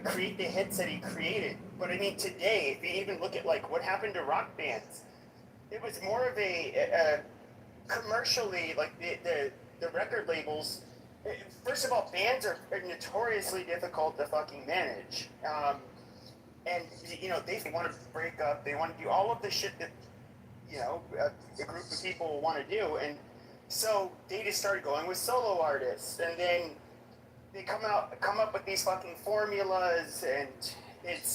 create the hits that he created. But I mean, today, if you even look at like what happened to rock bands, it was more of a commercially like the record labels. First of all, bands are notoriously difficult to fucking manage, and they want to break up. They want to do all of the shit that a group of people want to do, and so they just started going with solo artists, and then they come up with these fucking formulas, and it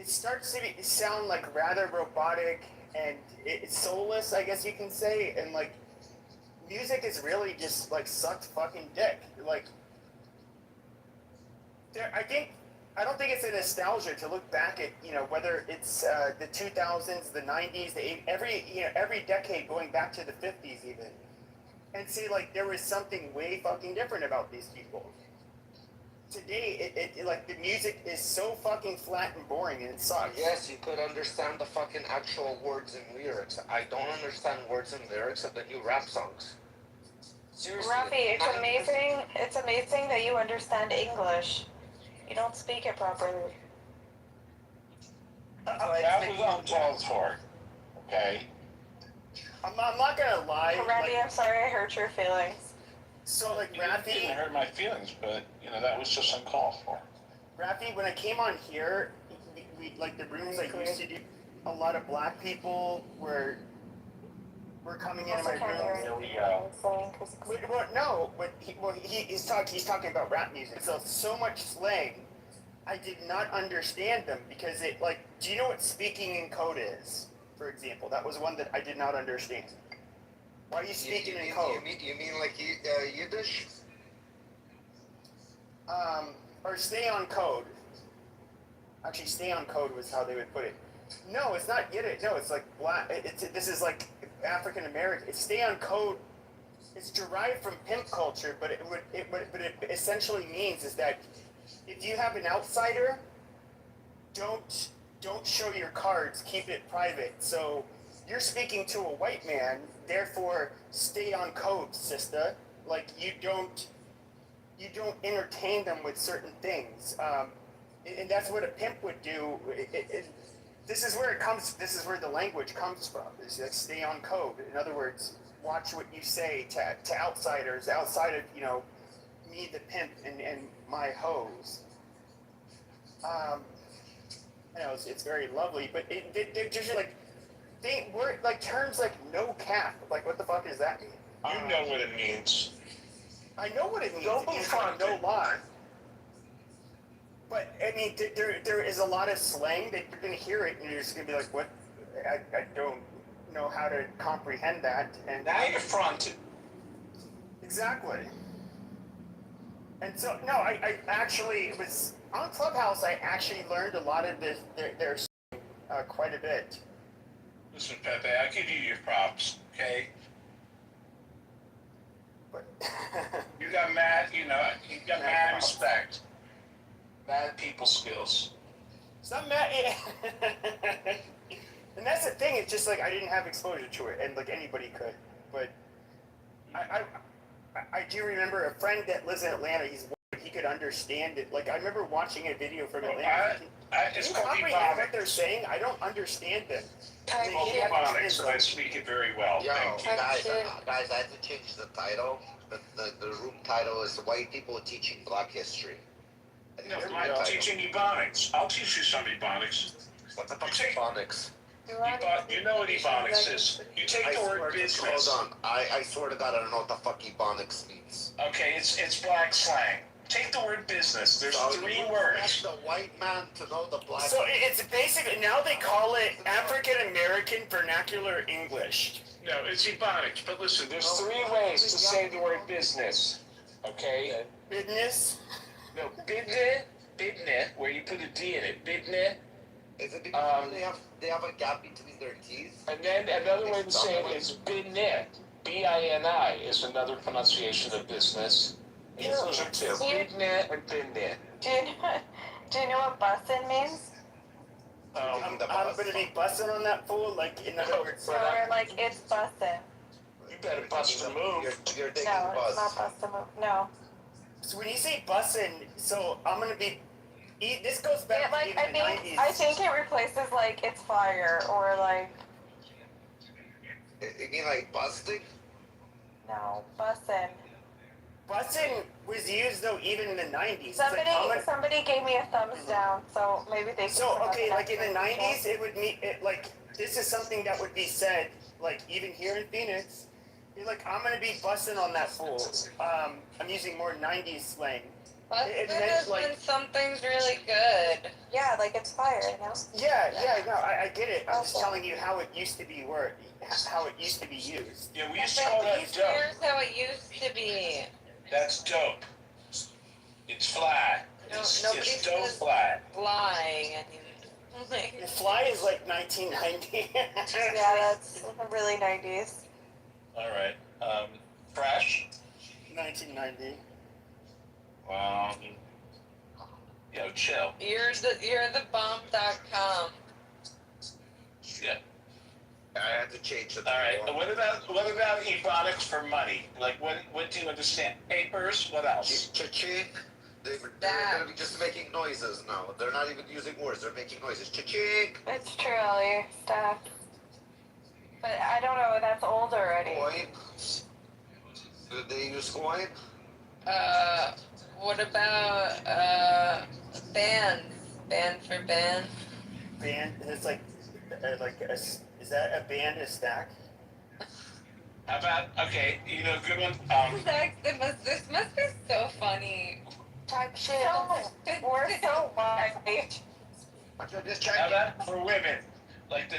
starts to sound like rather robotic, and it's soulless, I guess you can say, and like music is really just like sucked fucking dick. Like, I don't think it's a nostalgia to look back at whether it's the 2000s, the 90s, the 80s, every decade going back to the 50s even, and see like there was something way fucking different about these people. Today, it like the music is so fucking flat and boring, and it sucks. Yes, you could understand the fucking actual words and lyrics. I don't understand words and lyrics of the new rap songs. Seriously. Rafi, it's amazing that you understand English. You don't speak it properly. That was uncalled for. Okay. I'm not gonna lie. Rafi, I'm sorry I hurt your feelings. So like It Rafi, didn't hurt my feelings, but that was just uncalled for. Rafi, when I came on here, we like the rooms I used to do. A lot of black people were coming into my room. He's talking about rap music. So much slang. I did not understand them because it like. Do you know what speaking in code is? For example, that was one that I did not understand. Why are you speaking in code? You mean like Yiddish? Or stay on code. Actually, stay on code was how they would put it. No, it's not Yiddish. No, it's like black. This is like African American. It's stay on code. It's derived from pimp culture, but what it essentially means is that if you have an outsider, don't show your cards. Keep it private. So you're speaking to a white man. Therefore, stay on code, sister. Like you don't entertain them with certain things, and that's what a pimp would do. This is where it comes. This is where the language comes from. Is like stay on code. In other words, watch what you say to outsiders outside of me, the pimp, and my hoes. It's very lovely, but they're just like. Were like terms like no cap. Like what the fuck does that mean? You know what it means. I know what it means. Don't be no lie. But I mean, there is a lot of slang that you're gonna hear it, and you're just gonna be like, "What? I don't know how to comprehend that." And now you're fronted. Exactly. And so, no, I actually was on Clubhouse. I actually learned a lot of their quite a bit. Listen, Pepe, I give you your props, okay? But you got mad respect, mad people skills. It's not mad. And that's the thing. It's just like I didn't have exposure to it, and like anybody could. But I do remember a friend that lives in Atlanta. He could understand it. Like I remember watching a video from Atlanta. It's Can you called comprehend what they're saying? I don't understand them. It's called ebonics, so I speak it very well. Yo, Thank you. guys, I have to change the title. The room title is White People Teaching Black History. No, I'm teaching ebonics. I'll teach you some ebonics. What the fuck's ebonics? You know what ebonics is. You take the word business. Hold on. I swear to God, I don't know what the fuck ebonics means. Okay, it's black slang. Take the word business. There's three words. The white man to know the black. So it's basically now they call it African American Vernacular English. No, it's ebonics. But listen, there's three ways to say the word business. Okay? Business? No, bidne, where you put a D in it. Bidne. Is it because they have a gap between their teeth? And then another way to say it is bidne. B-I-N-I is another pronunciation of business. Those are two. Bidne and bidne. Do you know what bussin' means? I'm gonna be busting on that fool, like in other words. Or like it's bussin'. You better bust a move. You're thinking No, buzz. it's not bust a move. No. So when you say bussin', so I'm gonna be. This goes back Like to the 90s. I think it replaces like it's fire or like. You mean like busting? No, bussin'. Bussin' was used though even in the 90s. Somebody gave me a thumbs down, so maybe they. So okay, like in the 90s, it would mean it like this is something that would be said like even here in Phoenix. You're like I'm gonna be busting on that fool. I'm using more 90s slang. Bustin' It is meant when like something's really good. Yeah, like it's fire, you know. yeah, no, I get it. I'm just telling you how it used to be how it used to be used. Yeah, we used to call that dope. Here's how it used to be. That's dope. It's fly. It's dope says fly. Flying. The fly is like 1990. Yeah, that's really 90s. All right. Fresh. 1990. Well, chill. You're the bomb.com. Yeah. I had to change it. All right. What about ebonics for money? Like, what do you understand? Papers. What else? Cha-ching. They're gonna be just making noises now. They're not even using words. They're making noises. Cha-ching. It's true, Ellie. Stuff. But I don't know. That's old already. Coin. Do they use coin? What about band? Band for band? Band. It's like is that a band a stack? How about good one. This must be so funny. Type shit. We're so white. How about for women? Like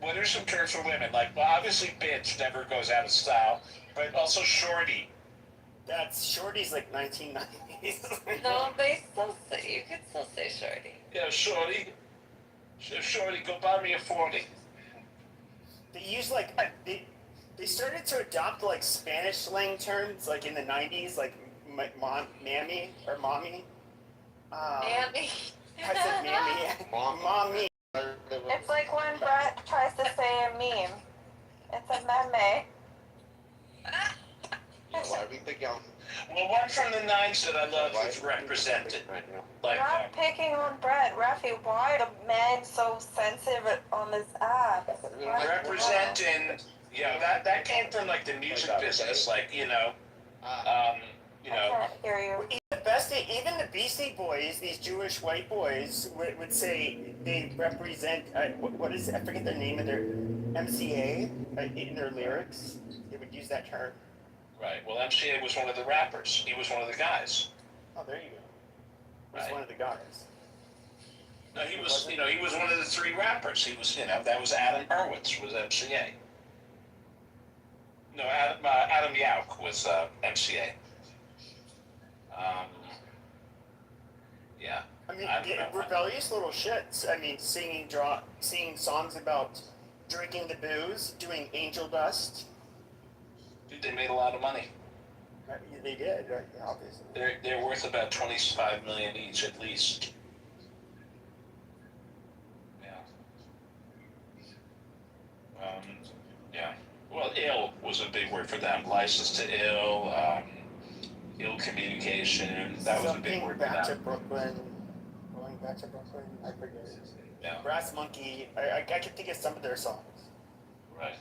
what are some terms for women? Like, well, obviously, bitch never goes out of style, but also shorty. Shorty's like 1990s. No, you could still say shorty. Yeah, shorty. Shorty, go buy me a 40. They use like they started to adopt like Spanish slang terms like in the 90s, like mammy or mommy. Mammy. I said mammy. Mommy. It's like when Brett tries to say a meme. It's a meme. Well, one from the 90s that I love is represented. Like, not picking on Brett. Rafi, why are the men so sensitive on this app? representing, that came from like the music business, like, I can't hear you. Even the Beastie Boys, these Jewish white boys, would say they represent, what is it? I forget the name of their MCA in their lyrics. They would use that term. Right. Well, MCA was one of the rappers. He was one of the guys. Oh, there you was one of the guys. No, he was, you know, he was one of the three rappers. He was, you know, that was Adam Hurwitz was MCA. No, Adam Yauk was MCA. Yeah. I mean, rebellious little shits. I mean, singing songs about drinking the booze, doing angel dust. Dude, they made a lot of money. They did, right? Obviously. They're worth about $25 million each, at least. Yeah. Well, ill was a big word for them. License to ill, ill communication. That was a big word for them. Going back to Brooklyn, I forget. Yeah. Brass Monkey. I can think of some of their songs. Right.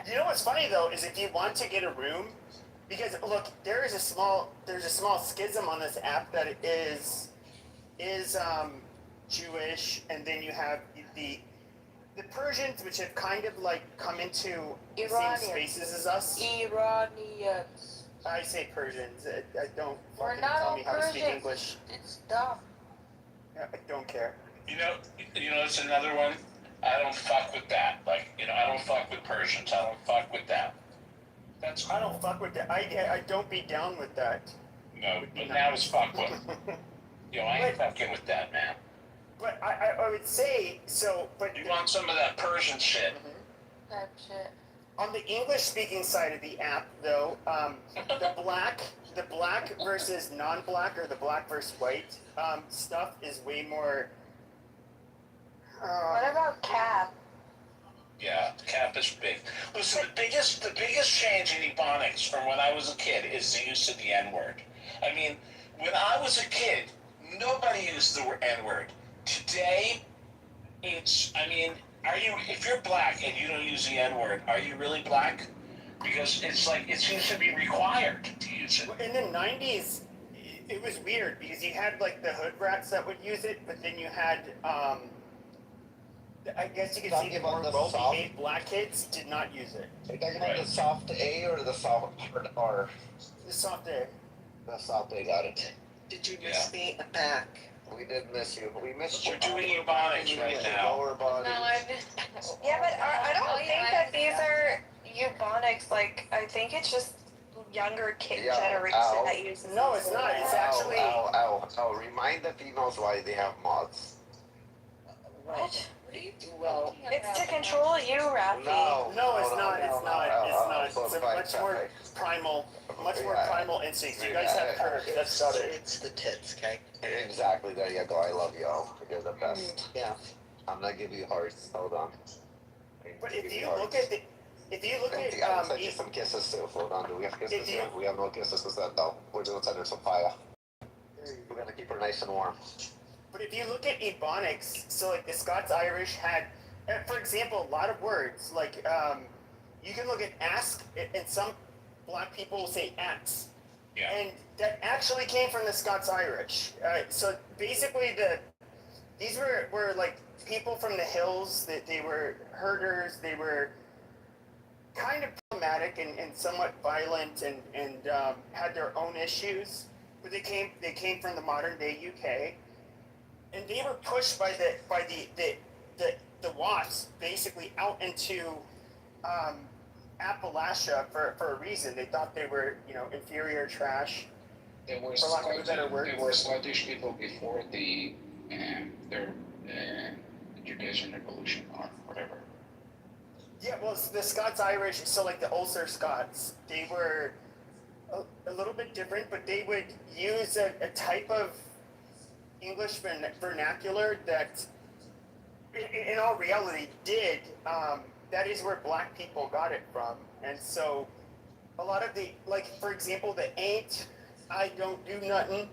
You know what's funny though is if you want to get a room, because look, there's a small schism on this app that is Jewish, and then you have the Persians, which have kind of like come into the same spaces as us. Iranians. I say Persians. I don't We're fucking not tell all me how to speak Persians. English. It's dumb. I don't care. You know, it's another one. I don't fuck with that. Like, you know, I don't fuck with Persians. I don't fuck with that. That's cool. I don't fuck with that. I don't be down with that. No, but now it's fuck with. Yo, I ain't fucking with that, man. But I would say so. But you want some of that Persian shit? That shit. On the English-speaking side of the app, though, the black versus non-black, or the black versus white stuff is way more. What about Cap? Yeah, Cap is big. Listen, the biggest change in Ebonics from when I was a kid is the use of the N-word. I mean, when I was a kid, nobody used the N-word. Today, it's, I mean, if you're black and you don't use the N-word, are you really black? Because it's like, it seems to be required to use it. In the 90s, it was weird because you had like the hood rats that would use it, but then you had, I guess you could say the more well-behaved black kids did not use it. Are you talking about the soft A or the soft R? The soft A. The soft A, got it. Did you miss me back? We did miss you. We missed you. We're doing Ebonics right now. Lower body. No, I missed. Yeah, but I don't Oh, think yeah, that these are eubonics. Like, I think it's just younger kid generation that uses it. No, it's not. It's actually. Ow. Remind the females why they have mods. What? Well, It's to control you, Rafi. No, it's not. It's a much more primal, primal instinct. You guys have curves. That's about it. it's the tits, okay? Exactly. There you go. I love you all. You're the best. Yeah. I'm gonna give you hearts. Hold on. But if you look at I'll send you some kisses too. Hold on. Do we have kisses? We have no kisses. What's that though? We're gonna send her some fire. We're gonna keep her nice and warm. But if you look at Ebonics, so like the Scots-Irish had, for example, a lot of words, like you can look at ask, and some black people will say ax. Yeah. And that actually came from the Scots-Irish. So basically these were like people from the hills, that they were herders, they were kind of problematic and somewhat violent and had their own issues. But they came from the modern day UK. And they were pushed by the WASPs basically out into Appalachia for a reason. They thought they were, inferior trash. There were for lack of a better word. There were Scottish people before their education revolution or whatever. Yeah, well, the Scots-Irish, so like the Ulster Scots, they were a little bit different, but they would use a type of English vernacular that, in all reality, that is where black people got it from. And so, a lot of for example, the ain't, I don't do nothing,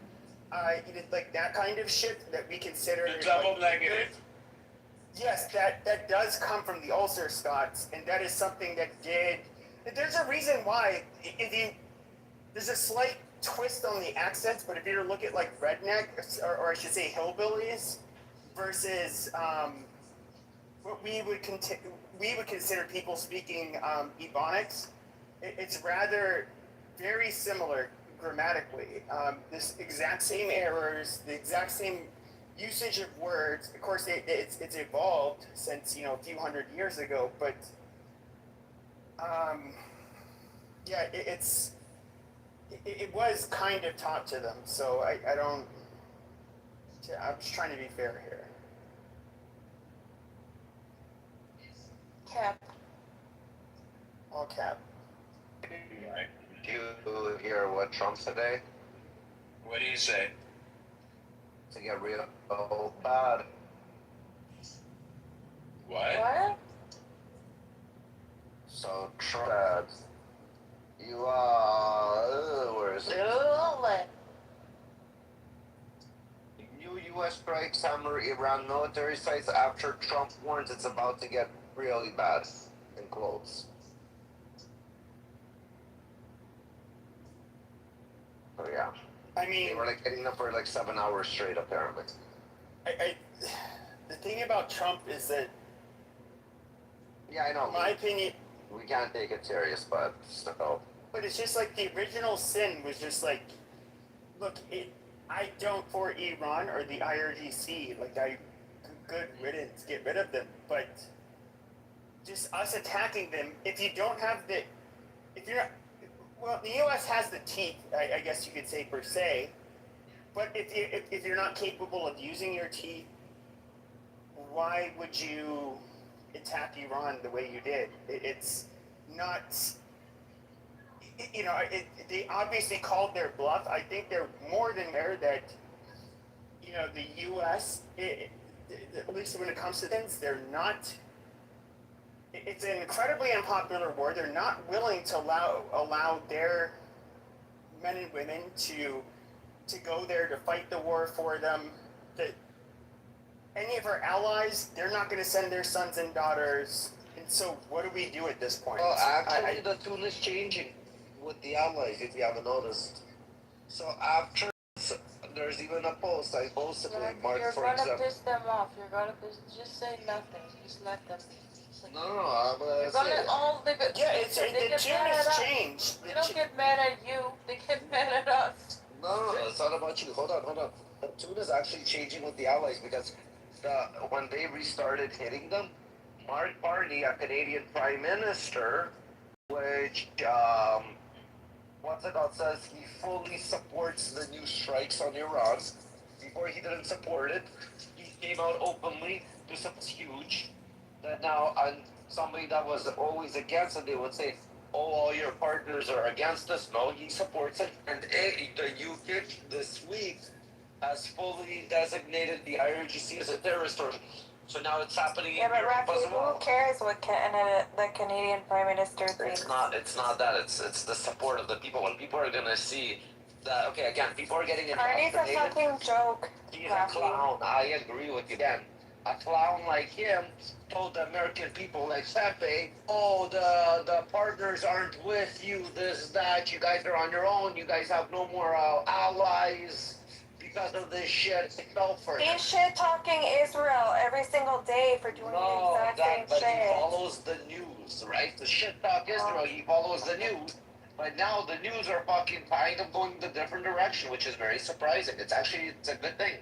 like that kind of shit that we consider the double negative. Yes, that does come from the Ulster Scots, and that is something that did. There's a reason why. There's a slight twist on the accents, but if you were to look at like redneck, or I should say hillbillies, versus what we would consider people speaking Ebonics, it's rather very similar grammatically. This exact same errors, the exact same usage of words. Of course, it's evolved since a few hundred years ago, but yeah, it was kind of taught to them. So I don't. I'm just trying to be fair here. Cap. All cap. Right. Do you hear what Trump said today? What do you say? To get real bad. What? What? So Trump said, you where is it? New U.S. strikes hammer Iran military sites after Trump warns it's about to get really bad. In quotes. So yeah. I mean, they were like hitting them for like 7 hours straight, apparently. The thing about Trump is that, yeah, I know. In my opinion, we can't take it serious, but still. But it's just like the original sin was just like, look, I don't for Iran or the IRGC. Like good riddance, get rid of them. But just us attacking them, if you don't have if you're not. Well, the U.S. has the teeth, I guess you could say, per se. But if you're not capable of using your teeth, why would you attack Iran the way you did? It's not, they obviously called their bluff. I think they're more than aware that, the U.S., at least when it comes to things, they're not. It's an incredibly unpopular war. They're not willing to allow their men and women to go there to fight the war for them. That any of our allies, they're not going to send their sons and daughters. And so, what do we do at this point? Well, actually, the tune is changing with the allies, if you haven't noticed. So after, there's even a post I posted today, Mark, for example. You're gonna piss them off. Just say nothing. Just let them. No, I'm gonna say it. The tune has changed. They don't get mad at you. They get mad at us. No, it's not about you. Hold on. The tune is actually changing with the allies because when they restarted hitting them, Mark Carney, a Canadian Prime Minister, which says he fully supports the new strikes on Iran. Before he didn't support it, he came out openly. This is huge. That now, somebody that was always against it, they would say, "Oh, all your partners are against us." No, he supports it. And the UK this week has fully designated the IRGC as a terrorist organization. So now it's happening in Europe as well. Who cares what the Canadian Prime Minister thinks? It's not that. It's the support of the people. When people are gonna see that, okay, again, people are getting Carney's a fucking joke. He's a clown. I agree with you. Again, a clown like him told the American people like Pepe, "Oh, the partners aren't with you. This, that. You guys are on your own. You guys have no more allies." Because of this shit, it fell for him. He's shit talking Israel every single day for doing the exact same but shit. he follows the news, right? The shit talk Israel, he follows the news. But now the news are fucking kind of going the different direction, which is very surprising. It's a good thing.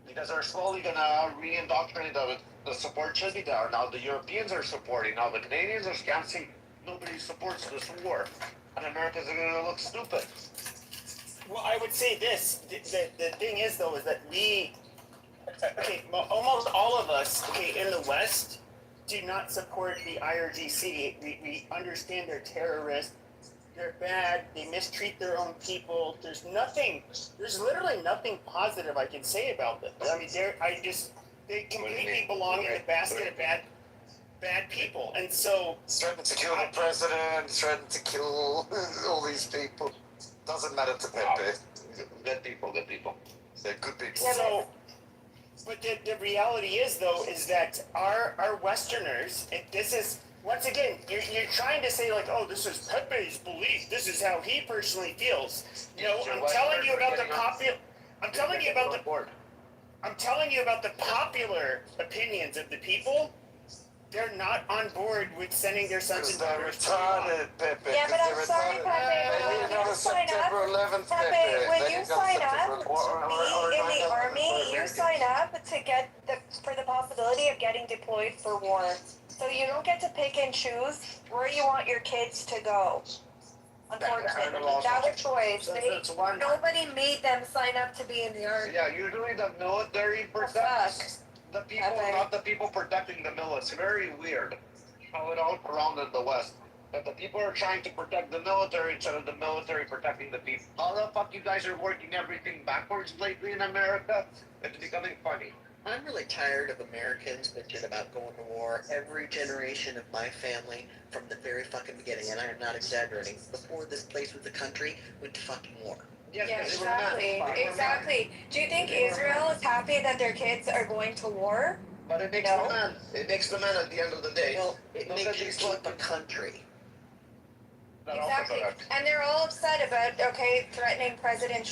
Because they're slowly gonna re-indoctrinate the support should be there. Now the Europeans are supporting. Now the Canadians are can't see nobody supports this war. And America's gonna look stupid. Well, I would say this. The thing is, though, is that almost all of us, in the West, do not support the IRGC. We understand they're terrorists. They're bad. They mistreat their own people. There's literally nothing positive I can say about them. I mean, they completely belong in the basket of bad people, and so threatened to kill the president, threatened to kill all these people. Doesn't matter to Pepe. Good people. They're good people. So, but the reality is, though, is that our Westerners, and this is once again, you're trying to say like, oh, this is Pepe's belief. This is how he personally feels. No, I'm telling you about the I'm telling you about the popular opinions of the people. They're not on board with sending their sons and daughters to retarded, Pepe. Yeah, but I'm sorry, Pepe, when you sign up, Pepe, when you sign up to be in the army, you sign up to get for the possibility of getting deployed for war. So you don't get to pick and choose where you want your kids to go. Unfortunately, that was choice. Nobody made them sign up to be in the army. Yeah, usually the military protects the people, not the people protecting the military. It's very weird how it all around in the West. That the people are trying to protect the military instead of the military protecting the people. How the fuck you guys are working everything backwards lately in America? It's becoming funny. I'm really tired of Americans bitching about going to war. Every generation of my family, from the very fucking beginning, and I am not exaggerating, before this place was a country, went to fucking war. Yeah, exactly. Do you think Israel is happy that their kids are going to war? But it makes the man. It makes the man at the end of the day. Well, it makes you keep a country. Exactly. And they're all upset about, threatening President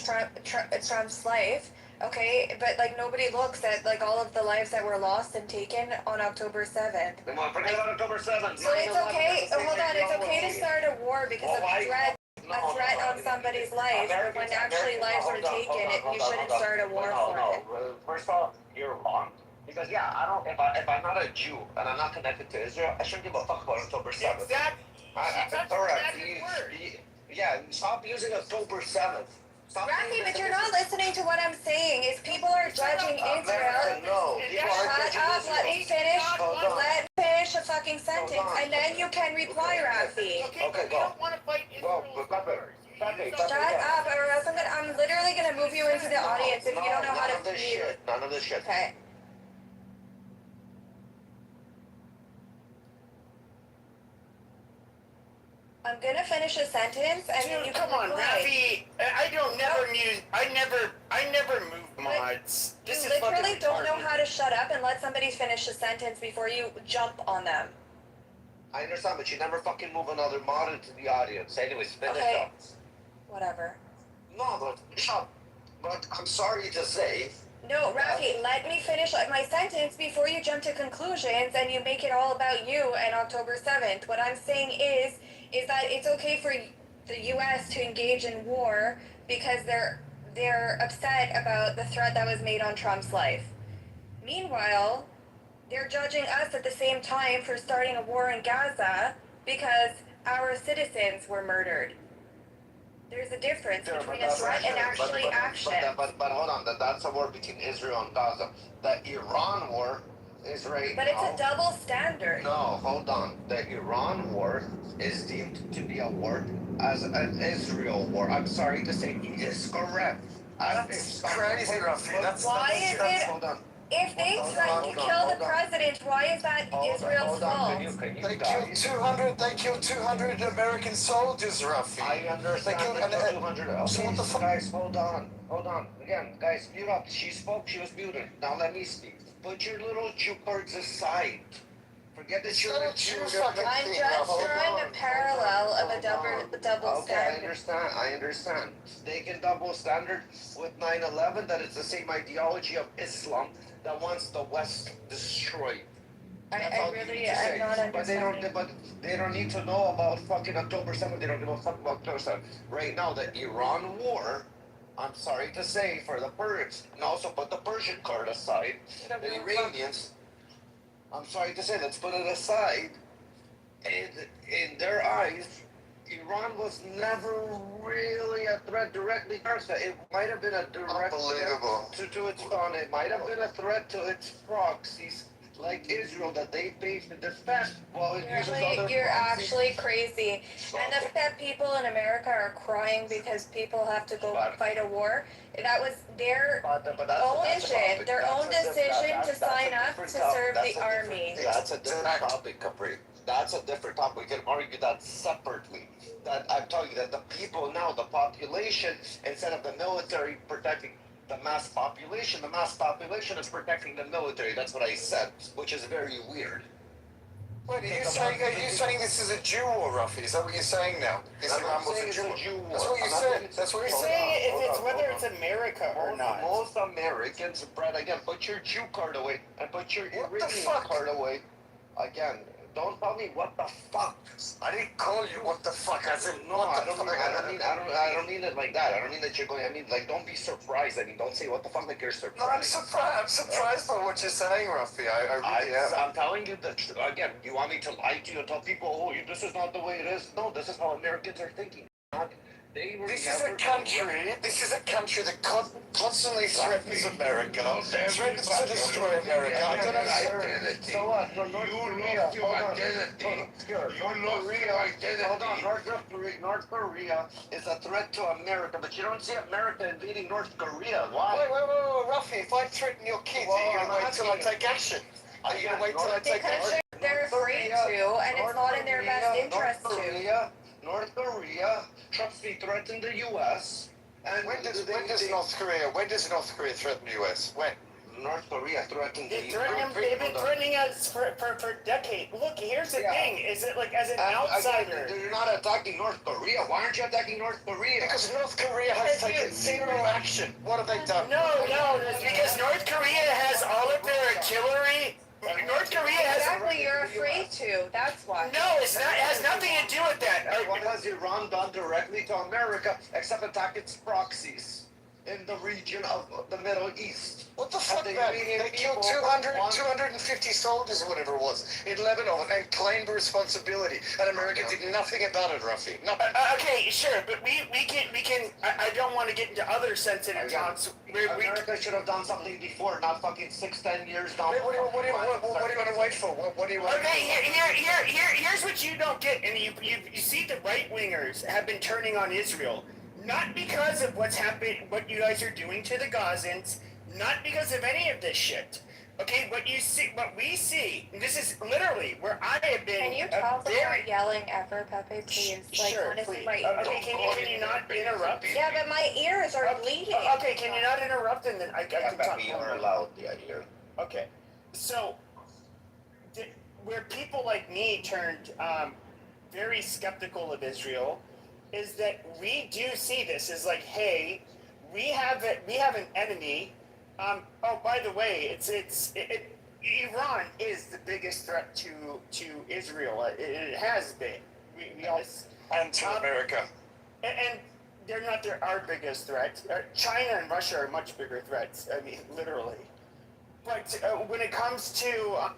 Trump's life. Okay, but like nobody looks at like all of the lives that were lost and taken on October 7th. Come on, forget about October 7th. So it's okay. Hold on, it's okay to start a war because of a threat on somebody's life. But when actually lives were taken, you shouldn't start a war for it. First of all, you're wrong. Because I don't. If I'm not a Jew and I'm not connected to Israel, I shouldn't give a fuck about October 7th. Exactly. Correct. Yeah, stop using October 7th. Rafi, but you're not listening to what I'm saying. Is people are judging Israel. Shut up, let me finish. Let me finish a fucking sentence, and then you can reply, Rafi. Okay, go. Go. Shut up, or else I'm literally gonna move you into the audience if you don't know how to mute. None of this shit. Okay. I'm gonna finish a sentence and then you come on, Rafi. I never move mods. You literally don't know how to shut up and let somebody finish a sentence before you jump on them. I understand, but you never fucking move another mod into the audience. Anyways, finish up. Whatever. No, but I'm sorry to say. No, Rafi, let me finish my sentence before you jump to conclusions and you make it all about you and October 7th. What I'm saying is that it's okay for the U.S. to engage in war because they're upset about the threat that was made on Trump's life. Meanwhile, they're judging us at the same time for starting a war in Gaza because our citizens were murdered. There's a difference between a threat and actually action. But hold on, that's a war between Israel and Gaza. The Iran war is right now. But it's a double standard. No, hold on. The Iran war is deemed to be a war as an Israel war. I'm sorry to say, he is correct. That's crazy, Rafi. Why is it? Hold on. If they threaten to kill the president, why is that Israel's fault? They killed 200 American soldiers, Rafi. I understand. They killed 200. So what the fuck? Guys, hold on. Again, guys, mute up. She spoke, she was muted. Now let me speak. Put your little Jew cards aside. Forget that you're a Jew. I'm just drawing a parallel of a double standard. I understand. They can double standard with 9/11, that it's the same ideology of Islam that wants the West destroyed. I'm not understanding. But they don't need to know about fucking October 7th. They don't give a fuck about October 7th. Right now, the Iran war, I'm sorry to say, for the Persians, and also put the Persian card aside, the Iranians, I'm sorry to say, let's put it aside. In their eyes, Iran was never really a threat directly to Gaza. It might have been a direct threat to its phone. It might have been a threat to its proxies, like Israel, that they paid to defend. Well, You're actually crazy. And the fact that people in America are crying because people have to go fight a war, that was their own decision to sign up to serve the army. That's a different topic, Capri. That's a different topic. We can argue that separately. That I'm telling you that the people now, the population, instead of the military protecting the mass population is protecting the military. That's what I said, which is very weird. Wait, are you saying this is a Jew war, Ruffy? Is that what you're saying now? This Iran was a Jew war. That's what you said. That's what We're you're saying if it's whether it's America or not. Most Americans, Brad, again, put your Jew card away and put your Iranian card away. Again, don't tell me what the fuck. I didn't call you what the fuck. I said no. I don't mean it like that. I don't mean that you're going. I mean, like, don't be surprised. I mean, don't say what the fuck like you're surprised. No, I'm surprised by what you're saying, Ruffy. I really am. I'm telling you that, again, you want me to lie to you and tell people, oh, this is not the way it is? No, this is how Americans are thinking. This is a country that constantly threatens America, threatens to destroy America. I don't understand. So what? So North Korea, You lost your identity. Hold on, North Korea is a threat to America, but you don't see America invading North Korea. Why? Wait, Ruffy, if I threaten your kids, are you going to wait till I take action? Are you going to wait till I take action? They're afraid to, and it's not in their best interest to. North Korea, Trump's threatened the U.S. And when does North Korea threaten the U.S.? When? North Korea threatened the U.S. They've been threatening us for decades. Look, here's the thing: is it like as an outsider? You're not attacking North Korea. Why aren't you attacking North Korea? Because North Korea has taken zero action. What have they done? No, it's because North Korea has all of their artillery. North Korea has exactly. You're afraid to. That's why. No, it's not. It has nothing to do with that. What has Iran done directly to America except attack its proxies in the region of the Middle East? What the fuck, man? They killed 250 soldiers or whatever it was in Lebanon and claimed responsibility, and America did nothing about it, Ruffy. Nothing. Okay, sure, but we can. I don't want to get into other sensitive talks. America should have done something before, not fucking 6-10 years down. What do you want to wait for? What do you want? Okay, here's what you don't get, and you see the right wingers have been turning on Israel, not because of what's happened, what you guys are doing to the Gazans, not because of any of this shit. Okay, what we see, and this is literally where I have been. Can you talk without yelling ever, Pepe, please? Like, sure, honestly, please. my ears. Okay, can you not interrupt? Yeah, but my ears are bleeding. Okay, can you not interrupt and then I can talk? You are allowed the idea. Okay, so where people like me turned very skeptical of Israel is that we do see this as like, hey, we have an enemy. By the way, Iran is the biggest threat to Israel. It has been. We all, and to America. And they're not our biggest threat. China and Russia are much bigger threats. I mean, literally. But when it comes to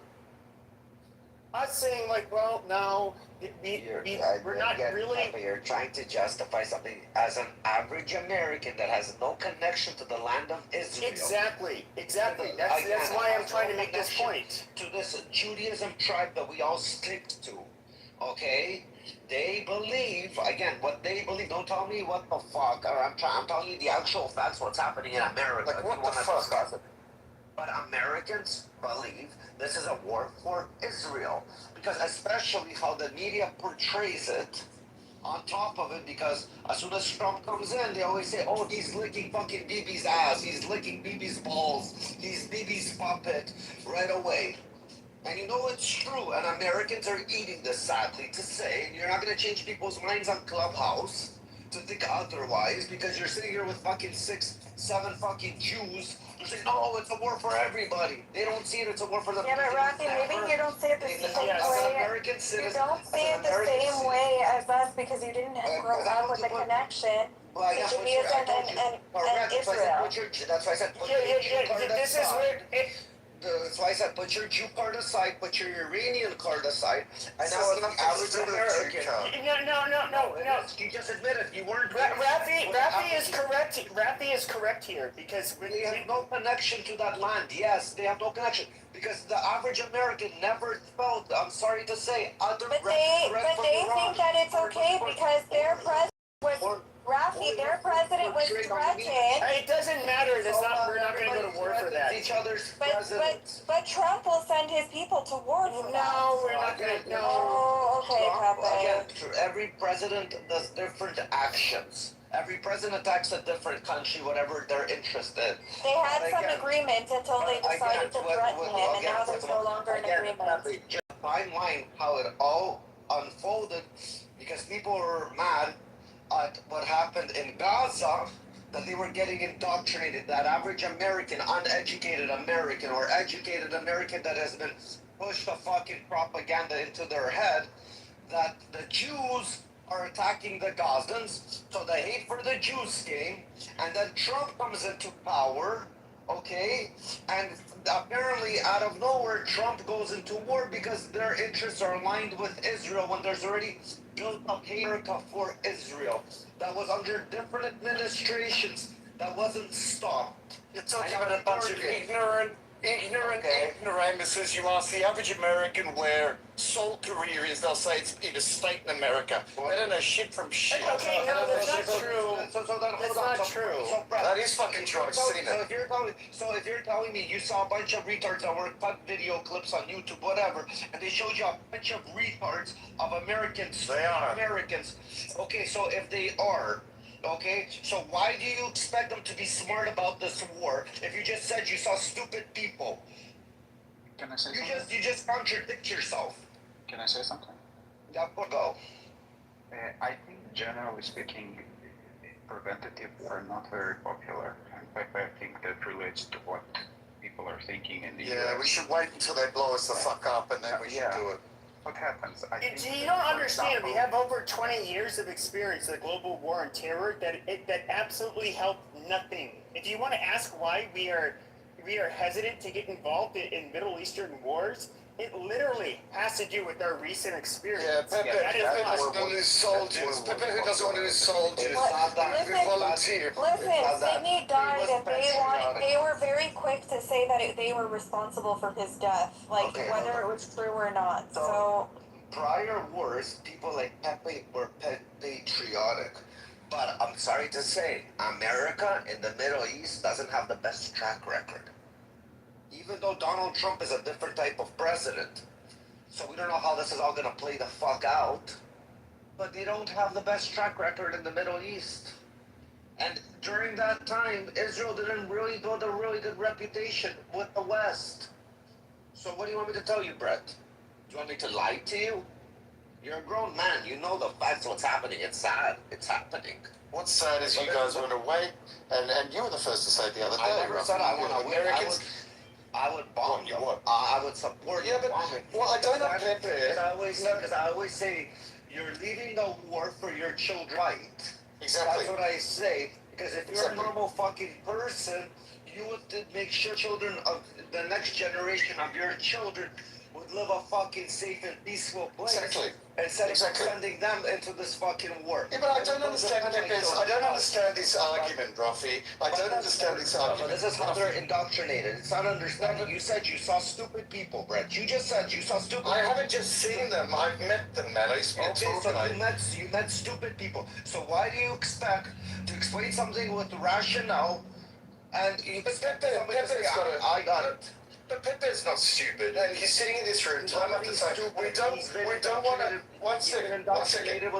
us saying like, well, no, we're not really. You're trying to justify something as an average American that has no connection to the land of Israel. Exactly. That's why I'm trying to make this point. To this Judaism tribe that we all stick to, okay? They believe, again, what they believe. Don't tell me what the fuck. I'm telling you the actual facts, what's happening in America. Like what the fuck? But Americans believe this is a war for Israel. Because especially how the media portrays it, on top of it, because as soon as Trump comes in, they always say, oh, he's licking fucking Bibi's ass, he's licking Bibi's balls, he's Bibi's puppet, right away. And you know it's true, and Americans are eating this, sadly to say, and you're not going to change people's minds on Clubhouse to think otherwise, because you're sitting here with fucking 6-7 fucking Jews who say, no, it's a war for everybody. They don't see it, it's a war for the... Yeah, but Rocky, maybe you don't say it the same way. American citizen, you don't say it the same way as us because you didn't grow up with a connection to Judaism and Israel. That's why I said, this is where... That's why I said, put your Jew card aside, put your Iranian card aside, and now the average American. No. You just admitted you weren't. Rafi is correct. Rafi is correct here because they have no connection to that land. Yes, they have no connection because the average American never felt. I'm sorry to say, other. But they think that it's okay because their president was. Rafi, their president was threatened. It doesn't matter. We're not going to go to war for that. Each other's but Trump will send his people to war for that. No, we're not going to. No. Oh, okay, Pepe. Again, every president does different actions. Every president attacks a different country, whatever they're interested. They had some agreement until they decided to threaten him, and now there's no longer an agreement. timeline how it all unfolded, because people were mad at what happened in Gaza, that they were getting indoctrinated. That average American, uneducated American, or educated American that has been pushed the fucking propaganda into their head, that the Jews are attacking the Gazans, so the hate for the Jews came, and then Trump comes into power, okay, and apparently out of nowhere Trump goes into war because their interests are aligned with Israel when there's already built up America for Israel that was under different administrations, that wasn't stopped. You're talking about a bunch of ignorant ignoramuses. You ask the average American where sole career is, they'll say it's in a state in America. They don't know shit from shit. Okay, no, that's not true. That's not true. That is fucking true. I've seen it. If you're telling me you saw a bunch of retards that were cut video clips on YouTube, whatever, and they showed you a bunch of retards of Americans, they are Americans. Okay, so if they are. Okay, so why do you expect them to be smart about this war if you just said you saw stupid people? Can I say something? You just contradict yourself. Can I say something? Yeah, go. I think generally speaking, preventatives are not very popular. In fact, I think that relates to what people are thinking in the US. We should wait until they blow us the fuck up and then we should do it. What happens? You don't understand. We have over 20 years of experience in the global war on terror that absolutely helped nothing. If you want to ask why we are hesitant to get involved in Middle Eastern wars, it literally has to do with our recent experience. Pepe doesn't want to lose soldiers. Pepe who doesn't want to lose soldiers. We volunteer. Listen, Sydney died and they were very quick to say that they were responsible for his death, whether it was true or not. So prior wars, people like Pepe were patriotic. But I'm sorry to say, America in the Middle East doesn't have the best track record. Even though Donald Trump is a different type of president, so we don't know how this is all going to play the fuck out, but they don't have the best track record in the Middle East. And during that time, Israel didn't really build a really good reputation with the West. So what do you want me to tell you, Brett? Do you want me to lie to you? You're a grown man. You know the facts, what's happening. It's sad. It's happening. What's sad is you guys went away, and you were the first to say it the other day. I never said I want to win. I would bomb you. I would support you. Well, I don't have because I always say you're leading a war for your children. Right. Exactly. That's what I say. Because if you're a normal fucking person, you would make sure children of the next generation of your children would live a fucking safe and peaceful place. Exactly. Instead of sending them into this fucking war. Yeah, but I don't understand this argument, Rafi. I don't understand this argument. This is how they're indoctrinated. It's not understanding. You said you saw stupid people, Brett. You just said you saw stupid people. I haven't just seen them. I've met them, man. I used to so you met stupid people. So why do you expect to explain something with rationale and you expect somebody to say, I got it? But Pepe's not stupid, and he's sitting in this room time after time. We don't want to. One second. I'm indoctrinated. I'm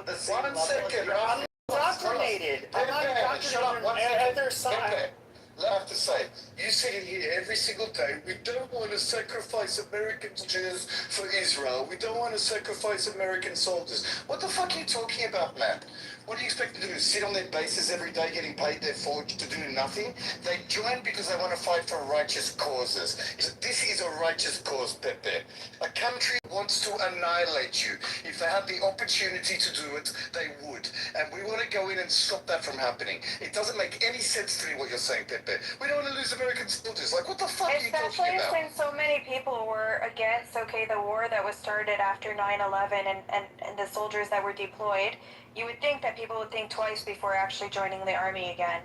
not indoctrinated on either side. I have to say, you sitting here every single day, we don't want to sacrifice American soldiers for Israel. We don't want to sacrifice American soldiers. What the fuck are you talking about, man? What do you expect to do? Sit on their bases every day getting paid their forge to do nothing? They join because they want to fight for righteous causes. This is a righteous cause, Pepe. A country wants to annihilate you. If they had the opportunity to do it, they would. And we want to go in and stop that from happening. It doesn't make any sense to me what you're saying, Pepe. We don't want to lose American soldiers. Like, what the fuck are you talking about? Especially since so many people were against, the war that was started after 9/11 and the soldiers that were deployed. You would think that people would think twice before actually joining the army again.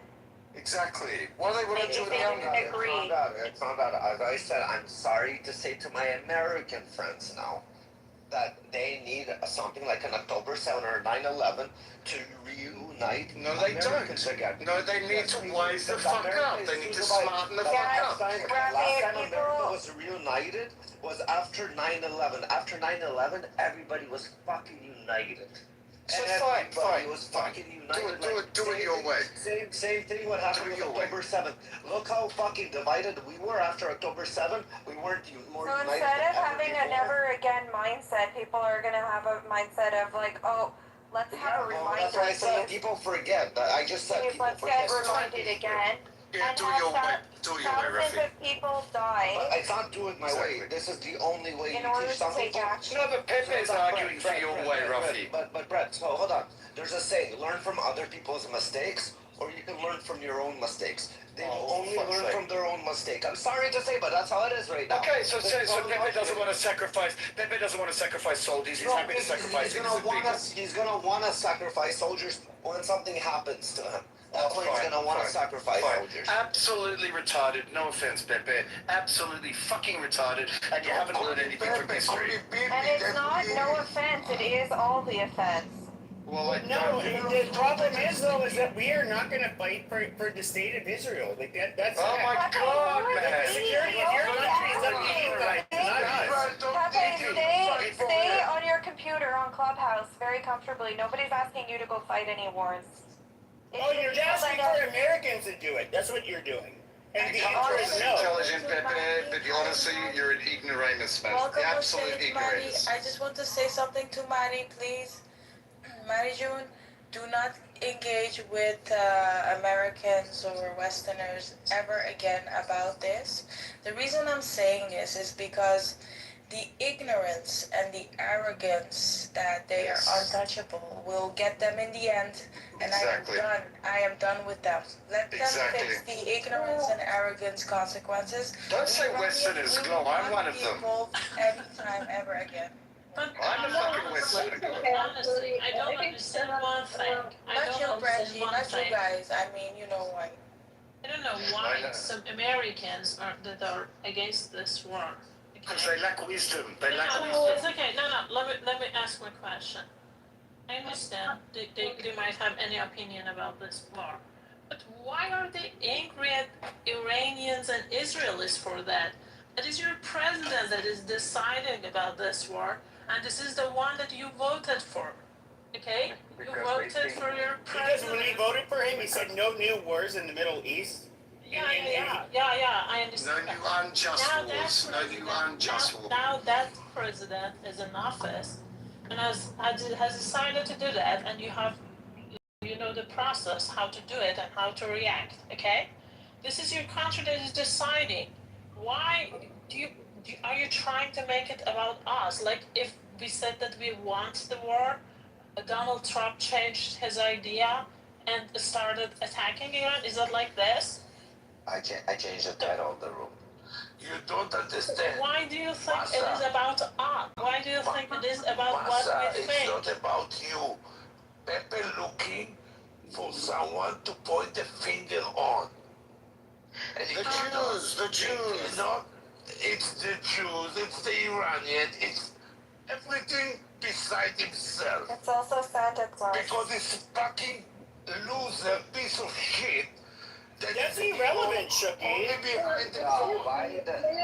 Exactly. What do they want to do with the army? It's not that. As I said, I'm sorry to say to my American friends now that they need something like an October 7 or 9/11 to reunite. No, they Americans don't. Again. No, they need to wise the fuck up. They need to smarten the fuck up. Last time America was reunited was after 9/11. After 9/11, everybody was fucking united. So and fine, everybody fine, was fine. fucking united. Do it your way. Same thing what happened with October 7th. Look how fucking divided we were after October 7th. We weren't more So united instead than of ever having a before. never again mindset, people are gonna have a mindset of like, oh, let's have a Well, reminder. that's why I said Please. people forget. I just said Please, people let's forget. get reminded again. Yeah, And do your way. have Do your way, thousands Rafi. of people die But I can't do it my way. This is the only way in you order teach to some take people. action. No, but Pepe is Brett, arguing for Brett, your Brett, way, Brett, Rafi. But Brett, so hold on. There's a saying: learn from other people's mistakes, or you can learn from your own mistakes. They will only learn from their own mistake. I'm sorry to say, but that's how it is right now. Okay, so Pepe doesn't want to sacrifice. Pepe doesn't want to sacrifice soldiers. He's happy to sacrifice innocent people. He's gonna want to sacrifice soldiers when something happens to him. That's when he's gonna want to sacrifice soldiers. Absolutely retarded. No offense, Pepe. Absolutely fucking retarded, and you haven't learned anything from history. And it's not no offense, it is all the offense. Well, No, the problem is though is that we are not going to fight for the state of Israel. Like that's. Oh my God, man! The security of your country is up to you guys, not us. Pepe, stay on your computer on Clubhouse very comfortably. Nobody's asking you to go fight any wars. Oh, you're asking for Americans to do it. That's what you're doing. And the answer is no. Intelligent, Pepe, but honestly, you're an ignoramus, man. Welcome The on absolute stage, Mari. ignoramus. I just want to say something to Mari, please. Mari June, do not engage with Americans or Westerners ever again about this. The reason I'm saying this is because the ignorance and the arrogance that they are untouchable will get them in the end, and I am done with them. Let them fix the ignorance and arrogance consequences. Don't say Westerners glow. I'm one of them. Anytime ever again. But I'm a fucking Westerner. honestly, I don't understand one thing. Not you, Breggie, not you guys. I mean, you know why. I don't know why some Americans that are against this war. Because they lack wisdom. They lack No, wisdom. it's okay. No. Let me ask my question. I understand they might have any opinion about this war, but why are they angry at Iranians and Israelis for that? That is your president that is deciding about this war, and this is the one that you voted for. Okay? You voted for your Because president. when we voted for him, he said no new wars in the Middle East. Yeah, I understand. No new unjust wars. No new unjust wars. Now that president is in office and has decided to do that, and you know the process, how to do it and how to react, okay? This is your country that is deciding. Why are you trying to make it about us? Like if we said that we want the war, Donald Trump changed his idea and started attacking Iran? Is that like this? I changed the title of the room. You don't understand. Why do you think it is about us? Why do you think it is about what we think? It's not about you. Pepe looking for someone to point the finger on. And the Jews. Not, it's the Jews, it's the Iranians, it's everything beside himself. It's also Santa Claus. Because this fucking loser piece of shit. That's irrelevant, Shooky.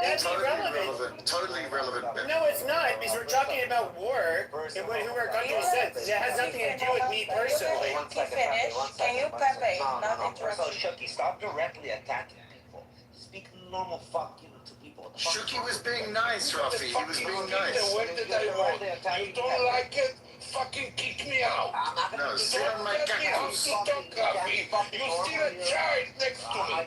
That's irrelevant. Totally irrelevant. No, it's not, because we're talking about war and what who our country says. It has nothing to do with me personally. Can you, Pepe? Not So, Shooky, stop directly attacking people. Speak normal fucking to people. Shuki was being nice, Rafi. He was being nice. What did I want? You don't like it? Fucking kick me out. No, sit on my cactus. You see a child next to me.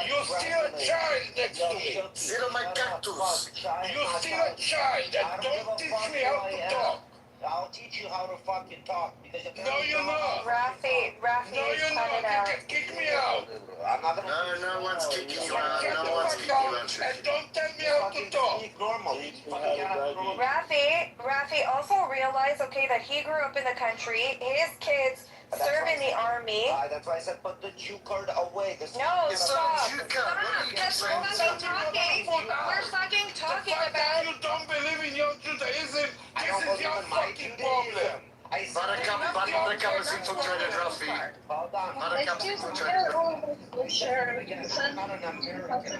You see a child next to me. Sit on my cactus. You see a child and don't teach me how to talk. I'll teach you how to fucking talk. Because No, you're not. Rafi, No, you're not. You can kick me out. I'm not gonna. No, no one's kicking you out. Shut the No one's fuck kicking you up out, Shuki. and don't tell me how to talk. Speak normally. Rafi also realized, okay, that he grew up in the country. His kids serve in the army. That's why I said put the Jew card away. No, It's stop. not a Jew card. What are you That's saying? what I'm talking. We're fucking talking The fact that about. you don't believe in your Judaism, this is your fucking problem. Buttercup has infiltrated Rafi. Hold on. Buttercup's infiltrated Rafi. I'm not an American.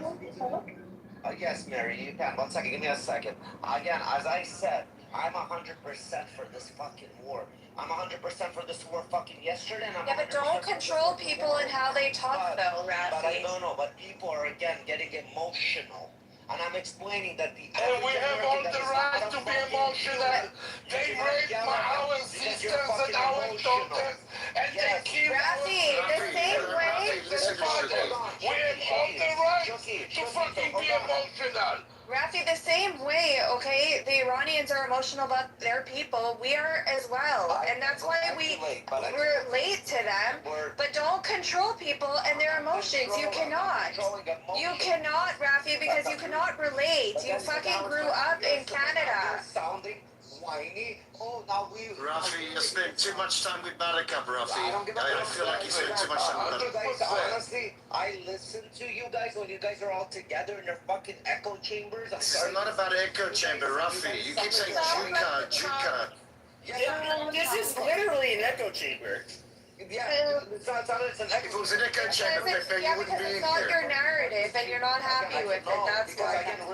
Yes, Mary, you can. 1 second, give me a second. Again, as I said, I'm 100% for this fucking war. I'm 100% for this war fucking yesterday, and I'm Yeah, but don't control people and how they talk, though, But I Rafi. don't know, but people are, again, getting emotional. And I'm explaining that the... And we have all the right to be emotional. They raped our sisters and our daughters, and they killed Rafi, the same way... We have all the right to fucking be emotional. Rafi, the same way, okay, the Iranians are emotional about their people, we are as well, and that's why we relate to them, but don't control people and their emotions, you cannot. You cannot, Rafi, because you cannot relate, you fucking grew up in Canada. Whiny. Oh, now we... Rafi, you spend too much time with Buttercup, Rafi. I feel like you spend too much time with Buttercup. Honestly, I listen to you guys when you guys are all together in your fucking echo chambers. This is not about echo chamber, Rafi. You keep saying Juka, Juka. This is literally an echo chamber. Yeah, it's an echo. If it was an echo chamber, Pepe, you wouldn't be in It's not your here. narrative, and you're not happy with it, that's Because why. again,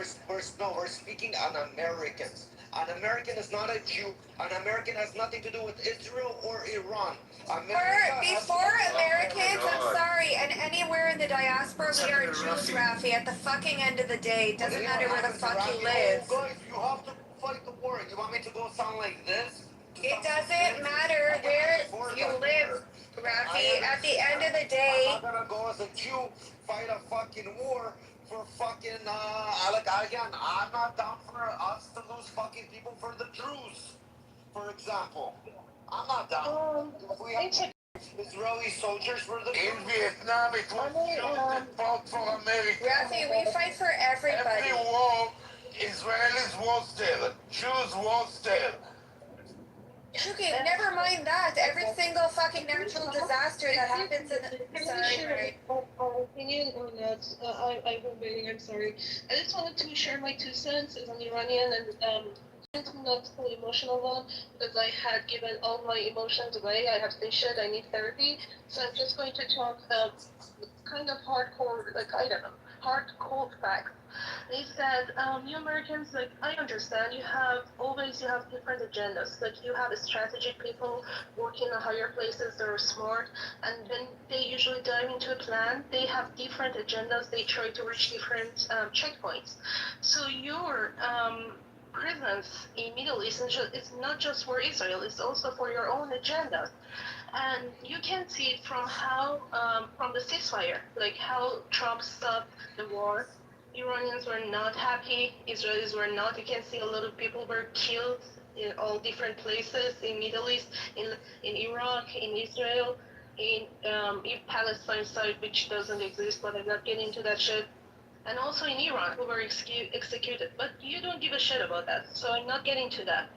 we're speaking on Americans. An American is not a Jew. An American has nothing to do with Israel or Iran. Before Americans, I'm sorry, and anywhere in the diaspora, we are Jews, Rafi, at the fucking end of the day. It doesn't matter where the fuck you live. Oh, guys, you have to fight the war. You want me to go sound like this? It doesn't matter where you live, Rafi. At the end of the day... I'm not gonna go as a Jew, fight a fucking war for fucking, again, I'm not down for us to lose fucking people for the Jews, for example. I'm not down. If we have Israeli soldiers for the In Vietnam, it was Jews that fought for America. Rafi, we fight for everybody. Every war, Israelis was there, Jews was there. Okay, never mind that. Every single fucking natural disaster that happens in the... Can I share my opinion on that? I won't be, I'm sorry. I just wanted to share my 2 cents as an Iranian and not the emotional one, because I had given all my emotions away. I have shit, I need therapy. So I'm just going to talk kind of hardcore, like, I don't know, hard cold facts. They said, you Americans, like, I understand you have different agendas. Like, you have strategic people working in higher places that are smart, and when they usually dive into a plan, they have different agendas. They try to reach different checkpoints. So your presence in Middle East is not just for Israel, it's also for your own agendas. And you can see it from how, from the ceasefire, like how Trump stopped the war. Iranians were not happy, Israelis were not. You can see a lot of people were killed in all different places in Middle East, in Iraq, in Israel, in Palestine side, which doesn't exist, but I'm not getting into that shit. And also in Iran, who were executed. But you don't give a shit about that, so I'm not getting to that.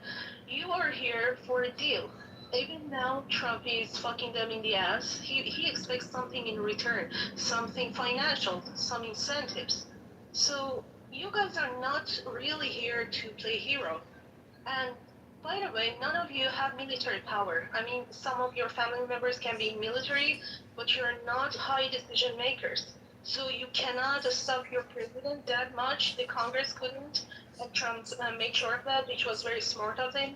You are here for a deal. Even now, Trump is fucking them in the ass. He expects something in return, something financial, some incentives. So you guys are not really here to play hero. And by the way, none of you have military power. I mean, some of your family members can be military, but you're not high decision makers. So you cannot stop your president that much. The Congress couldn't. And Trump made sure of that, which was very smart of them.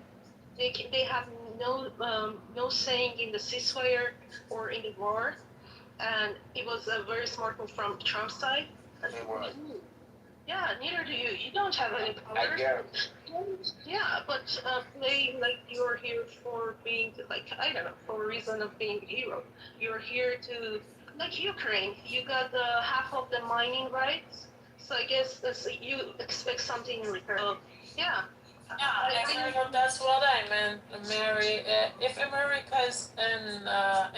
They have no saying in the ceasefire or in the war, and it was a very smart move from Trump's side. Yeah, neither do you. You don't have any power. Yeah, but play like you're here for being, like, I don't know, for a reason of being a hero. You're here to, like Ukraine, you got half of the mining rights, so I guess you expect something in return. Yeah. Yeah, that's what I meant, Mary. If America is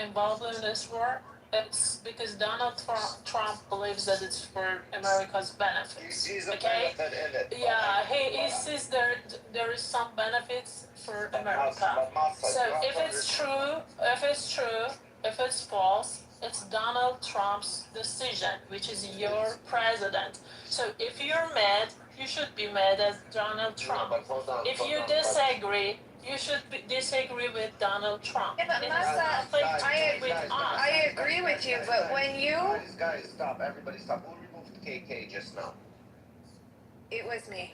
involved in this war, it's because Donald Trump believes that it's for America's benefit. He sees a Okay? benefit in it. Yeah, he sees there is some benefits for America. So if it's true, if it's false, it's Donald Trump's decision, which is your president. So if you're mad, you should be mad at Donald Trump. If you disagree, you should disagree with Donald Trump. Yeah, but Masa, I agree with you, but when you... Guys, stop. Everybody stop. Who removed KK just now? It was me.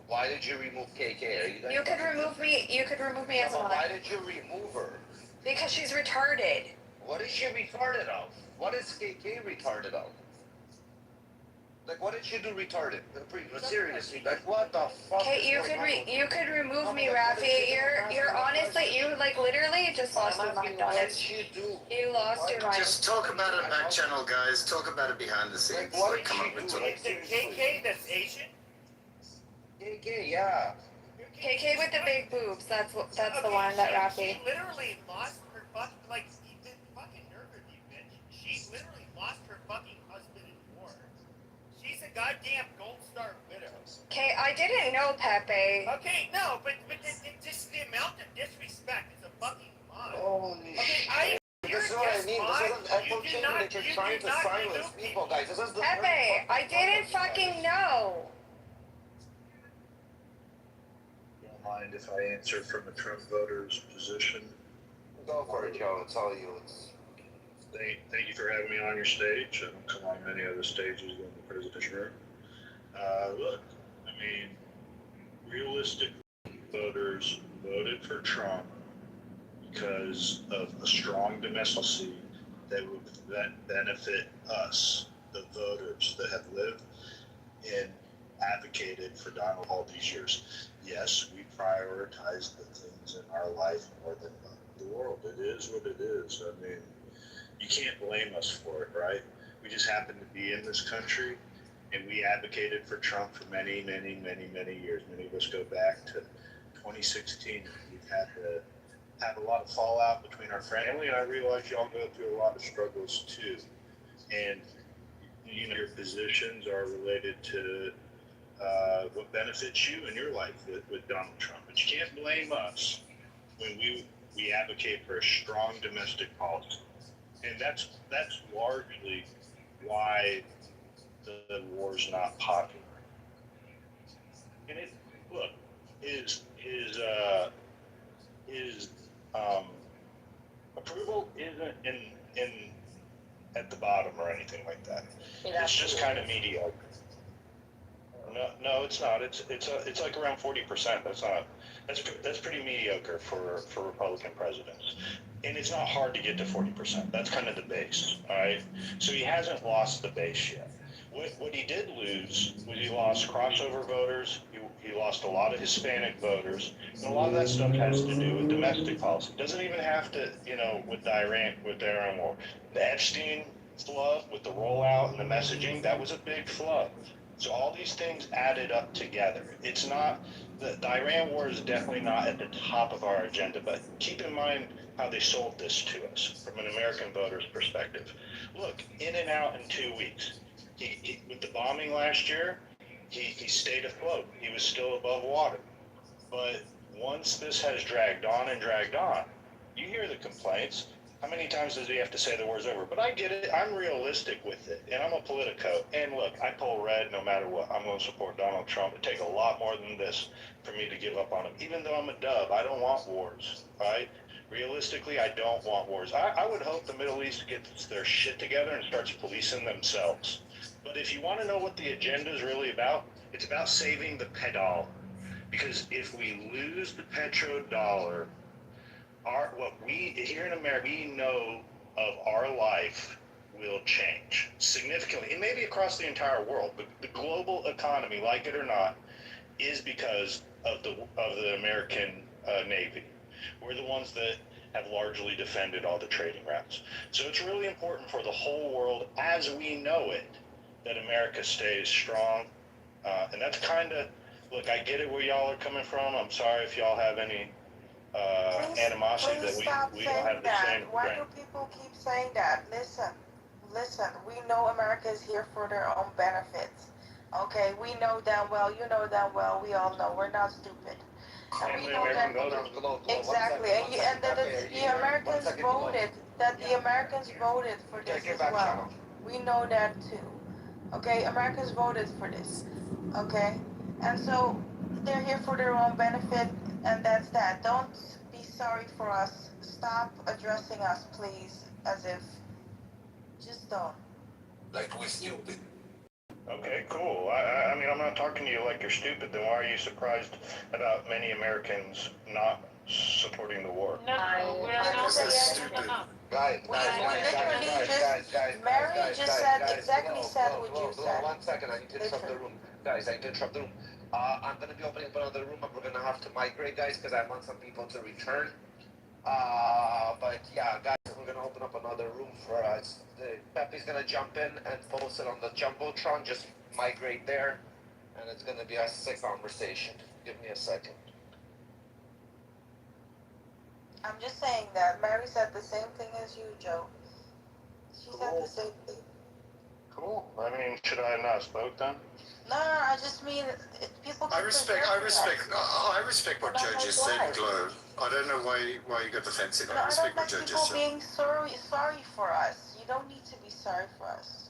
Why did you remove KK? Are you guys You could remove me. You could remove me as No, a but why mod. did you remove her? Because she's retarded. What is she retarded of? What is KK retarded of? Like, what did she do retarded? Seriously, like, what the fuck? Okay, you could remove me, Rafi. You're honestly, you like literally just lost your mind on it. You lost your mind. Just talk about it back channel, guys. Talk about it behind the scenes. Like, come up with Is it KK that's Asian? KK, yeah. KK with the big boobs. That's the one that Rafi. She literally lost her fucking, like, the fucking nerve of you, bitch. She literally lost her fucking husband in war. She's a goddamn Gold Star widow. Okay, I didn't know Pepe. Okay, no, but just the amount of disrespect is a fucking lie. Holy okay, This is what I mean. This isn't echo chamber that you're trying to silence people, guys. This is the Pepe, I didn't fucking know. Don't mind if I answer from a Trump voter's position? Go for it, Joe. It's all you. Thank you for having me on your stage. I don't come on many other stages than the president's room. Look, I mean, realistic voters voted for Trump because of a strong democracy that would benefit us, the voters that have lived and advocated for Donald all these years. Yes, we prioritize the things in our life more than the world. It is what it is. I mean, you can't blame us for it, right? We just happen to be in this country, and we advocated for Trump for many, many, many, many years. Many of us go back to 2016. We've had to have a lot of fallout between our family, and I realize y'all go through a lot of struggles too. And you know, your positions are related to what benefits you in your life with Donald Trump. But you can't blame us when we advocate for a strong domestic policy. And that's largely why the war's not popular. And it, look, his approval isn't in at the bottom or anything like that. It's just kind of mediocre. No, it's not. It's like around 40%. That's pretty mediocre for Republican presidents. And it's not hard to get to 40%. That's kind of the base, all right? So he hasn't lost the base yet. What he did lose was he lost crossover voters. He lost a lot of Hispanic voters. And a lot of that stuff has to do with domestic policy. It doesn't even have to, with the Iran war. The Epstein flub with the rollout and the messaging, that was a big flub. So all these things added up together. It's not, the Iran war is definitely not at the top of our agenda, but keep in mind how they sold this to us from an American voter's perspective. Look, in and out in 2 weeks. He with the bombing last year, he stayed afloat. He was still above water. But once this has dragged on, you hear the complaints. How many times does he have to say the war's over? But I get it. I'm realistic with it. And I'm a politico. And look, I pull red no matter what. I'm going to support Donald Trump. It'd take a lot more than this for me to give up on him. Even though I'm a dub, I don't want wars, right? Realistically, I don't want wars. I would hope the Middle East gets their shit together and starts policing themselves. But if you want to know what the agenda is really about, it's about saving the pedal. Because if we lose the petrodollar, what we here in America, we know of our life will change significantly, and maybe across the entire world. But the global economy, like it or not, is because of the American Navy. We're the ones that have largely defended all the trading routes. So it's really important for the whole world, as we know it, that America stays strong. And that's kind of, look, I get it where y'all are coming from. I'm sorry if y'all have any animosity that we don't have the same. Why do people keep saying that? Listen, we know America is here for their own benefits. Okay, we know damn well, you know damn well, we all know, we're not stupid. And we know that, exactly, and that the Americans voted for this as well. We know that too. Okay, Americans voted for this. Okay, and so they're here for their own benefit, and that's that. Don't be sorry for us. Stop addressing us, please, as if. Just don't. Like we're stupid. Okay, cool. I mean, I'm not talking to you like you're stupid. Then why are you surprised about many Americans not supporting the war? No, we're not saying anything. Guys, Mary just said exactly said what you said. 1 second, I need to interrupt the room. Guys, I need to interrupt the room. I'm going to be opening up another room, and we're going to have to migrate, guys, because I want some people to return. But yeah, guys, we're going to open up another room for us. Pepe's going to jump in and post it on the Jumbotron. Just migrate there, and it's going to be a sick conversation. Give me a second. I'm just saying that Mary said the same thing as you, Joe. She said the same thing. Cool. I mean, should I have not spoke then? No, I just mean people. I respect what Joe just said, Glow. I don't know why you got defensive. I respect what Joe just said. People being sorry for us. You don't need to be sorry for us.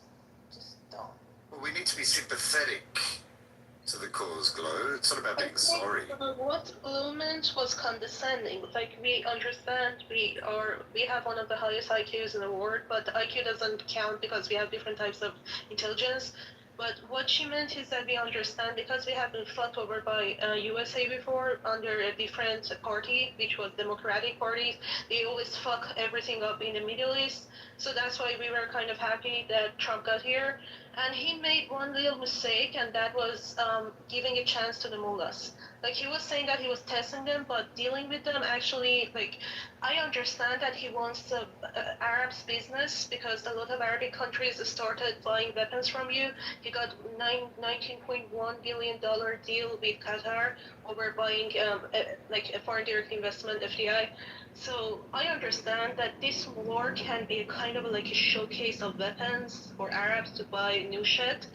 Just don't. Well, we need to be sympathetic to the cause, Glow. It's not about being sorry. What Glow meant was condescending. Like, we understand we have one of the highest IQs in the world, but the IQ doesn't count because we have different types of intelligence. But what she meant is that we understand because we have been fucked over by USA before under a different party, which was Democratic Party. They always fuck everything up in the Middle East. So that's why we were kind of happy that Trump got here. And he made one little mistake, and that was giving a chance to the mullahs. Like, he was saying that he was testing them, but dealing with them actually, like, I understand that he wants the Arabs' business because a lot of Arabic countries started buying weapons from you. He got $19.1 billion deal with Qatar over buying like a foreign direct investment, FDI. So I understand that this war can be kind of like a showcase of weapons for Arabs to buy new shit.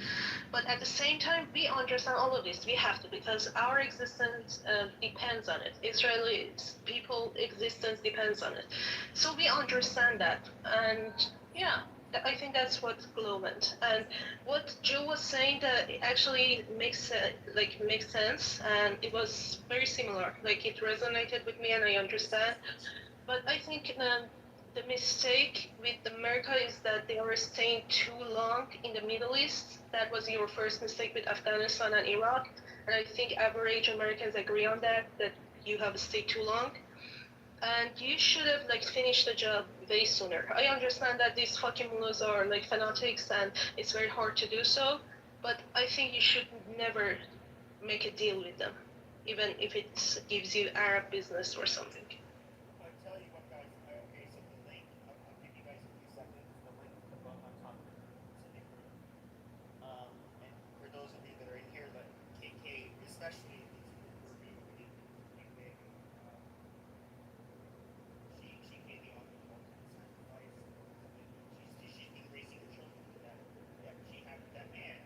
But at the same time, we understand all of this. We have to, because our existence depends on it. Israeli people existence depends on it. So we understand that. And yeah, I think that's what Glow meant. And what Joe was saying that actually makes sense, and it was very similar. Like, it resonated with me, and I understand. But I think the mistake with America is that they are staying too long in the Middle East. That was your first mistake with Afghanistan and Iraq. And I think average Americans agree on that you have stayed too long. And you should have finished the job way sooner. I understand that these fucking mullahs are like fanatics and it's very hard to do so, but I think you should never make a deal with them, even if it gives you Arab business or something. I'll tell you what, guys. Okay, so the link, I'll give you guys a few seconds. The link is above on top of the civic room. And for those of you that are in here, that KK, especially for me, we big. She gave me on the sacrifice. She's been raising her children with that she had with that man.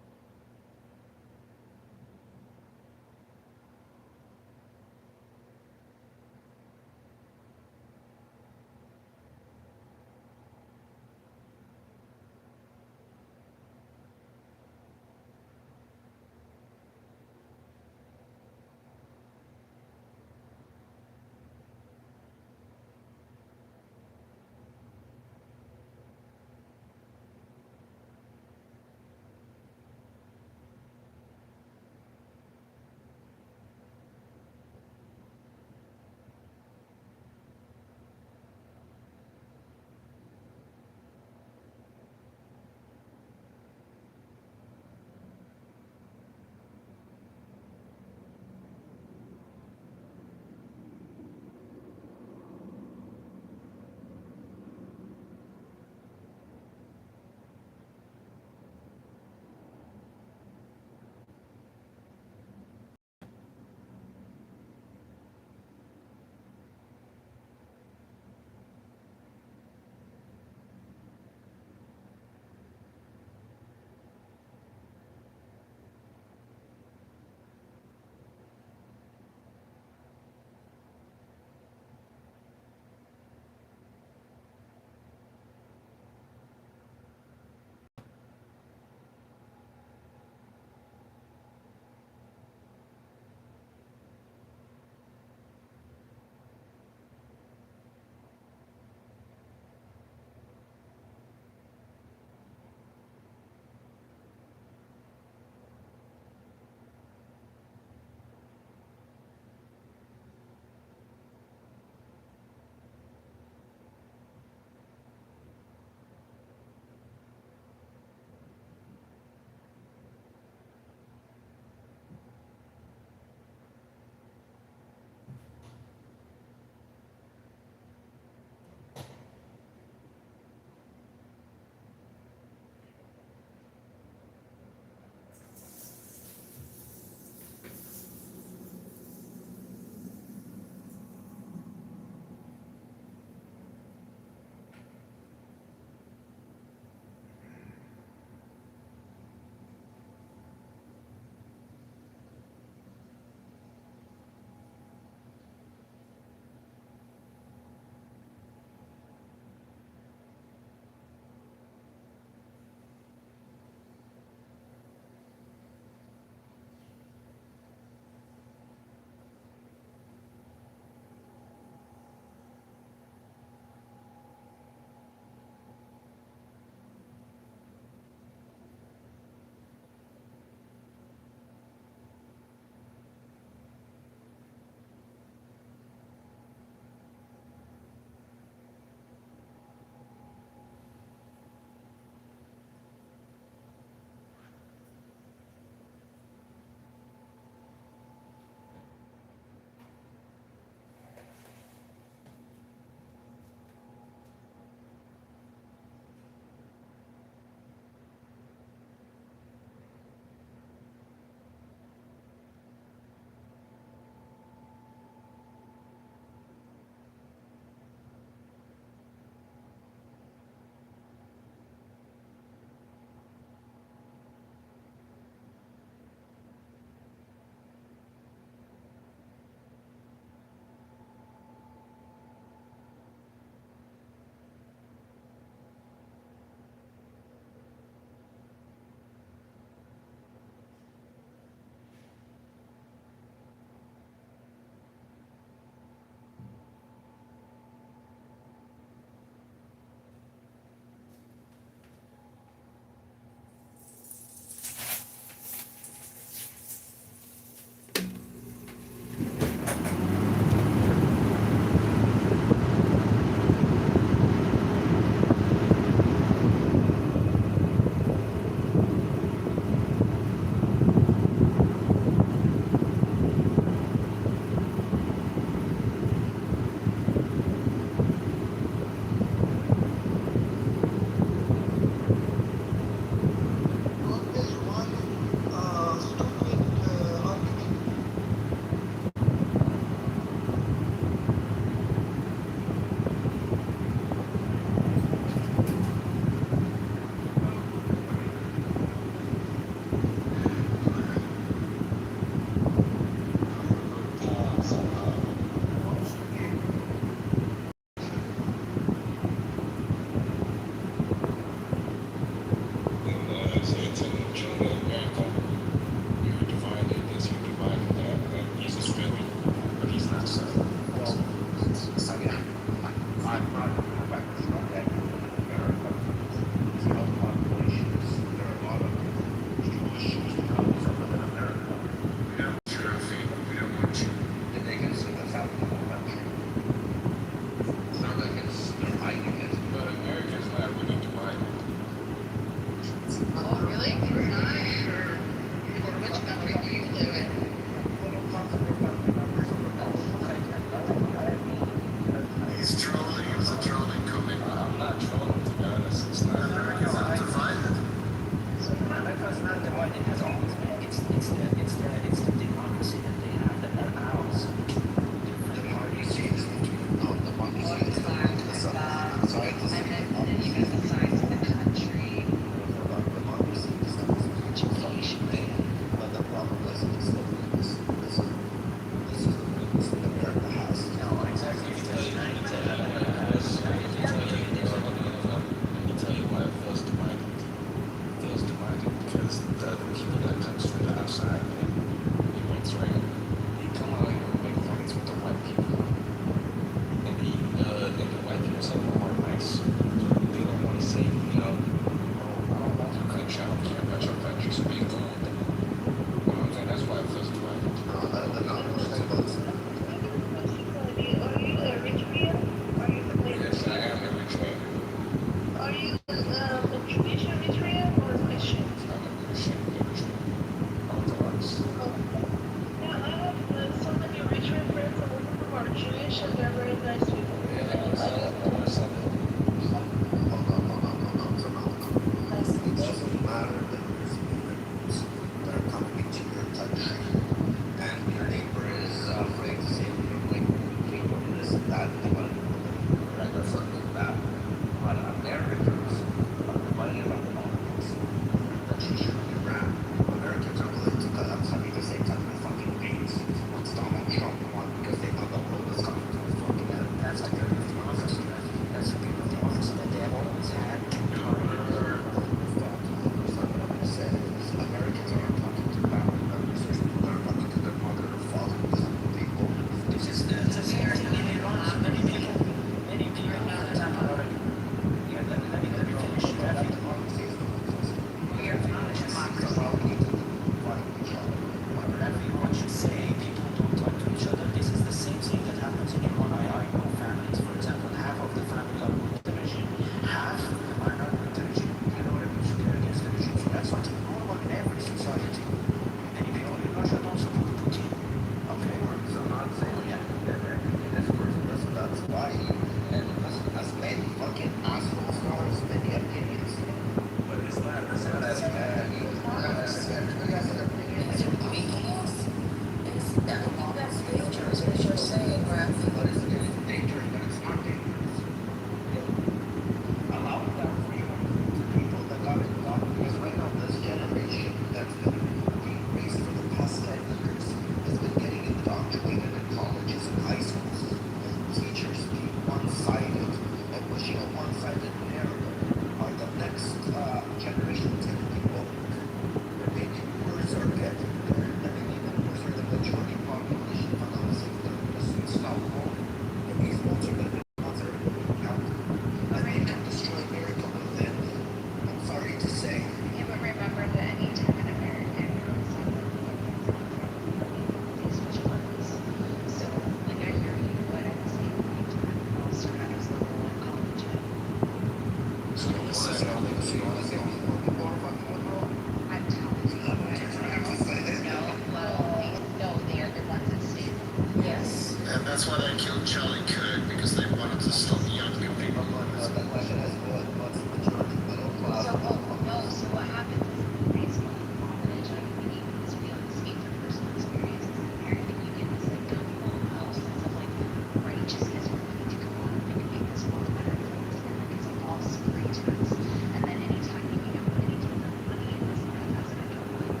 That's why they killed Charlie Kirk, because they wanted to stop younger people. The question is, what's the majority middle class? So, no, so what happens is based on knowledge, I mean, because we don't speak from personal experience as an American, you get this like downfall of like righteousness or we need to go out and make this world better for us, and like it's like all scary to us. And then anytime you put any type of money in this aspect of life,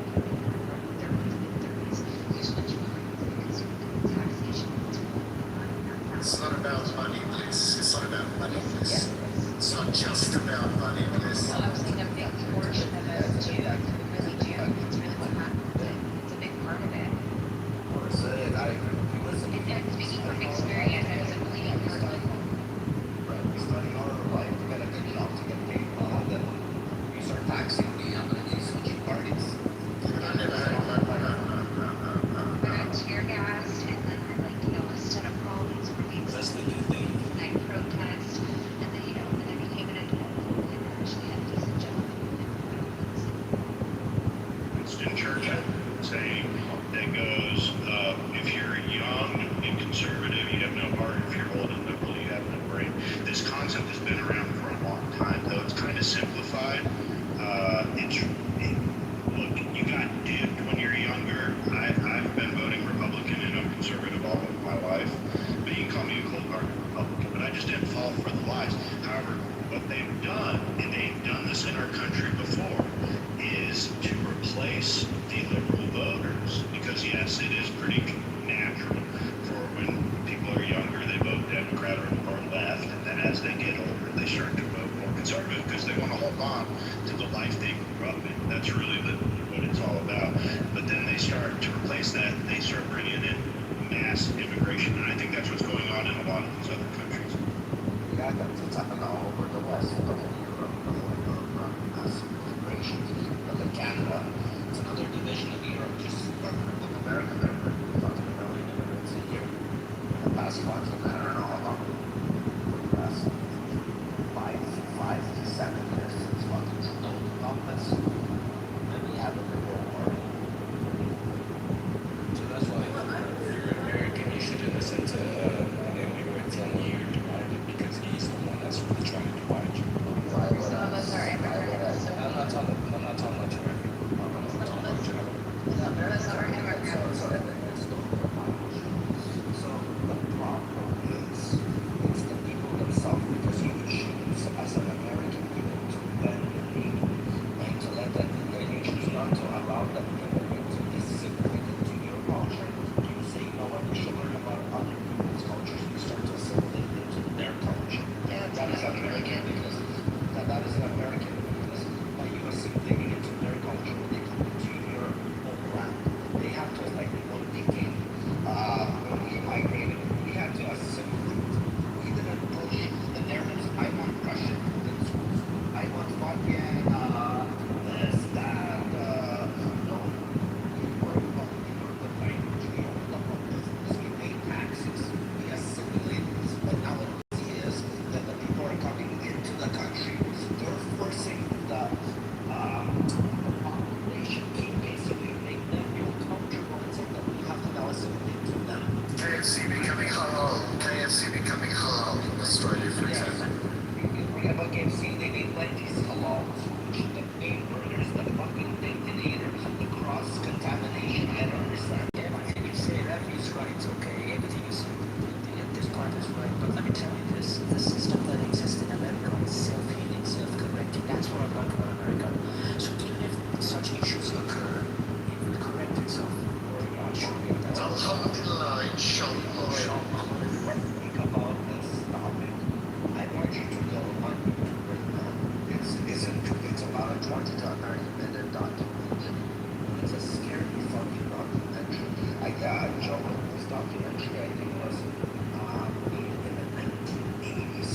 there is here's what you want because taxation is It's not about money, Bliss. It's not about money, Bliss. It's not just about money, Bliss. I was thinking a big portion of it is due, really due. It's really what happens. It's a big part of it. I agree with you. Listen, And speaking from experience, I was a cleaning person. we study all our life to get a good job, to get paid well, and then you start taxing me, I'm gonna do switching parties. I never had We got tear gassed, and then like instead of all these release, That's the new thing. night protest, and then and then became an adult and actually had a decent job. Winston Churchill saying that goes, if you're young and conservative, you have no heart. If you're old and liberal, you have no brain. This concept has been around for a long time, though it's kind of simplified. Look, you got duped when you're younger. I've been voting Republican and I'm conservative all of my life, but you can call me a cold-hearted Republican, but I just didn't fall for the lies. However, what they've done, and they've done this in our country before, is to replace the liberal voters, because yes, it is pretty natural for when people are younger, they vote Democrat or left, and then as they get older, they start to vote more conservative because they want to hold on to the life they grew up in. That's really what it's all about. But then they start to replace that, and they start bringing in mass immigration, and I think that's what's going on in a lot of these other countries. Yeah, that's happened all over the West. Look at Europe, mass immigration. Look at Canada. It's another division of Europe. Just look at America. There were fucking a million immigrants a year. In the past fucking, I don't know how long. The past 5 to 7 years since fucking Trudeau took office. And we have a liberal party. So that's why you're American, you should listen to an immigrant telling you you're divided because he's the one that's really trying to divide you. Some of us are immigrants. I'm not talking about you. Some of us are immigrants. So the problem is, it's the people themselves, because you choose as an American people to bend the knee and to let them, and you choose not to allow them to assimilate into your culture. You say, you know what, we should learn about other people's cultures, you start to assimilate into their culture. That is American because that is an American because by you assimilating into their culture, when they come into your homeland, they have to, like when we came, when we migrated, we had to assimilate. We didn't push the narratives. I want Russian in schools. I want fucking this, that, no. We worried about the language. We opened up a business. We paid taxes. We assimilated. But now what we see is that the people are coming into the country. They're forcing the population to basically make them feel comfortable and say that we have to now assimilate to them. KFC becoming halal. KFC becoming halal in Australia, for example. Forget about KFC, they made Wendy's halal, which the main burgers, the fucking baconators, the cross-contamination, I don't understand. Yeah, I think you say refuse rights, okay, everything you say, this part is right, but let me tell you this, the system that exists in America is self-healing, self-correcting, that's what I like about America. So even if such issues occur, it will correct itself. Alhamdulillah, inshallah. Think about this topic. I want you to go on YouTube right now. It's about a 20-minute documentary. It's a scary fucking documentary. I joined this documentary, I think it was in the 1980s.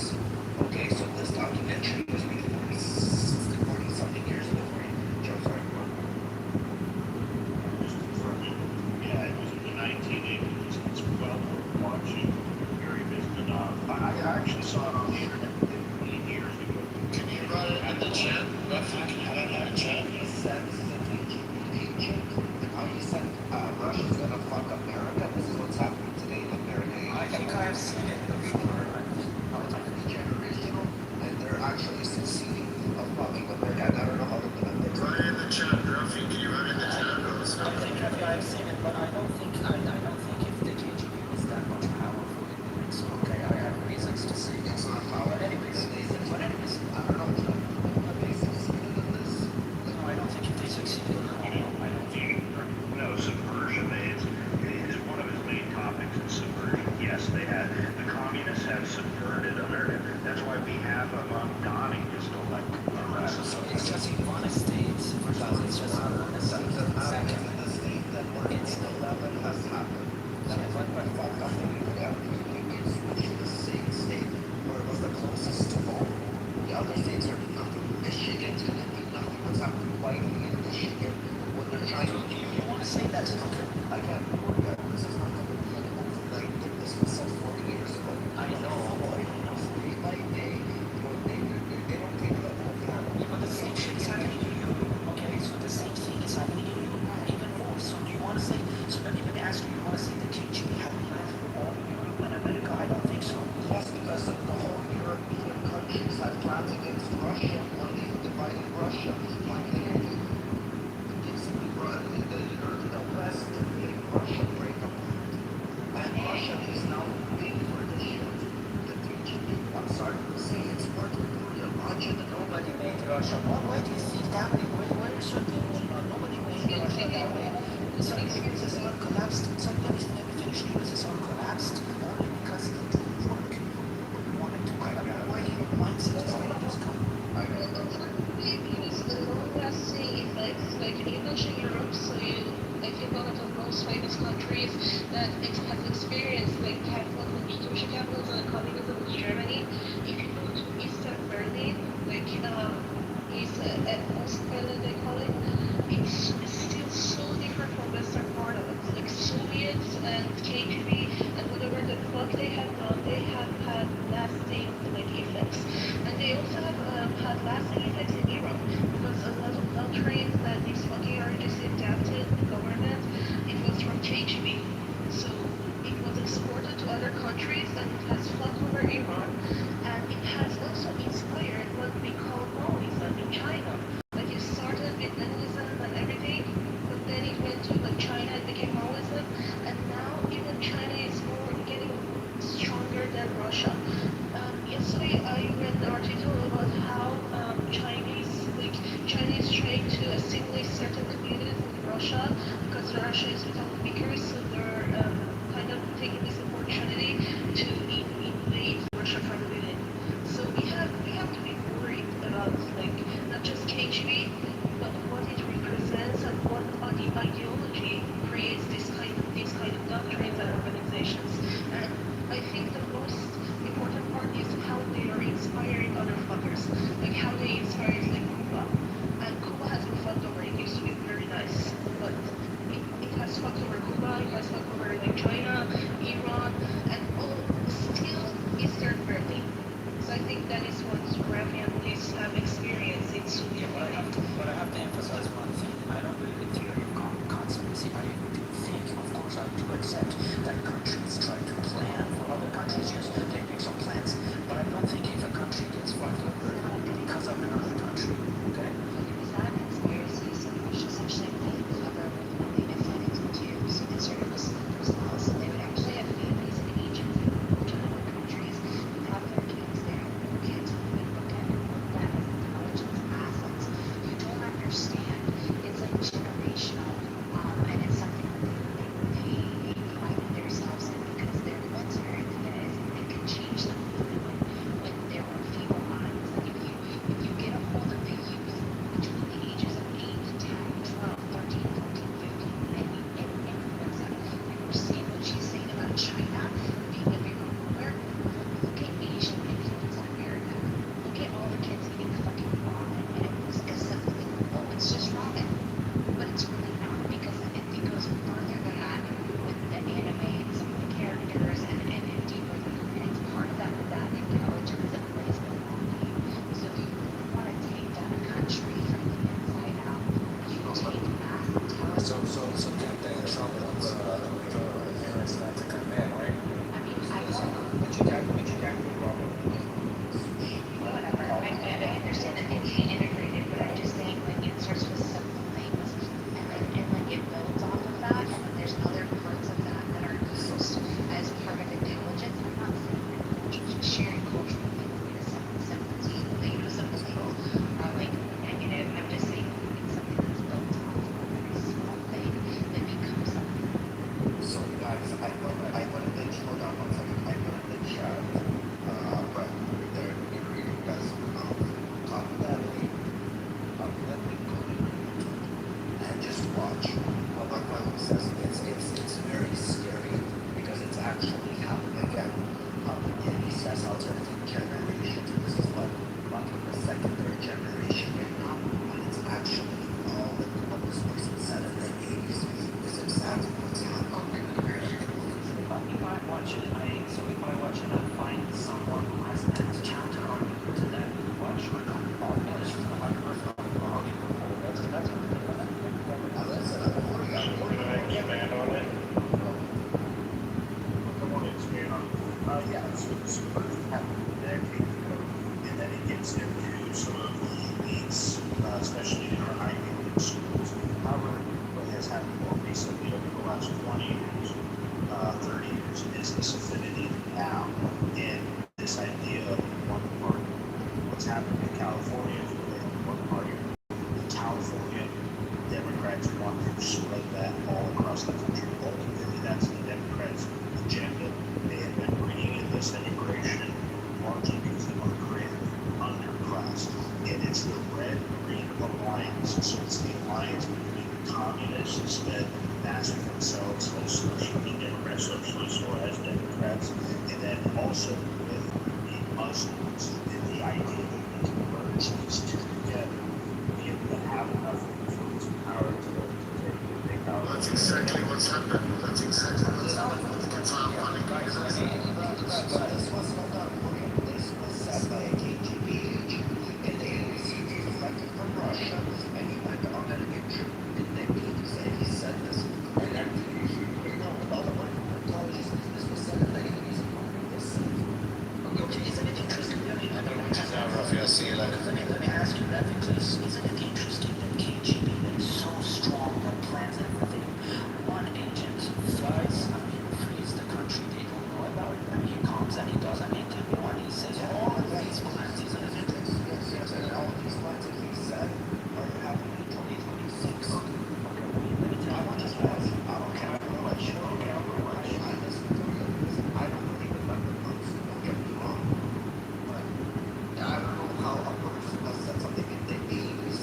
Okay, so this documentary was made 40 something years ago, right? Joe, sorry. Yeah, it was in the 1980s. It's well worth watching. Very vivid. I actually saw it on the internet 15 years ago. Can you write it in the chat? Roughly, can you write it in the chat? He says that Egypt, how he said Russia's gonna fuck America. This is what's happening today in America. I've seen it, but I don't think if the KGB was that much powerful in doing so. Okay, I have reasons to say it's not power. Anyways, I don't know. No, I don't think if they succeeded, no, I don't think. No, subversion is one of his main topics is subversion. Yes, the communists have subverted America. That's why we have Donning just elected. So it's just in one state. It's just one state. Second, it's 11 has happened. But fuck, I think you have to switch to the same state where it was the closest to home. The other states are nothing. Michigan's gonna be nothing. What's happening right in Michigan when they're trying to. You want to say that's okay? I can't work that. This is not going to be an overnight thing. This was said 40 years ago. I know. Day by day, they don't take the whole thing. But the same shit is happening to you. Okay, so the same thing is happening to you. Even more. So do you want to say? So let me ask you. You want to say the KGB had plans for all Europe and America? I don't think so. Yes, because the whole European countries had plans against Russia when they divided Russia. The West made Russia break apart. And Russia is now paying for the shit. The KGB, I'm sorry to say, it's part of your logic. Nobody made Russia. Why do you think that way? Where is your delusion? Nobody made Russia that way. So the USSR collapsed. Somebody's never finished. USSR collapsed only because it didn't work. Nobody wanted to. I don't know why your mindset is like this. Long-lasting effects, like you mentioned Europe, so I think one of the most famous countries that it has experienced like dictatorship capitalism and communism is Germany. If you go to Eastern Berlin, like East Berlin they call it, it's still so different from Western part of it. Like Soviets and KGB and whatever the fuck they have done, they have had lasting like effects, and they also have had lasting effects in Europe because a lot of doctrines that these fucking RGC adapted the government, it was from KGB. So it was exported to other countries and it has fucked over Iran, and it has also inspired what we call Maoism in China. Like it started with Leninism and everything, but then it went to like China and became Maoism, and now even China is more getting stronger than Russia. Yesterday I read an article about how China is trying to assimilate certain communities in Russia because Russia is becoming weaker, so they're kind of taking this opportunity to invade Russia from within. So we have to be worried about like not just KGB, but what it represents and what ideology creates these kind of doctrines and organizations. And I think the most important part is how they are inspiring other fuckers, like how they inspired like Cuba. And Cuba has been fucked over. It used to be very nice, but it has fucked over Cuba. It has fucked over like China, Iran, and all still Eastern Berlin. So I think that is what Rami and Liz have experienced in Soviet. But I have to emphasize one thing. I don't believe in theory of conspiracy. I do think, of course, I do accept that countries try to plan for other countries. Yes, they make some plans. But I don't think if a country gets fucked over, it will be because of another country. Okay? It's not a conspiracy so much as actually they cover what they've been planning to do. So they sort of listen to those laws. So they would actually have families and agents in other countries who have their kids there, their kids who would look at that as intelligence assets. You don't understand. It's like generational, and it's something that they pride themselves in last 20 years, 30 years, is this affinity now. And this idea of one party. What's happened in California is one party. In California, Democrats want to spread that all across the country. Ultimately, that's the Democrats' agenda. They have been bringing in this immigration largely because they want to create an underclass. And it's the red-green alliance. So it's the alliance between the communists that mask themselves as socialist Democrats, socialists, or as Democrats, and then also with the Muslims and the idea that we can merge these two together. We have enough influence and power to take power. That's exactly what's happened. That's exactly what's happened. It's our money because it's This was not a movie. This was set by a KGB agent, and they received a reflected from Russia, and he went on an interview, and then he said this, and then all the money intelligence, this was said that he is this. Okay, isn't it interesting? Let me ask you that, because isn't it interesting that KGB is so strong that plans everything? One agent flies, frees the country, they don't know about it, and he comes and he does an interview and he says all of these plans, isn't it? Yes, and all of these plans that he said are happening in 2026. Okay, let me tell you, I want to ask, I don't care how much, I listen to you, listen, I don't believe in the books, don't get me wrong, but I don't know how a person that said something in the 80s,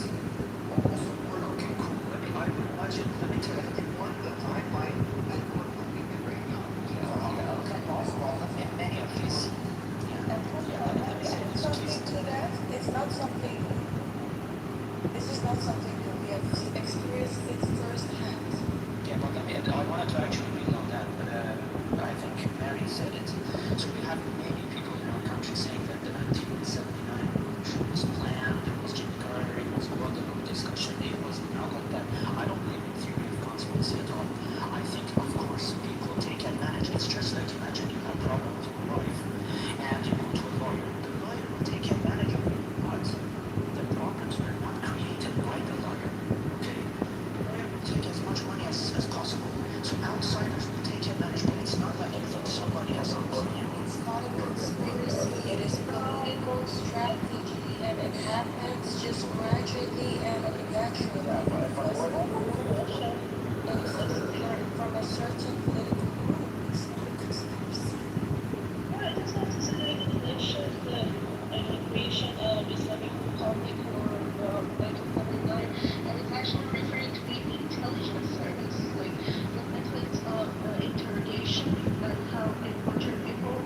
also, okay, cool, I would watch it, let me tell you, if you want the timeline, I would believe it right now. Okay, also, in many of these, Something to that, it's not something, this is not something that we have experienced it firsthand. yeah, but I wanted to actually read on that, but I think Mary said it. So we have many people in our country saying that the 1979 revolution was planned, it was Jimmy Carter, it was Guadalupe discussion, it was not like that. I don't believe in theory of conspiracy at all. I think, of course, people take advantage. It's just like, imagine you have a problem with your wife, and you go to a lawyer. The lawyer will take advantage of you, but the problems were not created by the lawyer, okay? The lawyer will take as much money as possible. So outsiders will take advantage, but it's not like you think somebody has a plan. It's not a conspiracy, it is political strategy, and it happens just gradually and naturally. From a certain political group, it's not a conspiracy. Yeah, I just have to say that you mentioned the creation of Islamic Republic or 1979, and it's actually referring to the intelligence service, like the methods of interrogation and how they torture people.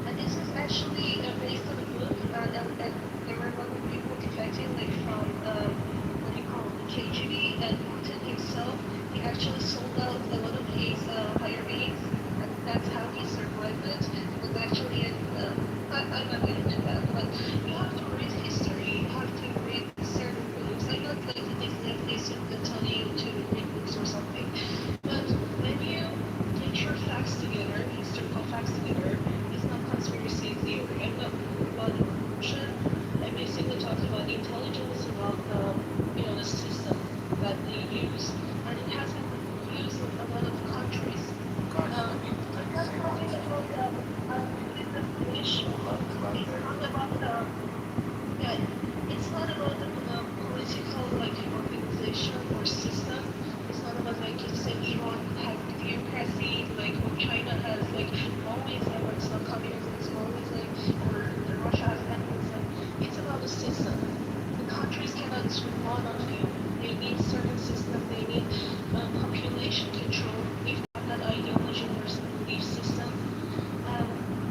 And this is actually based on a book, and there were a lot of people defecting, like from what do you call it, the KGB, and Putin himself. He actually sold out a lot of his hirings, and that's how he survived it. It was actually I'm not going to do that, but you have to read history, you have to read certain books. I'm not like an executive that tell you to read books or something, but when you get your facts together, historical facts together, it's not conspiracy theory. I'm not about evolution. I'm basically talking about intelligence, about the system that they use, and it has been used in a lot of countries. That's talking about issue. It's not about the political like organization or system. It's not about like say Iran has theocracy, like what China has like always or it's not communism, it's always like or Russia has communism. It's about the system. The countries cannot run on you. They need certain system, they need population control. If not that ideology or belief system.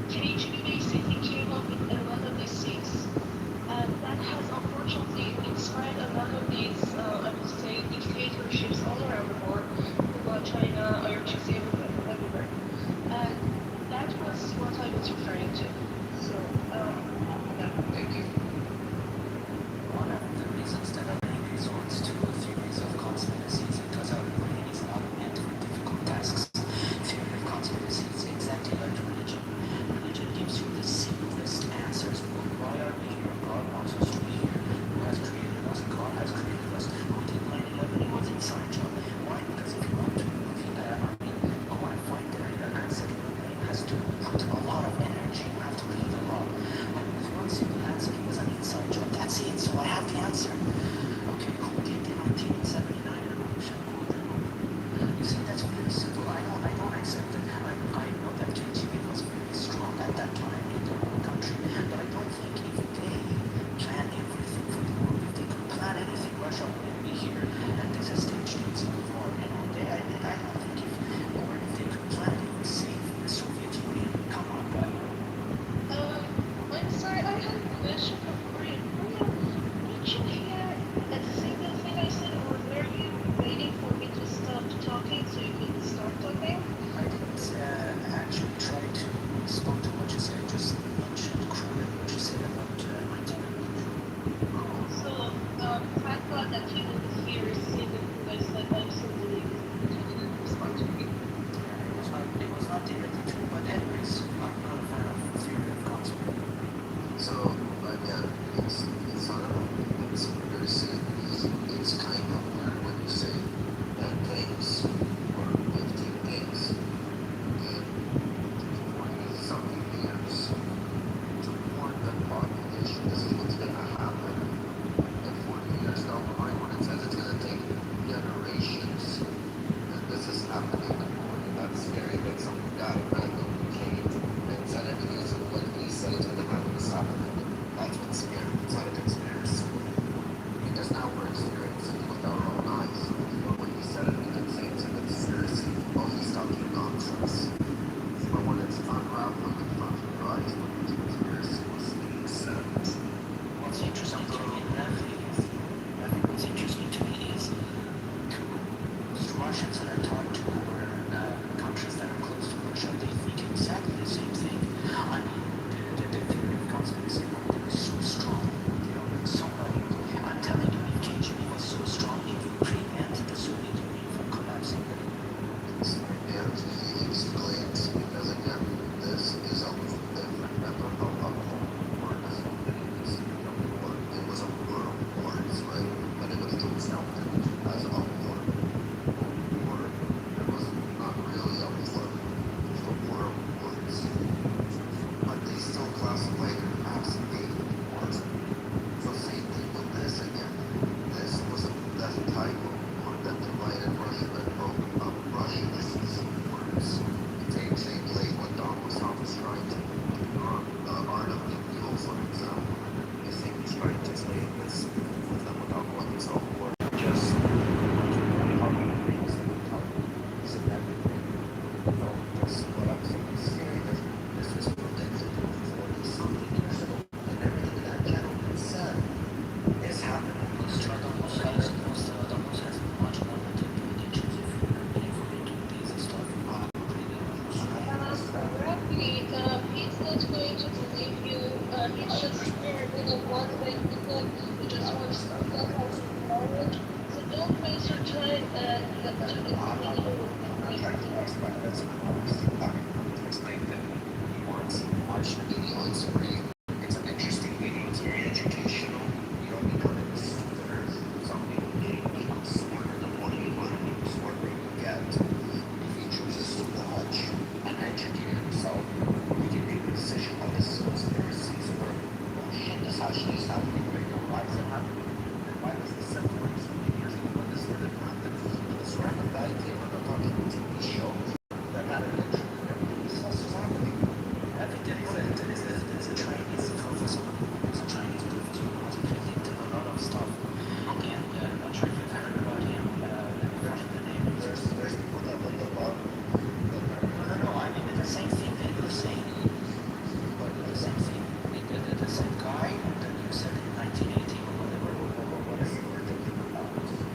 KGB basically came up with a lot of these things. That has unfortunately inspired a lot of these, I would say, dictatorships all around the world, Cuba, China, IRGC, everywhere. And that was what I was referring to. So, yeah, thank you. One of the reasons that I make resorts to theories of conspiracy is because our brain is not meant for difficult tasks. Theory of conspiracy is exactly like religion. Religion gives you the simplest answers. Why are we here? God wants us to be here. Who has created us? God has created us. Who did 9/11? It was inside job. Why? Because if you want to believe that our as an artist, to explain that he wants much, he wants free. It's an interesting video. It's very educational. You don't become a stupider. Some people become smarter. The more you learn, the smarter you get. If he chooses to watch and educate himself, he can make a decision on this conspiracies or bullshit. This actually is happening right now. Why is it happening? And why does this happen 20 years ago when this didn't happen? When this random guy came on a fucking TV show that had an intro and everything. This is happening. Everything is a Chinese professor. It's a Chinese professor who has predicted a lot of stuff. And I'm not sure if you've heard about him. Let me find the name. There's people that like the law. No. I mean, it's the same thing that you're saying. But the same thing. The same guy that you said in 1980 or whatever. What is it we're thinking about?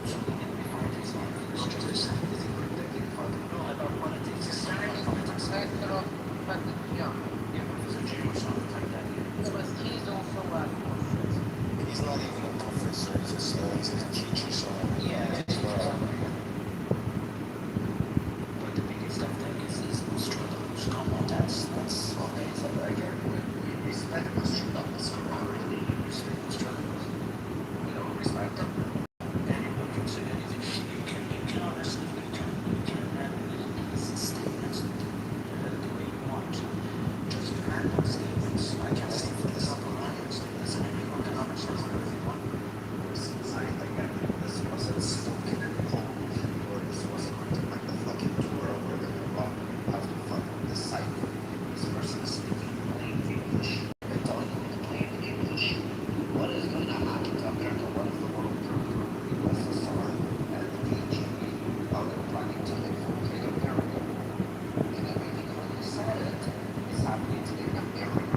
Something in behind his mind. It's just the same thing we're thinking about. No, about politics. It's not about politics. Yeah, Professor Jim or something like that. He's also a professor. He's not even a professor. He's a teacher. So yeah. But the biggest of them is Nostradamus. Come on, that's okay. So I get it. Respect Nostradamus. Really respect Nostradamus. You know, respect them. Anyone can say anything. You can honestly, you can have these statements the way you want. Just random statements. I can say for example, random statements, and anyone can understand whatever they want. Since I this wasn't spoken in Polish, or this wasn't written like the fucking Torah where the Quran have to fucking decipher. This person is speaking plain English. They tell you in plain English what is going to happen to America. What is the world program? The USSR and the KGB, how they're planning to infiltrate America. And everything how you said it is happening in America.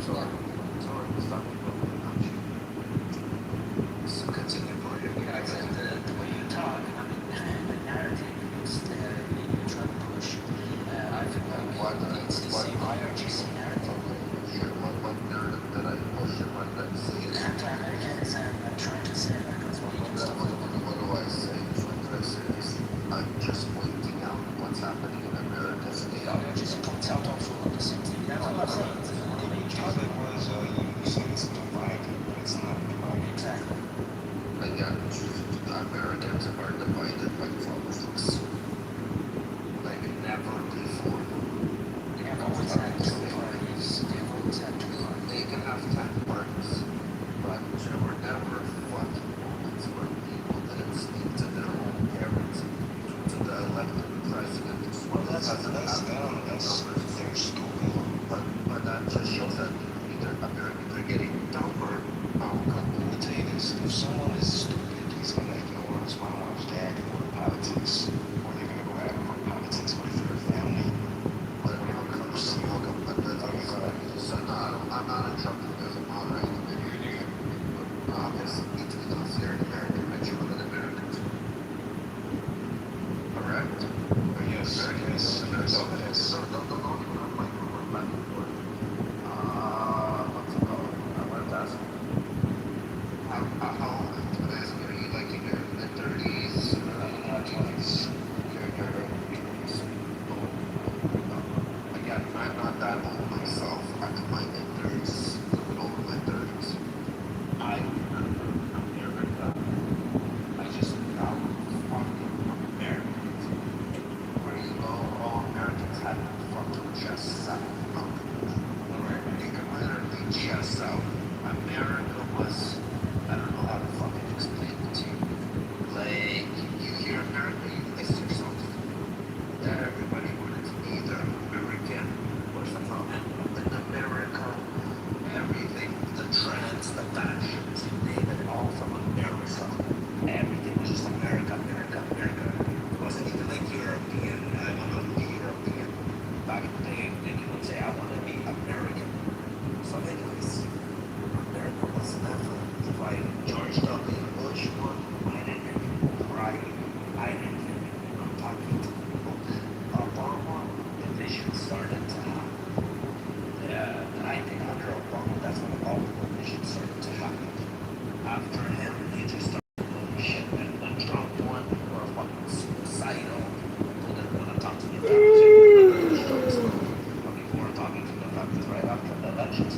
Sorry, stop me. So continue for you. Yeah, except the way you talk, I mean, the narrative you try to push, I feel like it's the same IRGC narrative. What narrative that I push and what I say? Anti-American is trying to say Americans want to stuff. What do I say? What do I say? I'm just pointing out what's happening in America today. IRGC points out also the same thing. That's what I'm saying. The topic was you said it's divided, but it's not divided. Exactly. Again, Americans are divided by politics. Like never before. They have always had two parties. They've always had two parties. They can have 10 parties, but there were never fucking moments where people didn't speak to their own parents, to the elected president. Well, that's them. They're stupid. But that just shows that they're getting dumber. Let me tell you this: if someone is stupid, he's gonna ignore his mom or his dad and go to politics, or they're gonna go out for politics with their family. But when it comes to I'm not in trouble because I'm all right. Obviously, need to be considered American, but you live in America. Correct? Yes. What's it called? I wanted to ask you. How old are you? Like in your mid-30s? 20s. Your early 20s. Again, I'm not that old myself. I'm in my mid-30s. A little bit over my 30s. I remember America. I just found fucking Americans. Where you go, all Americans had fucking chests out. They could literally chest out. America was, I don't know how to fucking explain it to you. Like, you hear America, you miss yourself. Everybody wanted to be either American or somehow in America. Everything, the trends, the fashions, you name it, all from America. Everything was just America, America, America. It wasn't even like European. I want to be European. Back in the day, you would say, I want to be American. So anyways, America was never divided. George W. Bush won. I didn't hear people crying. I didn't hear people talking to people. Obama, the vision started to happen. I think under Obama, that's when all the vision started to happen. After him, he just started doing shit. And when Trump won, people were fucking suicidal. People didn't want to talk to the doctors. People were talking to the doctors right after the elections.